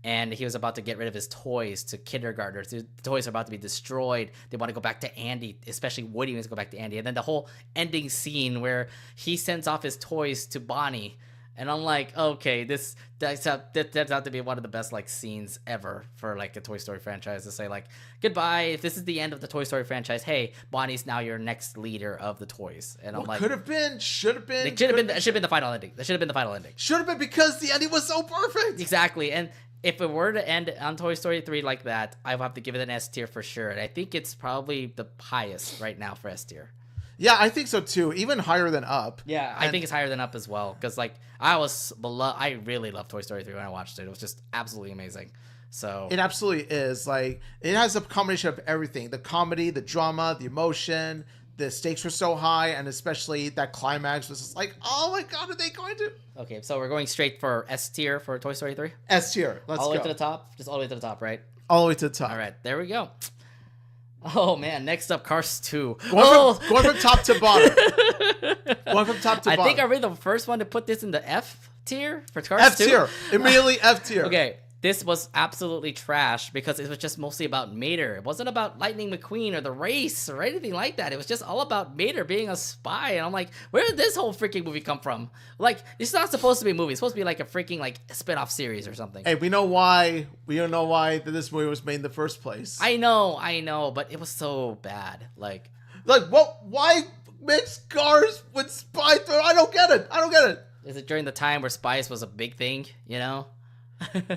And he was about to get rid of his toys to kindergartners. The toys are about to be destroyed. They want to go back to Andy, especially Woody wants to go back to Andy. And then the whole ending scene where he sends off his toys to Bonnie. And I'm like, okay, that turns out to be one of the best like scenes ever for like a Toy Story franchise to say like, goodbye. If this is the end of the Toy Story franchise, hey, Bonnie's now your next leader of the toys. And I'm like, could have been, should have been. It should have been the final ending. That should have been the final ending. Should have been because the ending was so perfect. Exactly. And if it were to end on Toy Story 3 like that, I would have to give it an S tier for sure. And I think it's probably the highest right now for S tier. Yeah, I think so too. Even higher than Up. Yeah, I think it's higher than Up as well. Because like I really loved Toy Story 3 when I watched it. It was just absolutely amazing. So it absolutely is. Like it has a combination of everything: the comedy, the drama, the emotion. The stakes were so high, and especially that climax was just like, oh my god, are they going to? Okay, so we're going straight for S tier for Toy Story 3? S tier. Let's go. All the way to the top? Just all the way to the top, right? All the way to the top. All right, there we go. Oh, man. Next up, Cars 2. Going from top to bottom. Going from top to bottom. I think I'll be the first one to put this in the F tier for Cars 2. F tier. Immediately F tier. Okay. This was absolutely trash because it was just mostly about Mater. It wasn't about Lightning McQueen or the race or anything like that. It was just all about Mater being a spy. And I'm like, where did this whole freaking movie come from? Like, it's not supposed to be a movie. It's supposed to be like a freaking like spin-off series or something. Hey, we know why. We don't know why this movie was made in the first place. I know, but it was so bad. Like what? Why mix cars with spies? I don't get it. Is it during the time where spies was a big thing? You know.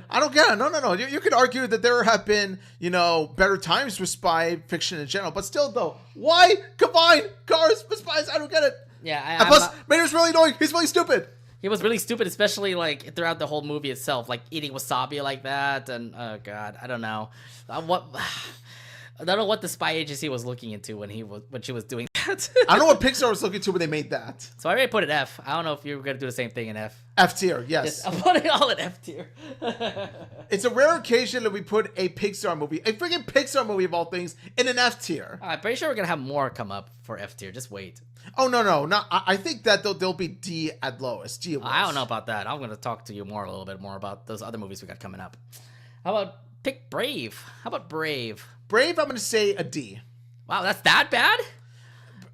I don't get it. No. You could argue that there have been, better times for spy fiction in general, but still, though, why combine cars with spies? I don't get it. Yeah, and plus, Mater's really annoying. He's really stupid. He was really stupid, especially like throughout the whole movie itself, like eating wasabi like that, and oh god, I don't know I don't know what the spy agency was looking into when she was doing that. I don't know what Pixar was looking to when they made that. So I already put it F. I don't know if you were gonna do the same thing in F. F tier, yes. I'm putting all in F tier. It's a rare occasion that we put a Pixar movie, a freaking Pixar movie of all things, in an F tier. I'm pretty sure we're gonna have more come up for F tier. Just wait. Oh no, not. I think that they'll be D at lowest. D at lowest. I don't know about that. I'm gonna talk to you a little bit more about those other movies we got coming up. How about pick Brave? How about Brave? Brave, I'm gonna say a D. Wow, that's that bad?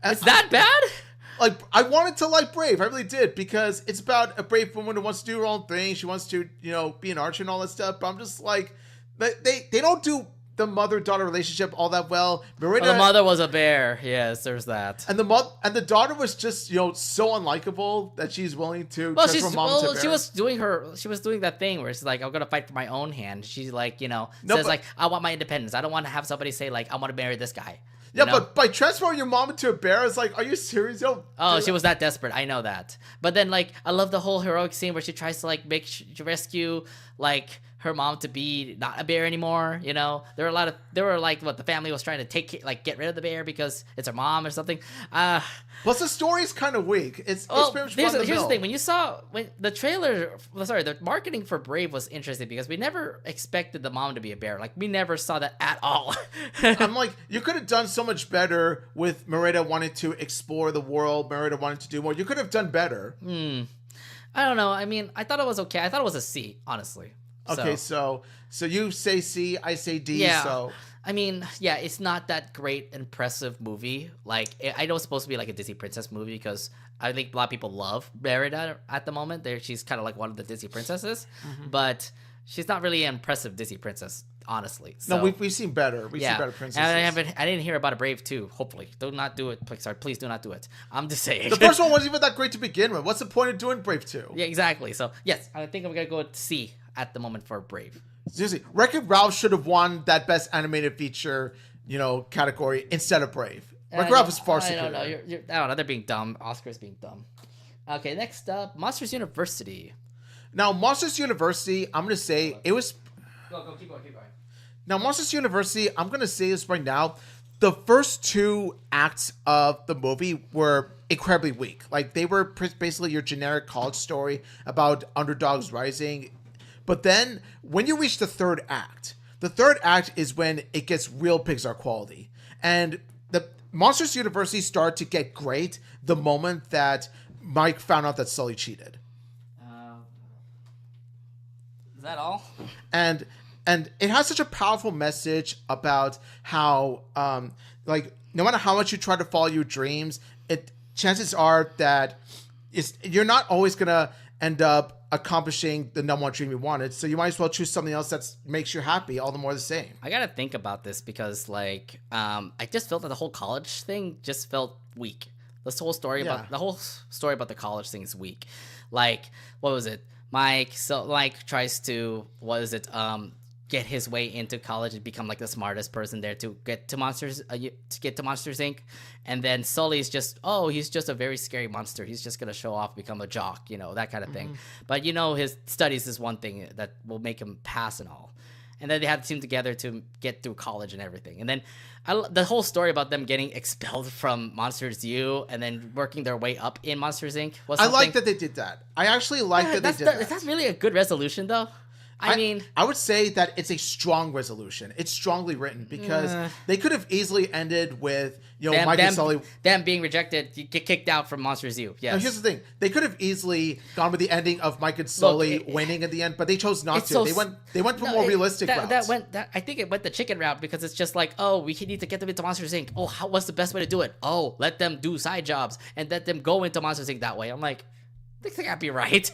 It's that bad? Like, I wanted to like Brave. I really did, because it's about a brave woman who wants to do her own thing. She wants to, be an archer and all that stuff. But I'm just like, they don't do the mother-daughter relationship all that well. Well, the mother was a bear. Yes, there's that. And the daughter was just, so unlikable that she's willing to transform mom into a bear. She was doing that thing where she's like, I'm gonna fight for my own hand. She's like, I want my independence. I don't want to have somebody say like, I want to marry this guy. Yeah, but by transforming your mom into a bear, it's like, are you serious? She was that desperate. I know that. But then, like, I love the whole heroic scene where she tries to, like, rescue, like, her mom to be not a bear anymore. There were like, what, the family was trying to get rid of the bear because it's her mom or something. Plus, the story's kind of weak. It's pretty much here's the thing. When the trailer, the marketing for Brave was interesting because we never expected the mom to be a bear. Like, we never saw that at all. I'm like, you could have done so much better with Merida wanting to explore the world. Merida wanting to do more. You could have done better. I don't know. I mean, I thought it was okay. I thought it was a C, honestly. Okay, so you say C, I say D. Yeah. So I mean, yeah, it's not that great, impressive movie. Like, I know it's supposed to be like a Disney princess movie because I think a lot of people love Merida at the moment. She's kind of like one of the Disney princesses, but she's not really an impressive Disney princess, honestly. So, no, we've seen better. We've seen better princesses. And I didn't hear about a Brave 2, hopefully. Do not do it, Pixar. Please do not do it. I'm just saying. The first one wasn't even that great to begin with. What's the point of doing Brave 2? Yeah, exactly. So, yes, I think I'm going to go with C at the moment for Brave. Seriously, Wreck-It Ralph should have won that best animated feature, category instead of Brave. Wreck-It Ralph is far superior. I don't know. I don't know. They're being dumb. Oscar's being dumb. Okay, next up, Monsters University. Now, Monsters University, I'm going to say it was... Go, keep going. Now, Monsters University, I'm going to say this right now. The first two acts of the movie were incredibly weak. Like, they were basically your generic college story about underdogs rising. But then, when you reach the third act is when it gets real Pixar quality. And the Monsters University started to get great the moment that Mike found out that Sully cheated. Is that all? And it has such a powerful message about how, no matter how much you try to follow your dreams, chances are that you're not always going to end up accomplishing the number one dream you wanted. So you might as well choose something else that makes you happy, all the more the same. I got to think about this because, I just felt that the whole college thing just felt weak. This whole story about the college thing is weak. Like, what was it? Mike tries to, get his way into college and become like the smartest person there to get to Monsters Inc. And then Sully's he's just a very scary monster. He's just gonna show off, become a jock, that kind of thing. But his studies is one thing that will make him pass and all. And then they had to team together to get through college and everything. And then the whole story about them getting expelled from Monsters U and then working their way up in Monsters Inc. was something. I like that they did that. I actually like that they did that. Is that really a good resolution, though? I would say that it's a strong resolution. It's strongly written because they could have easily ended with Mike and Sully. Them being rejected, you get kicked out from Monsters U. Yes. Now, here's the thing: they could have easily gone with the ending of Mike and Sully winning at the end, but they chose not to. They went for more realistic routes. I think it went the chicken route because it's just like, oh, we need to get them into Monsters Inc. Oh, what's the best way to do it? Oh, let them do side jobs and let them go into Monsters Inc. that way. I'm like, this can't be right.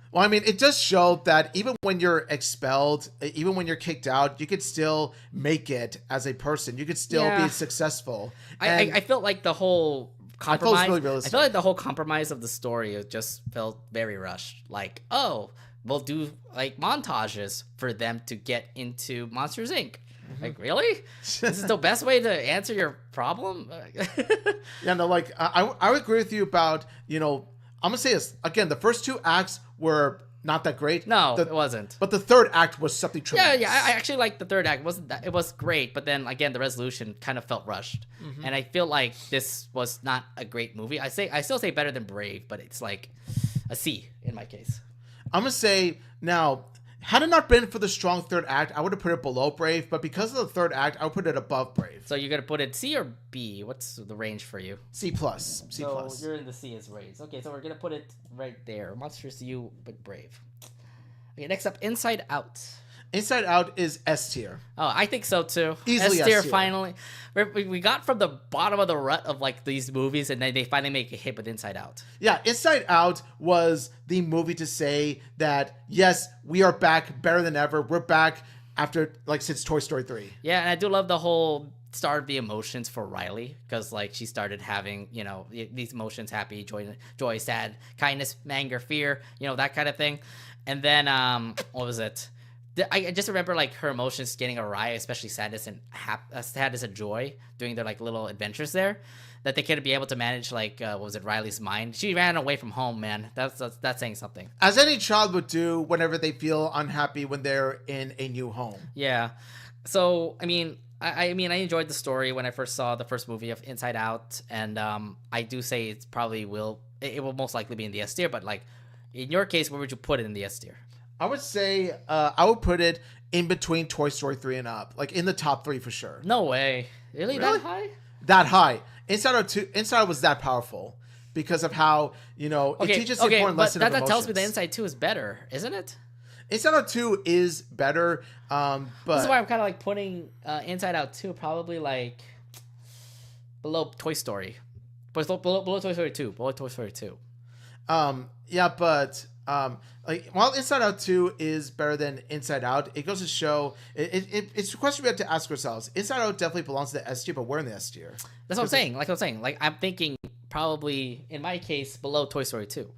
Well, I mean, it does show that even when you're expelled, even when you're kicked out, you could still make it as a person. You could still be successful. I felt like the whole compromise. I felt like the whole compromise of the story just felt very rushed. Like, oh, we'll do like montages for them to get into Monsters Inc. Like, really? This is the best way to answer your problem? Yeah, no, like I would agree with you about I'm gonna say this again. The first two acts were not that great. No, it wasn't. But the third act was something tremendous. Yeah. I actually liked the third act. It was great, but then again, the resolution kind of felt rushed, and I feel like this was not a great movie. I still say better than Brave, but it's like a C in my case. I'm gonna say now, Had it not been for the strong third act, I would have put it below Brave. But because of the third act, I would put it above Brave. So you're gonna put it C or B? What's the range for you? C plus. C so plus. You're in the C as range. Okay, so we're gonna put it right there. Monsters U with Brave. Okay, next up, Inside Out. Inside Out is S tier. Oh, I think so too. Easily S tier. S-tier. Finally, we got from the bottom of the rut of like these movies, and then they finally make a hit with Inside Out. Yeah, Inside Out was the movie to say that yes, we are back better than ever. We're back after like since Toy Story 3. Yeah, and I do love the whole start of the emotions for Riley, because like she started having, you know, these emotions: happy, joy, sad, kindness, anger, fear, you know, that kind of thing. And then what was it? I just remember like her emotions getting awry, especially sadness and joy doing their like little adventures there, that they couldn't be able to manage like what was it, Riley's mind. She ran away from home, man. That's saying something. As any child would do whenever they feel unhappy when they're in a new home. Yeah. So I mean, I enjoyed the story when I first saw the first movie of Inside Out, and I do say it will most likely be in the S tier. But like in your case, where would you put it in the S tier? I would say I would put it in between Toy Story 3 and up, like in the top 3 for sure. No way. Really? That high? That high. Inside Out was that powerful because of how, you know, it teaches an important lesson of emotions. That tells me that Inside 2 is better, isn't it? Inside Out 2 is better, but this is why I'm kind of like putting Inside Out 2 probably like below Toy Story. Below Toy Story 2. Below Toy Story 2. Yeah, but like while Inside Out 2 is better than Inside Out, it goes to show it's a question we have to ask ourselves. Inside Out definitely belongs to the S tier, but we're in the S tier. That's what I'm saying. Like I'm thinking probably in my case below Toy Story 2.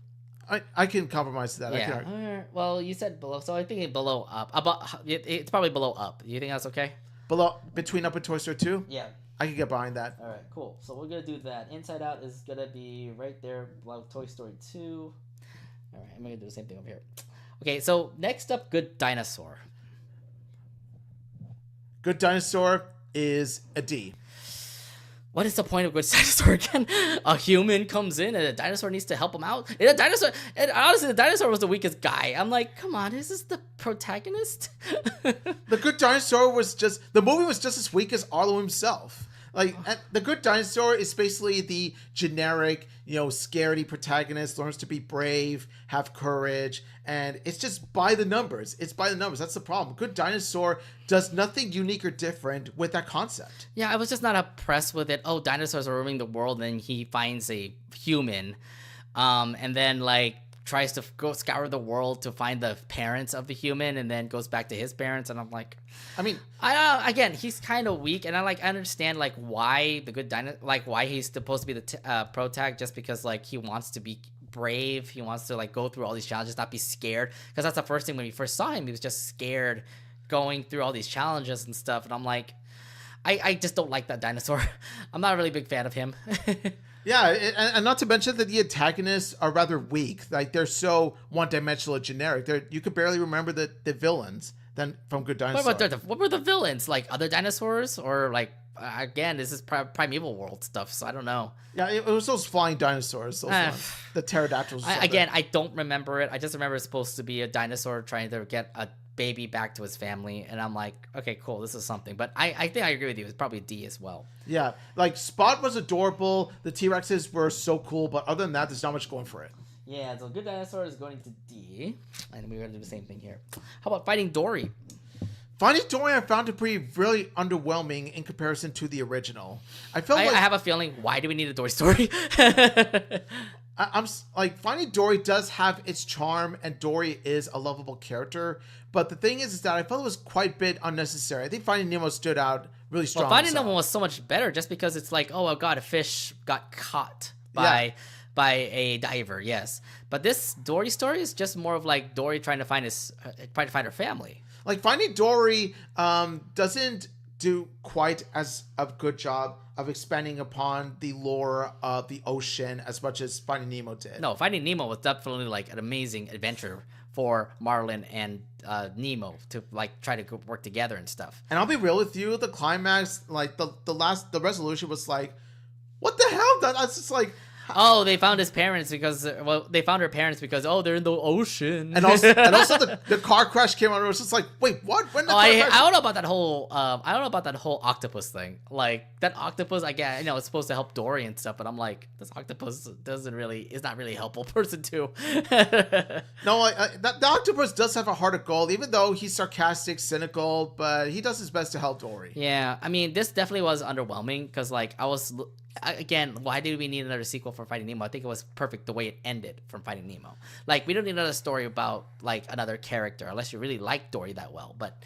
I can compromise to that. Yeah. Well, you said below, so I'm thinking below up. It's probably below up. You think that's okay? Between Up and Toy Story 2? Yeah. I can get behind that. All right, cool. So we're gonna do that. Inside Out is gonna be right there below Toy Story 2. All right, I'm gonna do the same thing over here. Okay, so next up, Good Dinosaur. Good Dinosaur is a D. What is the point of Good Dinosaur again? A human comes in and a dinosaur needs to help him out. And honestly, the dinosaur was the weakest guy. I'm like, come on, is this the protagonist? The Good Dinosaur the movie was just as weak as Arlo himself. Like, the Good Dinosaur is basically the generic, you know, scaredy protagonist, learns to be brave, have courage, and it's just by the numbers. It's by the numbers. That's the problem. Good Dinosaur does nothing unique or different with that concept. Yeah, I was just not impressed with it. Oh, dinosaurs are ruining the world, and then he finds a human, and then, like, tries to go scour the world to find the parents of the human, and then goes back to his parents, and I'm like, I mean, again, he's kind of weak, and I understand like why the good why he's supposed to be the protag, just because like he wants to be brave, he wants to like go through all these challenges, not be scared, because that's the first thing when we first saw him, he was just scared going through all these challenges and stuff, and I'm like, I just don't like that dinosaur. I'm not a really big fan of him. Yeah, and not to mention that the antagonists are rather weak. Like, they're so one-dimensional and generic. You could barely remember the villains from Good Dinosaur. What were the villains? Like other dinosaurs? Or again, this is primeval world stuff, so I don't know. Yeah, it was those flying dinosaurs. Those ones. The pterodactyls. I don't remember it. I just remember it's supposed to be a dinosaur trying to get a baby back to his family, and I'm like, okay, cool, this is something. But I think I agree with you. It's probably a D as well. Yeah, like Spot was adorable. The T-Rexes were so cool, but other than that, there's not much going for it. Yeah, so Good Dinosaur is going to D, and we're going to do the same thing here. How about Finding Dory? Finding Dory, I found to be really underwhelming in comparison to the original. I have a feeling, why do we need a Dory story? I'm like, Finding Dory does have its charm, and Dory is a lovable character. But the thing is that I felt it was quite a bit unnecessary. I think Finding Nemo stood out really strong. Well, Finding Nemo was so much better just because it's like, oh god, a fish got caught by a diver, yes. But this Dory story is just more of like Dory trying to find her family. Like, Finding Dory doesn't do quite as a good job of expanding upon the lore of the ocean as much as Finding Nemo did. No, Finding Nemo was definitely like an amazing adventure for Marlin and Nemo to like try to work together and stuff. And I'll be real with you, the climax, like the resolution was like, what the hell? That's just like, Oh, they found his parents because they found her parents because they're in the ocean. And also the car crash came on. It was just like, wait, what? When the car crash? I don't know about that whole octopus thing. Like that octopus, I know it's supposed to help Dory and stuff, but I'm like, this octopus is not really a helpful person too. No, the octopus does have a heart of gold, even though he's sarcastic, cynical, but he does his best to help Dory. Yeah, I mean, this definitely was underwhelming because, like, again, why did we need another sequel for Finding Nemo? I think it was perfect the way it ended from Finding Nemo. Like, we don't need another story about, like, another character unless you really like Dory that well. But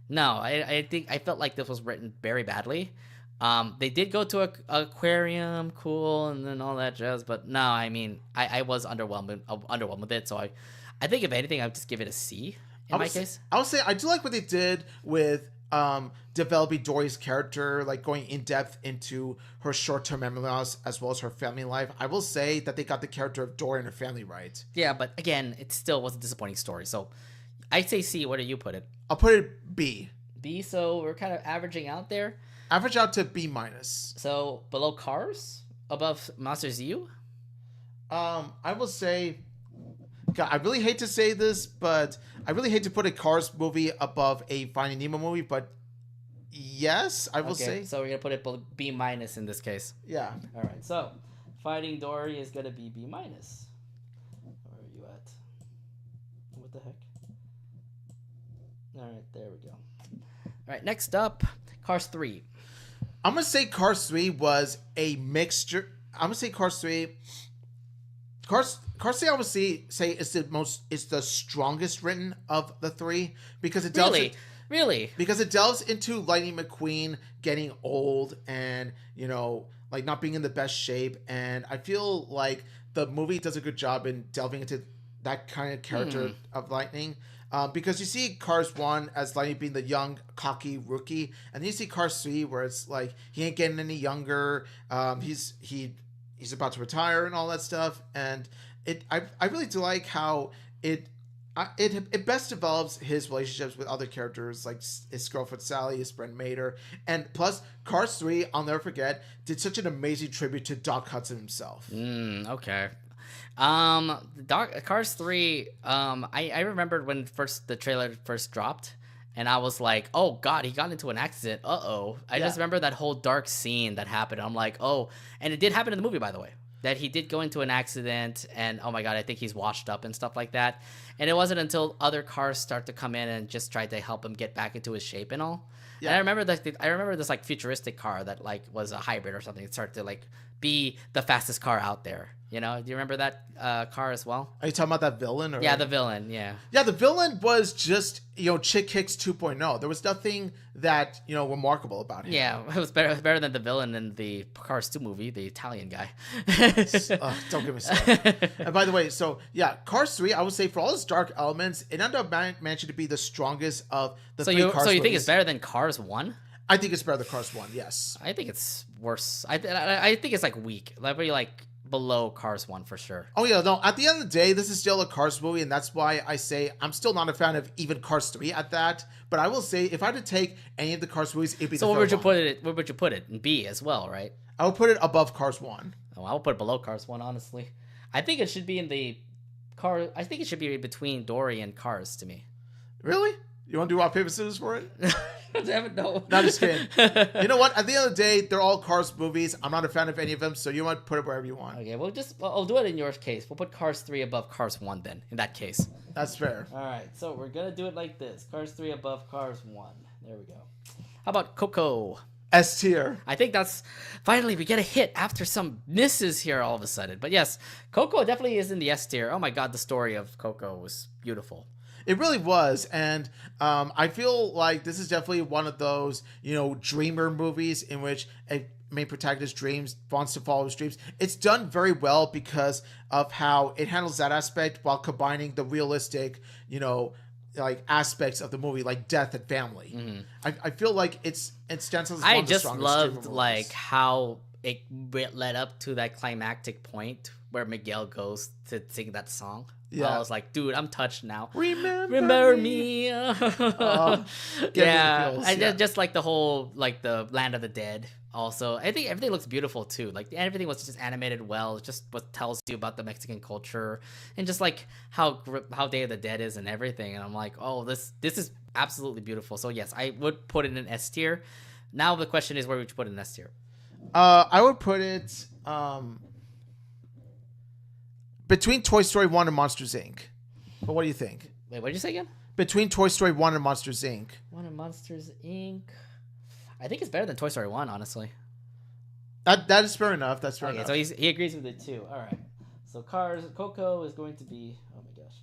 no, I felt like this was written very badly. They did go to a aquarium, cool, and then all that jazz. But no, I mean, I was underwhelmed with it. So I think if anything, I'd just give it a C in my case. I would say I do like what they did with developing Dory's character, like going in depth into her short-term memory loss as well as her family life. I will say that they got the character of Dory and her family right. Yeah, but again, it still was a disappointing story. So I'd say C. What do you put it? I'll put it B. B. So we're kind of averaging out there. Average out to B minus. So below Cars, above Monsters U. I will say, God, I really hate to say this, but I really hate to put a Cars movie above a Finding Nemo movie, but yes, I will say. So we're gonna put it B minus in this case. Yeah. All right. So Finding Dory is gonna be B minus. Where are you at? What the heck? All right, there we go. All right, next up, Cars 3. I'm gonna say Cars 3 was a mixture. I'm gonna say Cars 3. Cars 3, I would say is the strongest written of the three because it delves really because it delves into Lightning McQueen getting old and like not being in the best shape, and I feel like the movie does a good job in delving into that kind of character of Lightning. Because you see Cars 1 as Lightning being the young, cocky rookie, and then you see Cars 3 where it's like he ain't getting any younger. He's about to retire and all that stuff, and I really do like how it best develops his relationships with other characters like his girlfriend Sally, his friend Mater, and plus Cars 3, I'll never forget, did such an amazing tribute to Doc Hudson himself. Okay. Cars 3, I remembered when the trailer first dropped, and I was like, oh god, he got into an accident. I just remember that whole dark scene that happened. I'm like, oh, and it did happen in the movie, by the way, that he did go into an accident, and oh my god, I think he's washed up and stuff like that. And it wasn't until other cars start to come in and just try to help him get back into his shape and all. Yeah. And I remember this like futuristic car that like was a hybrid or something. It started to like be the fastest car out there. Do you remember that car as well? Are you talking about that villain? Or? Yeah, the villain. Yeah. Yeah, the villain was just Chick Hicks 2.0. There was nothing that remarkable about him. Yeah, it was better than the villain in the Cars 2 movie, the Italian guy. Don't get me started. And by the way, so yeah, Cars 3, I would say for all its dark elements, it ended up managing to be the strongest of the three Cars. So you think it's better than Cars 1? I think it's better than Cars 1. Yes. I think it's worse. I think it's like weak. Like below Cars 1 for sure. Oh yeah, no. At the end of the day, this is still a Cars movie, and that's why I say I'm still not a fan of even Cars 3 at that. But I will say, if I had to take any of the Cars movies, it'd be the third one. Where would you put it? In B as well, right? I would put it above Cars 1. Oh, I would put it below Cars 1, honestly. I think it should be in the car. I think it should be between Dory and Cars to me. Really? You want to do rock, paper, scissors for it? Damn it, no. No, just kidding. You know what? At the end of the day, they're all Cars movies. I'm not a fan of any of them, so you want to put it wherever you want. Okay, I'll do it in your case. We'll put Cars 3 above Cars 1 then, in that case. That's fair. All right, so we're going to do it like this. Cars 3 above Cars 1. There we go. How about Coco? S tier. I think that's finally we get a hit after some misses here all of a sudden. But yes, Coco definitely is in the S tier. Oh my god, the story of Coco was beautiful. It really was, and I feel like this is definitely one of those, dreamer movies in which a main protagonist wants to follow his dreams. It's done very well because of how it handles that aspect while combining the realistic, like aspects of the movie, like death and family. Mm-hmm. I feel like it stands as one of the strongest. I just loved like how it led up to that climactic point where Miguel goes to sing that song. Yeah. I was like, dude, I'm touched now. Remember me. Yeah. And just like the whole, like the Land of the Dead, also. I think everything looks beautiful too. Like everything was just animated well. It just what tells you about the Mexican culture and just like how Day of the Dead is and everything. And I'm like, oh, this is absolutely beautiful. So yes, I would put it in S tier. Now the question is, where would you put it in S tier? I would put it between Toy Story 1 and Monsters Inc. But what do you think? Wait, what did you say again? Between Toy Story 1 and Monsters Inc. 1 and Monsters Inc. I think it's better than Toy Story 1, honestly. That is fair enough. That's fair enough. So he agrees with it too. All right. So Coco is going to be. Oh my gosh,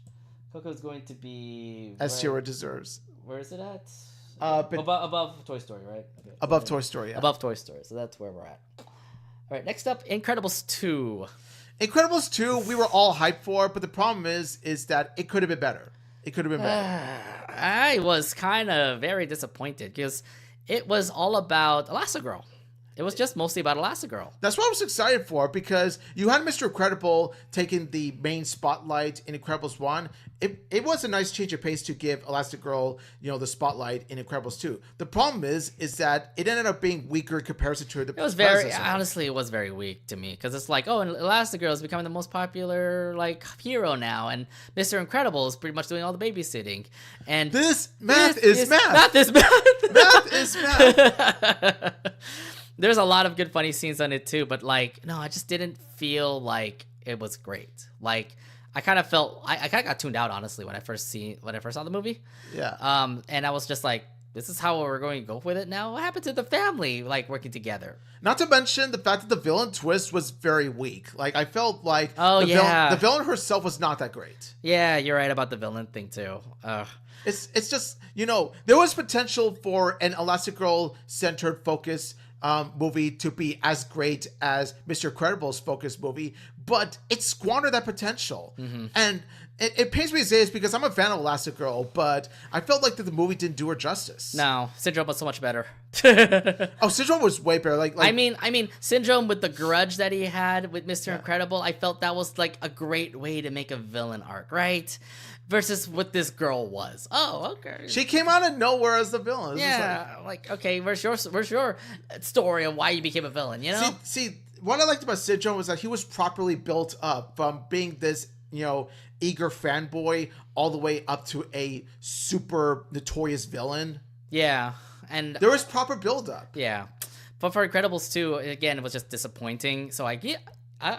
Coco is going to be. S tier it deserves. Where is it at? But above Toy Story, right? Okay. Above Toy Story. Yeah. Above Toy Story. So that's where we're at. All right. Next up, Incredibles 2. Incredibles 2, we were all hyped for, but the problem is that it could have been better. It could have been better. I was kind of very disappointed because it was all about Elastigirl. It was just mostly about Elastigirl. That's what I was excited for, because you had Mr. Incredible taking the main spotlight in Incredibles 1. It was a nice change of pace to give Elastigirl, the spotlight in Incredibles 2. The problem is that it ended up being weaker in comparison to the It was very, honestly, it was very weak to me, because it's like, oh, and Elastigirl is becoming the most popular, like, hero now, and Mr. Incredible is pretty much doing all the babysitting. And math is math. Math is math. Math is math. There's a lot of good funny scenes on it too, but like, no, I just didn't feel like it was great. Like, I kind of felt I kind of got tuned out, honestly, when I first saw the movie. Yeah. And I was just like, this is how we're going to go with it now. What happened to the family like working together? Not to mention the fact that the villain twist was very weak. Like, I felt like the villain herself was not that great. Yeah, you're right about the villain thing too. It's just, there was potential for an Elastigirl centered focus movie to be as great as Mr. Incredible's focus movie, but it squandered that potential. Mm-hmm. And it pains me to say this because I'm a fan of Elastigirl, but I felt like that the movie didn't do her justice. No, Syndrome was so much better. Syndrome was way better. Like I mean, Syndrome, with the grudge that he had with Mr. Incredible, I felt that was like a great way to make a villain arc, right? Versus what this girl was. Oh, okay. She came out of nowhere as the villain. Yeah, like, okay, where's your story of why you became a villain? See, what I liked about Syndrome was that he was properly built up from being this, eager fanboy all the way up to a super notorious villain. Yeah, and there was proper build up. Yeah, but for Incredibles 2, again, it was just disappointing. So I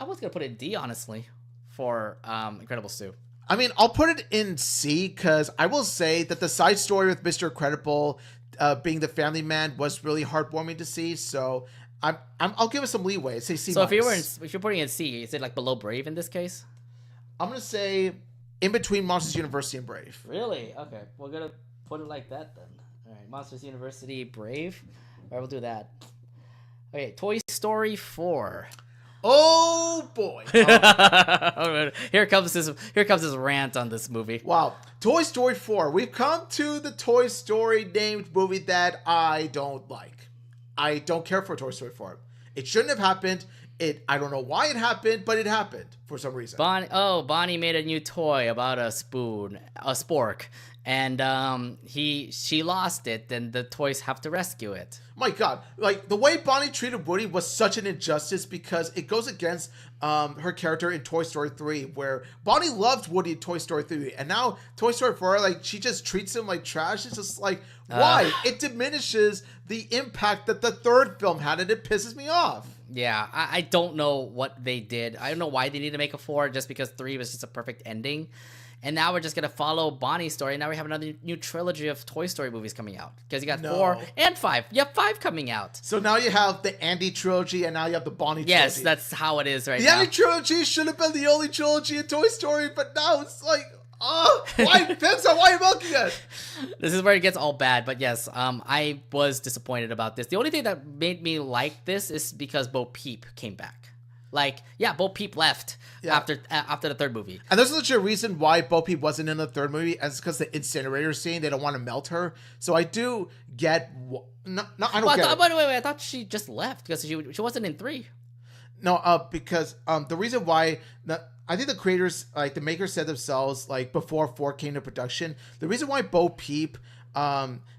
was gonna put it in D, honestly, for Incredibles 2. I mean, I'll put it in C because I will say that the side story with Mr. Incredible being the family man was really heartwarming to see. So I'll give it some leeway. Say C. So if you're putting it in C, is it like below Brave in this case? I'm gonna say in between Monsters University and Brave. Really? Okay, we're gonna put it like that then. All right, Monsters University, Brave. All right, we'll do that. Okay, Toy Story 4. Oh boy! Here comes his rant on this movie. Wow, Toy Story 4. We've come to the Toy Story named movie that I don't like. I don't care for Toy Story 4. It shouldn't have happened. I don't know why it happened, but it happened for some reason. Bonnie made a new toy about a spork, and she lost it, and the toys have to rescue it. My God, like the way Bonnie treated Woody was such an injustice because it goes against her character in Toy Story 3, where Bonnie loved Woody in Toy Story 3, and now Toy Story 4, like she just treats him like trash. It's just like, why? It diminishes the impact that the third film had, and it pisses me off. Yeah, I don't know what they did. I don't know why they need to make a 4 just because 3 was just a perfect ending. And now we're just going to follow Bonnie's story. Now we have another new trilogy of Toy Story movies coming out. Because you got 4 and 5. You have 5 coming out. So now you have the Andy trilogy and now you have the Bonnie trilogy. Yes, that's how it is right now. The Andy trilogy should have been the only trilogy in Toy Story, but now it's like, why, Pixar, why are you milking it? This is where it gets all bad, but yes, I was disappointed about this. The only thing that made me like this is because Bo Peep came back. Like, yeah, Bo Peep left after the third movie. And there's legit reason why Bo Peep wasn't in the third movie, and it's because the incinerator scene, they don't want to melt her. So I do get... I don't get it. By the way, I thought she just left because she wasn't in 3. No, because the reason why... I think the creators, like the makers said themselves, like before 4 came to production, the reason why Bo Peep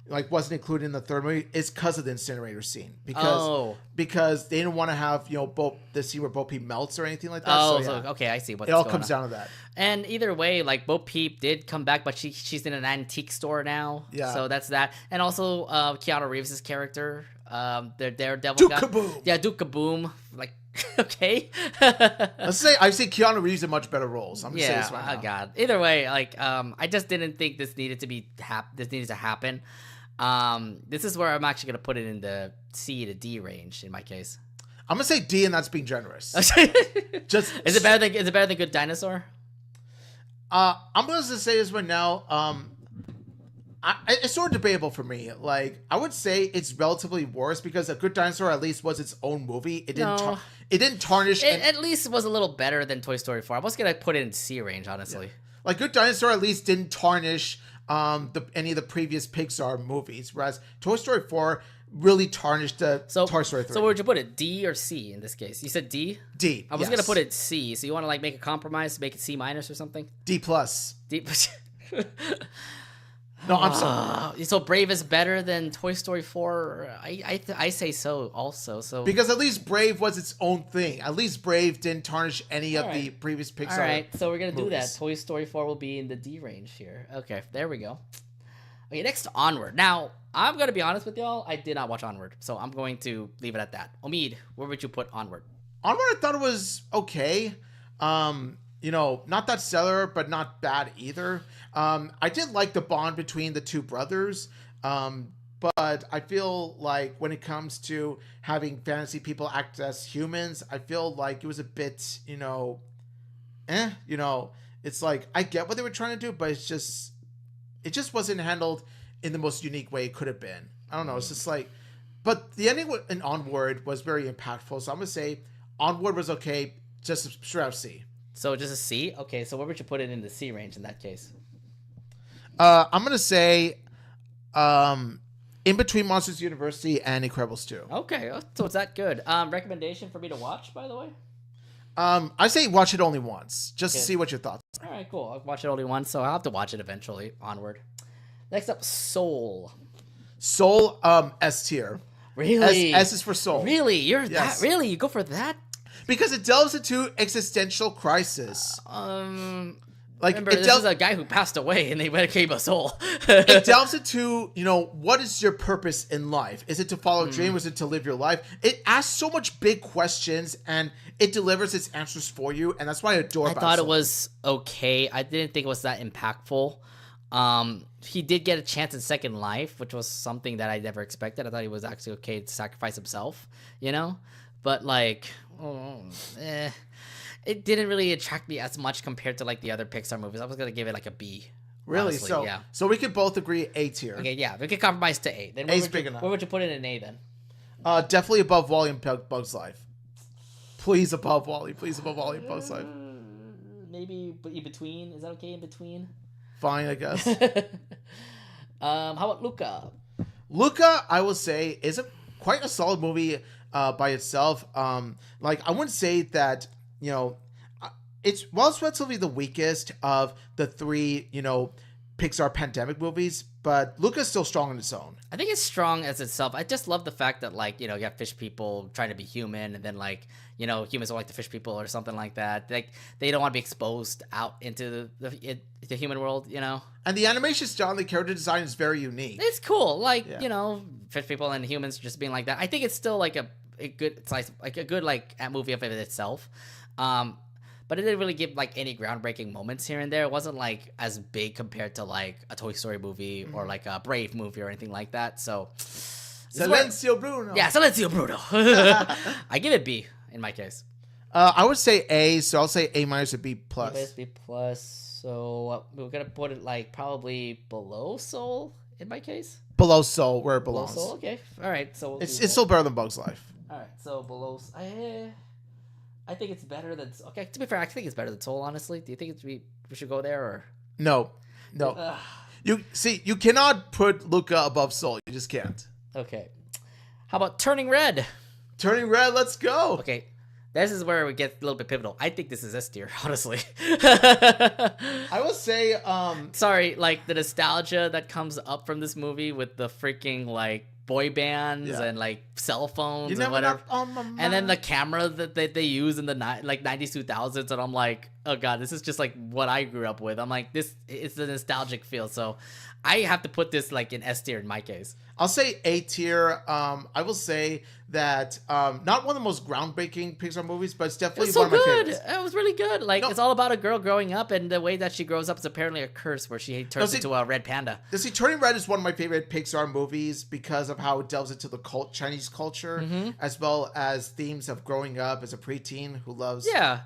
like wasn't included in the third movie is because of the incinerator scene because they didn't want to have the scene where Bo Peep melts or anything like that. Okay, I see what it all comes down to that. And either way, like Bo Peep did come back, but she's in an antique store now. Yeah, so that's that. And also Keanu Reeves' character, their Daredevil Duke guy. Kaboom. Yeah, Duke Kaboom. Like, okay. Let's say I've seen Keanu Reeves in much better roles. I'm gonna say this right now. Oh god. Either way, like I just didn't think this needed to happen. This is where I'm actually gonna put it in the C to D range in my case. I'm gonna say D, and that's being generous. Just is it better than Good Dinosaur? I'm gonna say this one now. It's sort of debatable for me. Like, I would say it's relatively worse because A Good Dinosaur at least was its own movie. It didn't tarnish. At least it was a little better than Toy Story 4. I was gonna put it in C range, honestly. Yeah. Like, Good Dinosaur at least didn't tarnish any of the previous Pixar movies, whereas Toy Story 4 really tarnished the Toy Story 3. So where would you put it? D or C in this case? You said D? D. I was gonna put it C. So you want to like make a compromise, make it C minus or something? D plus. D. No, I'm sorry. So Brave is better than Toy Story 4? I say so also. So because at least Brave was its own thing. At least Brave didn't tarnish any of the previous Pixar. All right, so we're gonna do that. Toy Story 4 will be in the D range here. Okay, there we go. Okay, next Onward. Now I'm gonna be honest with y'all. I did not watch Onward, so I'm going to leave it at that. Omid, where would you put Onward? Onward, I thought it was okay. Not that stellar, but not bad either. I did like the bond between the two brothers, but I feel like when it comes to having fantasy people act as humans, I feel like it was a bit, it's like, I get what they were trying to do, but it just wasn't handled in the most unique way it could have been. I don't know. It's just like, but the ending in Onward was very impactful. So I'm going to say Onward was okay, just straight out C. So just a C? Okay, so where would you put it in the C range in that case? I'm going to say in between Monsters University and Incredibles 2. Okay, so it's that good. Recommendation for me to watch, by the way? I say watch it only once, just to see what your thoughts are. All right, cool. I'll watch it only once, so I'll have to watch it eventually. Onward. Next up, Soul. Soul, S tier. Really? S is for Soul. Really? That? Really? You go for that? Because it delves into existential crisis. Remember, this is a guy who passed away and they became a soul. It delves into, what is your purpose in life? Is it to follow a dream? Is it to live your life? It asks so much big questions and it delivers its answers for you. And that's why I adore it. I thought it was okay. I didn't think it was that impactful. He did get a chance in Second Life, which was something that I never expected. I thought he was actually okay to sacrifice himself, But like, it didn't really attract me as much compared to like the other Pixar movies. I was gonna give it like a B. Really? Honestly, so we could both agree A tier. Okay, yeah, we could compromise to A. Then A's big enough. Where would you put it in A then? Definitely above Wall-E and Bug's Life. Please above Wall-E. Please above Wall-E and Bug's Life. Maybe in between. Is that okay in between? Fine, I guess. How about Luca? Luca, I will say, is quite a solid movie by itself. I wouldn't say that, it's relatively the weakest of the three, Pixar pandemic movies, but Luca's still strong on its own. I think it's strong as itself. I just love the fact that, you got fish people trying to be human, and then, humans don't like the fish people or something like that. Like, they don't want to be exposed out into the human world, And the animation style and the character design is very unique. It's cool. Fish people and humans just being like that. I think it's still, a good slice, a good, movie of it itself. But it didn't really give any groundbreaking moments here and there. It wasn't as big compared to a Toy Story movie or a Brave movie or anything like that. So Silencio Bruno. Yeah, Silencio Bruno. I give it B in my case. I would say A, so I'll say A minus or B plus. B plus. So we're gonna put it probably below Soul in my case. Below Soul, where it belongs. Below Soul, okay. All right. So it's still better than Bug's Life. All right. So below. I think it's better than... Okay, to be fair, I think it's better than Soul, honestly. Do you think we should go there, or... No. You cannot put Luca above Soul. You just can't. Okay. How about Turning Red? Turning Red, let's go. Okay. This is where it gets a little bit pivotal. I think this is S tier, honestly. I will say, Sorry, like the nostalgia that comes up from this movie with the freaking like boy bands and like cell phones and whatever, and then the camera that they use in the like 90s 2000s, and I'm like, oh god, this is just like what I grew up with. I'm like, this it's the nostalgic feel, so I have to put this like in S tier in my case. I'll say A tier. I will say that not one of the most groundbreaking Pixar movies, but it's definitely one of my favorites. It was really good. Like it's all about a girl growing up, and the way that she grows up is apparently a curse where she turns into a red panda. See, Turning Red is one of my favorite Pixar movies because of how it delves into the Chinese culture, as well as themes of growing up as a preteen who loves. Yeah.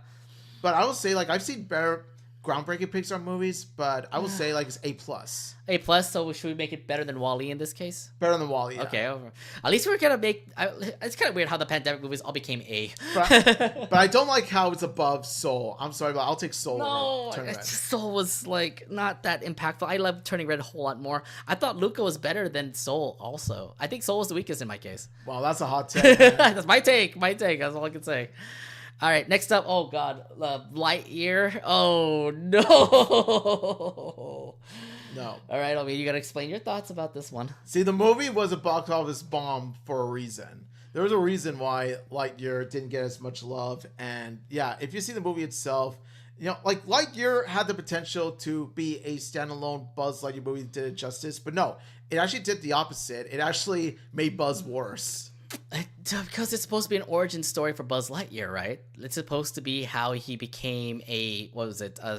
But I will say, like, I've seen better groundbreaking Pixar movies, but I will say, like, it's A+. A+, so should we make it better than WALL-E in this case? Better than WALL-E, yeah. Okay. At least we're going to make... it's kind of weird how the pandemic movies all became A. But I don't like how it's above Soul. I'm sorry, but I'll take Soul over Turning Red. Soul was, like, not that impactful. I love Turning Red a whole lot more. I thought Luca was better than Soul also. I think Soul was the weakest in my case. Wow, that's a hot take. That's my take. That's all I can say. All right, next up, oh god, Lightyear. Oh no. No. All right, Omi, you gotta explain your thoughts about this one. See, the movie was a box office bomb for a reason. There was a reason why Lightyear didn't get as much love, and yeah, if you see the movie itself, you know, like Lightyear had the potential to be a standalone Buzz Lightyear movie that did it justice, but no, it actually did the opposite. It actually made Buzz worse. Because it's supposed to be an origin story for Buzz Lightyear, right? It's supposed to be how he became a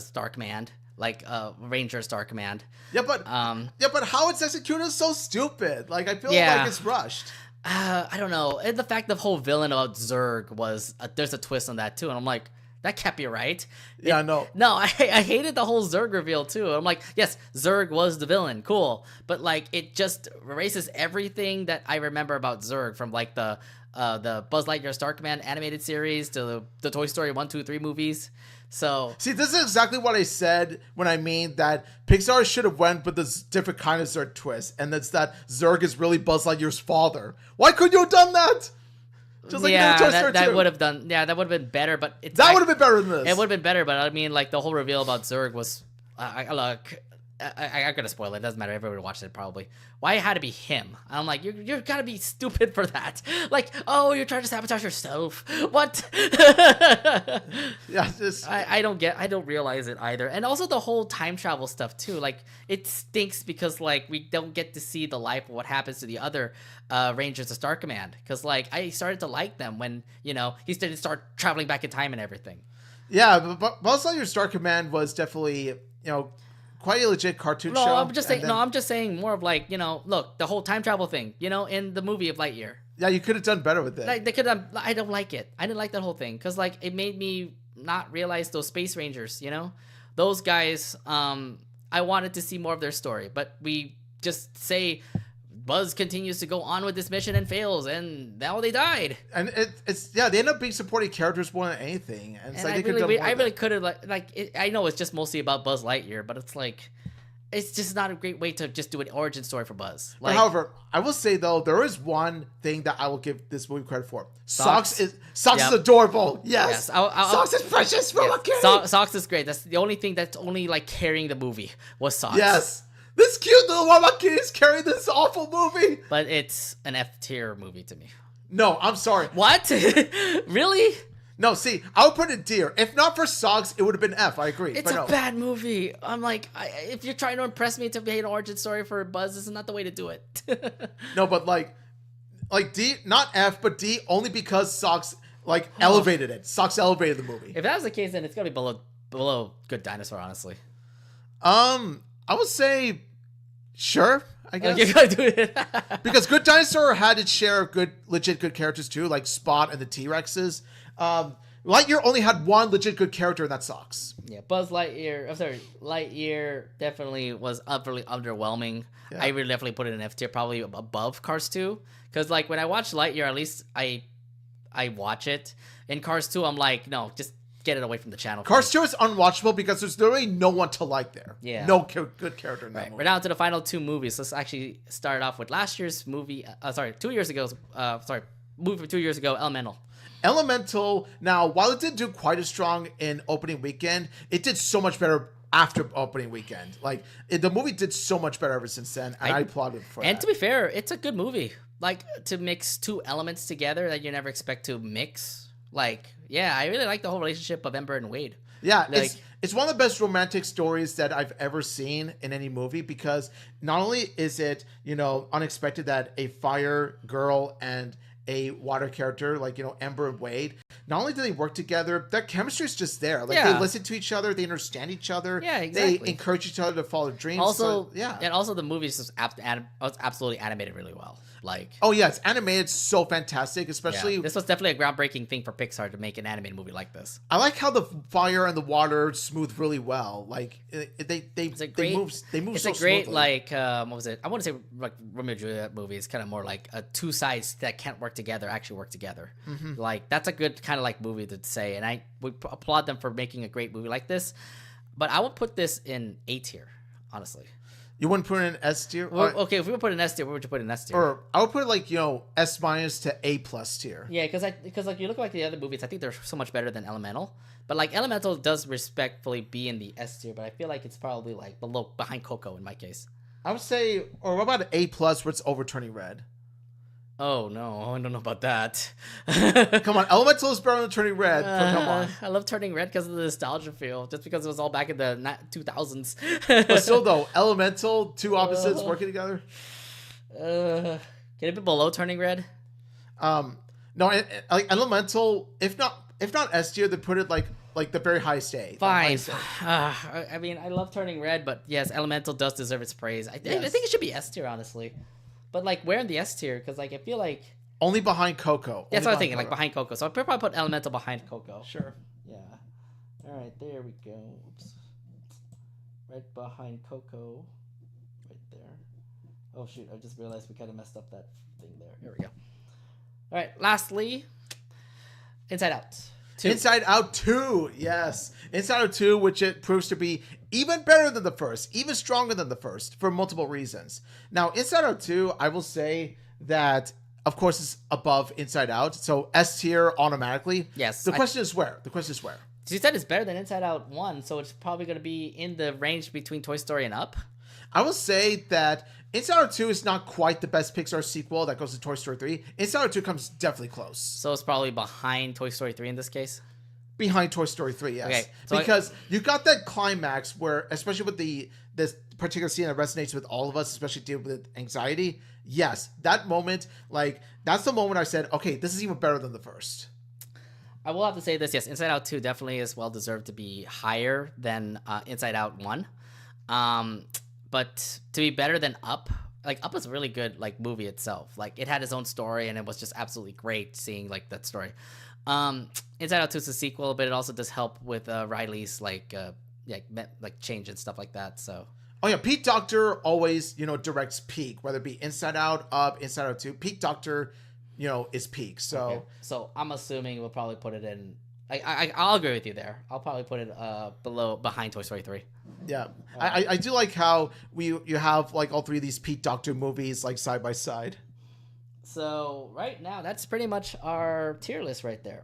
Star Command, like Ranger Star Command. Yeah, but how it's executed is so stupid. Like I feel like it's rushed. I don't know. And the fact the whole villain about Zurg was there's a twist on that too, and I'm like, that can't be right. Yeah, no. No, I hated the whole Zurg reveal too. I'm like, yes, Zurg was the villain, cool, but like it just erases everything that I remember about Zurg from like the Buzz Lightyear Star Command animated series to the Toy Story 1, 2, 3 movies. So see, this is exactly what I said when I mean that Pixar should have went with this different kind of Zurg twist, and that's that Zurg is really Buzz Lightyear's father. Why couldn't you have done that? Just like that would have done. Yeah, that would have been better. But that would have been better than this. It would have been better, but I mean, like the whole reveal about Zurg was. I'm gonna spoil it. It doesn't matter. Everybody watched it probably. Why it had to be him? I'm like, you're gotta be stupid for that. Like, oh, you're trying to sabotage yourself. What? Yeah, I don't realize it either. And also the whole time travel stuff too. Like, it stinks because like we don't get to see the life of what happens to the other Rangers of Star Command. Because like I started to like them when he started to start traveling back in time and everything. Yeah, but Buzz Lightyear Star Command was definitely quite a legit cartoon show. I'm just saying more of like, look, the whole time travel thing, in the movie of Lightyear. Yeah, you could have done better with it. Like they could have. I don't like it. I didn't like that whole thing because like it made me not realize those Space Rangers. Those guys. I wanted to see more of their story, but we just say Buzz continues to go on with this mission and fails, and now they died. And they end up being supporting characters more than anything. And it's like I really could have I know it's just mostly about Buzz Lightyear, but it's like it's just not a great way to just do an origin story for Buzz. But however, I will say though, there is one thing that I will give this movie credit for. Socks is adorable. Yes. Socks is precious for a kid. Socks is great. That's the only thing that's only like carrying the movie was Socks. Yes. This cute little Wawa kid is carrying this awful movie. But it's an F tier movie to me. No, I'm sorry. What? Really? No, see, I would put it D. If not for Socks, it would have been F. I agree. It's a bad movie. I'm like, if you're trying to impress me to be an origin story for Buzz, this is not the way to do it. No, but like D, not F, but D, only because Socks elevated it. Socks elevated the movie. If that was the case, then it's gotta be below Good Dinosaur, honestly. I would say, sure, I guess. You're gonna do it. Because Good Dinosaur had its share of legit good characters too, like Spot and the T-Rexes. Lightyear only had one legit good character, and that's Socks. Yeah, Lightyear definitely was utterly underwhelming. Yeah. I would definitely put it in F tier, probably above Cars 2. Because like when I watch Lightyear, at least I watch it. In Cars 2, I'm like, no, just get it away from the channel. Cars 2 is unwatchable because there's literally no one to like there. Yeah. No good character in that movie. We're down to the final two movies. Let's actually start off with last year's movie. 2 years ago. Movie from 2 years ago, Elemental. Elemental, now, while it didn't do quite as strong in opening weekend, it did so much better after opening weekend. Like, the movie did so much better ever since then, and I applaud it for that. And to be fair, it's a good movie. Like, to mix two elements together that you never expect to mix. Like, yeah, I really like the whole relationship of Ember and Wade. Yeah, like, it's one of the best romantic stories that I've ever seen in any movie, because not only is it, unexpected that a fire girl and a water character like, Ember and Wade, not only do they work together, their chemistry is just there. Like, they listen to each other, they understand each other. Yeah, exactly. They encourage each other to follow dreams. Also, so, yeah. And also the movie is just absolutely animated really well. Like, oh yeah, it's animated so fantastic, especially this was definitely a groundbreaking thing for Pixar to make an animated movie like this. I like how the fire and the water smooth really well. Like, they move it's so a great smoothly. like what was it? I want to say like Romeo and Juliet movie is kind of more like two sides that can't work together actually work together. Like, that's a good kind of like movie to say, and I would applaud them for making a great movie like this. But I would put this in A tier, honestly. You wouldn't put it in S tier? Well, okay, if we would put it in S tier, where would you put it in S tier? Or I would put it like, S minus to A plus tier. Yeah, because like you look like the other movies, I think they're so much better than Elemental. But like Elemental does respectfully be in the S tier, but I feel like it's probably like behind Coco in my case. I would say, or what about an A plus where it's overturning red? Oh no, I don't know about that. Come on, Elemental is better than Turning Red. Come on. I love Turning Red because of the nostalgia feel, just because it was all back in the 2000s. But still, though, Elemental, two opposites working together. Can it be below Turning Red? No, like Elemental, if not S tier, they put it like the very highest A. Fine. I mean, I love Turning Red, but yes, Elemental does deserve its praise. I think it should be S tier, honestly. But like, where in the S tier? Because like, I feel like only behind Coco. That's what I'm thinking. Like behind Coco. So I'll probably put Elemental behind Coco. Sure. Yeah. All right, there we go. Oops. Right behind Coco. Right there. Oh shoot! I just realized we kind of messed up that thing there. There we go. All right. Lastly, Inside Out 2. Inside Out 2, yes. Inside Out 2, which it proves to be even better than the first, even stronger than the first, for multiple reasons. Now, Inside Out 2, I will say that, of course, it's above Inside Out, so S tier automatically. Yes. The question is where? You said it's better than Inside Out 1, so it's probably going to be in the range between Toy Story and Up. I will say that Inside Out 2 is not quite the best Pixar sequel that goes to Toy Story 3. Inside Out 2 comes definitely close. So it's probably behind Toy Story 3 in this case? Behind Toy Story 3, yes. Okay, so because you got that climax where, especially with this particular scene that resonates with all of us, especially dealing with anxiety. Yes, that moment, like, that's the moment I said, okay, this is even better than the first. I will have to say this, yes, Inside Out 2 definitely is well deserved to be higher than Inside Out 1. But to be better than Up, like Up is a really good like movie itself. Like it had its own story and it was just absolutely great seeing like that story. Inside Out 2 is a sequel, but it also does help with Riley's like change and stuff like that. So. Oh yeah, Pete Docter always directs Peak, whether it be Inside Out, Up, Inside Out 2. Pete Docter, is Peak. So. Okay. So I'm assuming we'll probably put it in. I'll agree with you there. I'll probably put it behind Toy Story 3. Yeah, I do like how you have like all three of these Pete Docter movies like side by side. So right now, that's pretty much our tier list right there.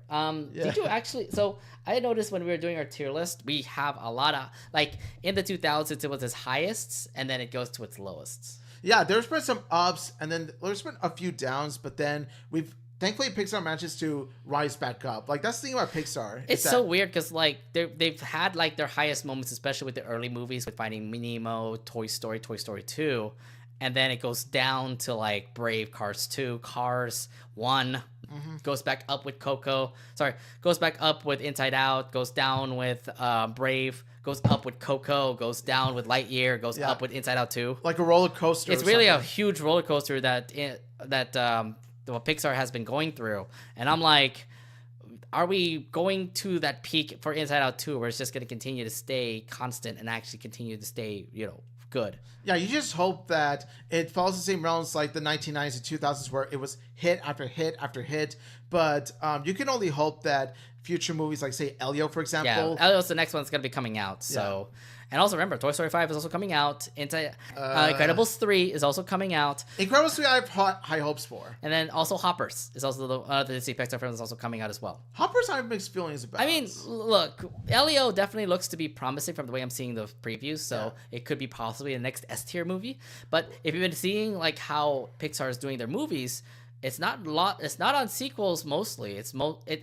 Did you actually? So I noticed when we were doing our tier list, we have a lot of like in the 2000s it was its highest, and then it goes to its lowest. Yeah, there's been some ups, and then there's been a few downs, but then thankfully, Pixar manages to rise back up. Like, that's the thing about Pixar. It's so weird because, like, they've had, like, their highest moments, especially with the early movies, with Finding Nemo, Toy Story 2, and then it goes down to, like, Brave, Cars 2, Cars 1, goes back up with Coco. Sorry, goes back up with Inside Out, goes down with Brave, goes up with Coco, goes down with Lightyear, goes up with Inside Out 2. Like a roller coaster. It's really a huge roller coaster that what Pixar has been going through. And I'm like, are we going to that peak for Inside Out 2 where it's just going to continue to stay constant and actually continue to stay, good? Yeah, you just hope that it follows the same realms like the 1990s and 2000s where it was hit after hit after hit. But you can only hope that future movies, like say Elio, for Yeah, example. Elio's the next one's gonna be coming out. So, and also remember, Toy Story 5 is also coming out. Into Incredibles 3 is also coming out. Incredibles 3, I have high hopes for. And then also Hoppers is also the Disney Pixar film is also coming out as well. Hoppers, I have mixed feelings about. I mean, look, Elio definitely looks to be promising from the way I'm seeing the previews. So it could be possibly the next S tier movie. But if you've been seeing like how Pixar is doing their movies, it's not on sequels mostly.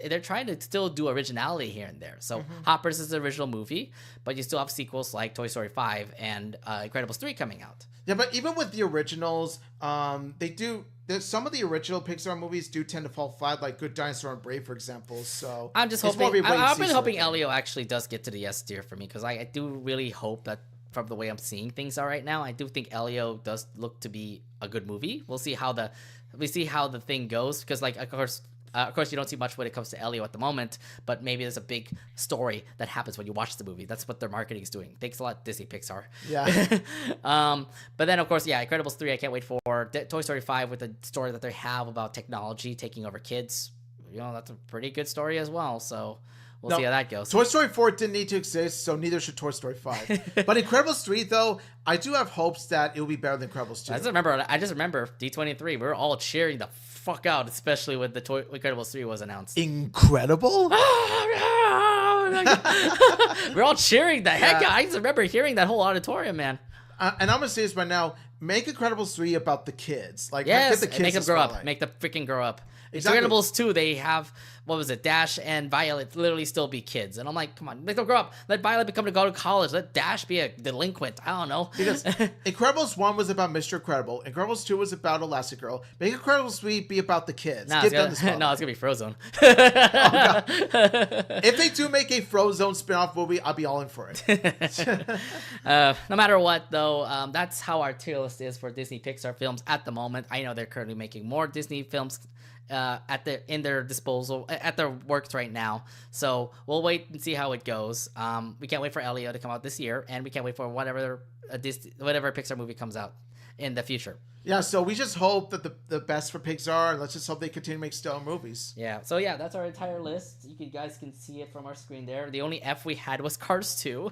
They're trying to still do originality here and there. So Hoppers is the original movie, but you still have sequels like Toy Story 5 and Incredibles 3 coming out. Yeah, but even with the originals, some of the original Pixar movies do tend to fall flat, like Good Dinosaur and Brave, for example. So I'm just hoping. I'm really hoping Elio actually does get to the S tier for me, because I do really hope that from the way I'm seeing things are right now, I do think Elio does look to be a good movie. We'll see how the thing goes, because like of course you don't see much when it comes to Elio at the moment, but maybe there's a big story that happens when you watch the movie. That's what their marketing is doing. Thanks a lot, Disney Pixar. Yeah. But then of course, Incredibles 3 I can't wait for. Toy Story 5 with the story that they have about technology taking over kids. That's a pretty good story as well. So we'll see how that goes. Toy Story 4 didn't need to exist, so neither should Toy Story 5. But Incredibles 3, though, I do have hopes that it will be better than Incredibles 2. I just remember D23. We were all cheering the fuck out, especially when the Incredibles 3 was announced. Incredible? We're all cheering the heck out. I just remember hearing that whole auditorium, man. And I'm gonna say this right now: make Incredibles 3 about the kids. Like, yes, get the kids make them grow up. spotlight. Make them freaking grow up. Exactly. Incredibles 2, they have, what was it, Dash and Violet literally still be kids. And I'm like, come on, make them grow up. Let Violet go to college. Let Dash be a delinquent. I don't know. Because Incredibles 1 was about Mr. Incredible. Incredibles 2 was about Elastigirl. Make Incredibles 3 be about the kids. No, Give them the spotlight. No, it's going to be Frozone. If they do make a Frozone spin-off movie, I'll be all in for it. No matter what, though, that's how our tier list is for Disney Pixar films at the moment. I know they're currently making more Disney films in their disposal, at their works right now. So we'll wait and see how it goes. We can't wait for Elio to come out this year, and we can't wait for whatever Pixar movie comes out in the future. Yeah, so we just hope that the best for Pixar, and let's just hope they continue to make stellar movies. Yeah, so that's our entire list. You guys can see it from our screen there. The only F we had was Cars 2.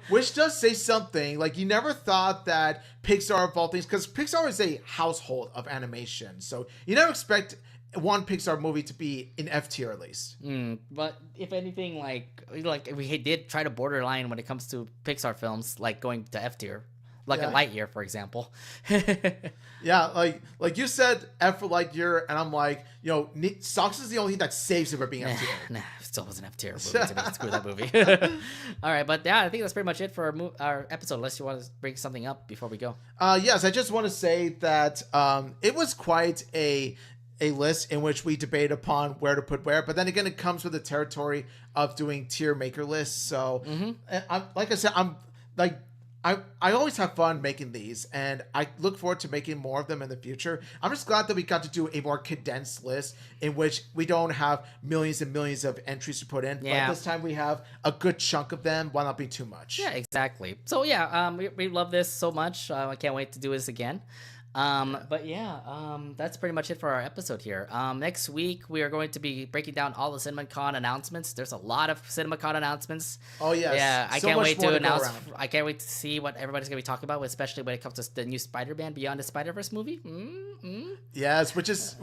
Which does say something. Like, you never thought that Pixar, of all things, because Pixar is a household of animation, so you never expect one Pixar movie to be in F tier at least. But if anything, like we did try to borderline when it comes to Pixar films, like going to F tier. Like a Lightyear, for example. Yeah, like you said, F for Lightyear, and I'm like, Socks is the only thing that saves it from being F tier. Nah, still was an F tier movie to me. Screw that movie. All right, but I think that's pretty much it for our episode. Unless you want to bring something up before we go. Yes, I just want to say that it was quite a list in which we debate upon where to put where, but then again, it comes with the territory of doing tier maker lists. So, like I said, I always have fun making these, and I look forward to making more of them in the future. I'm just glad that we got to do a more condensed list in which we don't have millions and millions of entries to put in. Yeah. But this time we have a good chunk of them. Why not be too much? Yeah, exactly. So we love this so much. I can't wait to do this again. That's pretty much it for our episode here. Next week we are going to be breaking down all the CinemaCon announcements. There's a lot of CinemaCon announcements. Oh yes. Yeah, I So can't much wait more to to go announce. around. I can't wait to see what everybody's gonna be talking about, especially when it comes to the new Spider-Man Beyond the Spider-Verse movie. Yes, which is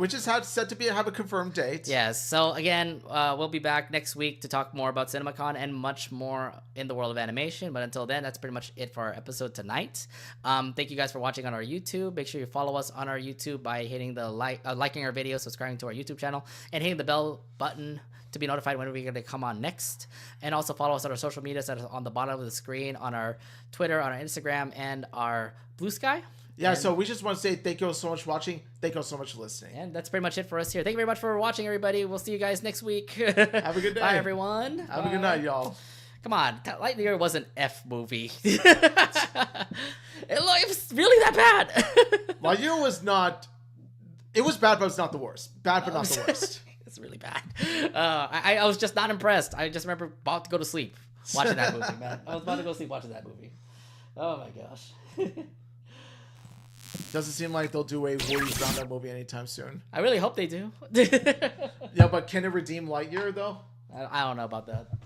said to have a confirmed date. Yes. So again, we'll be back next week to talk more about CinemaCon and much more in the world of animation. But until then, that's pretty much it for our episode tonight. Thank you guys for watching on our YouTube. Make sure you follow us on our YouTube by hitting the liking our video, subscribing to our YouTube channel, and hitting the bell button to be notified when we're going to come on next. And also follow us on our social medias that are on the bottom of the screen, on our Twitter, on our Instagram, and our Blue Sky. Yeah, so we just want to say thank you all so much for watching. Thank you all so much for listening. And that's pretty much it for us here. Thank you very much for watching, everybody. We'll see you guys next week. Have a good day. Bye, everyone. Have a good night, y'all. Come on, Lightyear was an F movie. It was really that bad. Lightyear was not. It was bad, but it's not the worst. Bad, but not the worst. It's really bad. I was just not impressed. I just remember about to go to sleep watching that movie, man. I was about to go to sleep watching that movie. Oh my gosh. Doesn't seem like they'll do a Woody's Roundup movie anytime soon. I really hope they do. Yeah, but can it redeem Lightyear though? I don't know about that.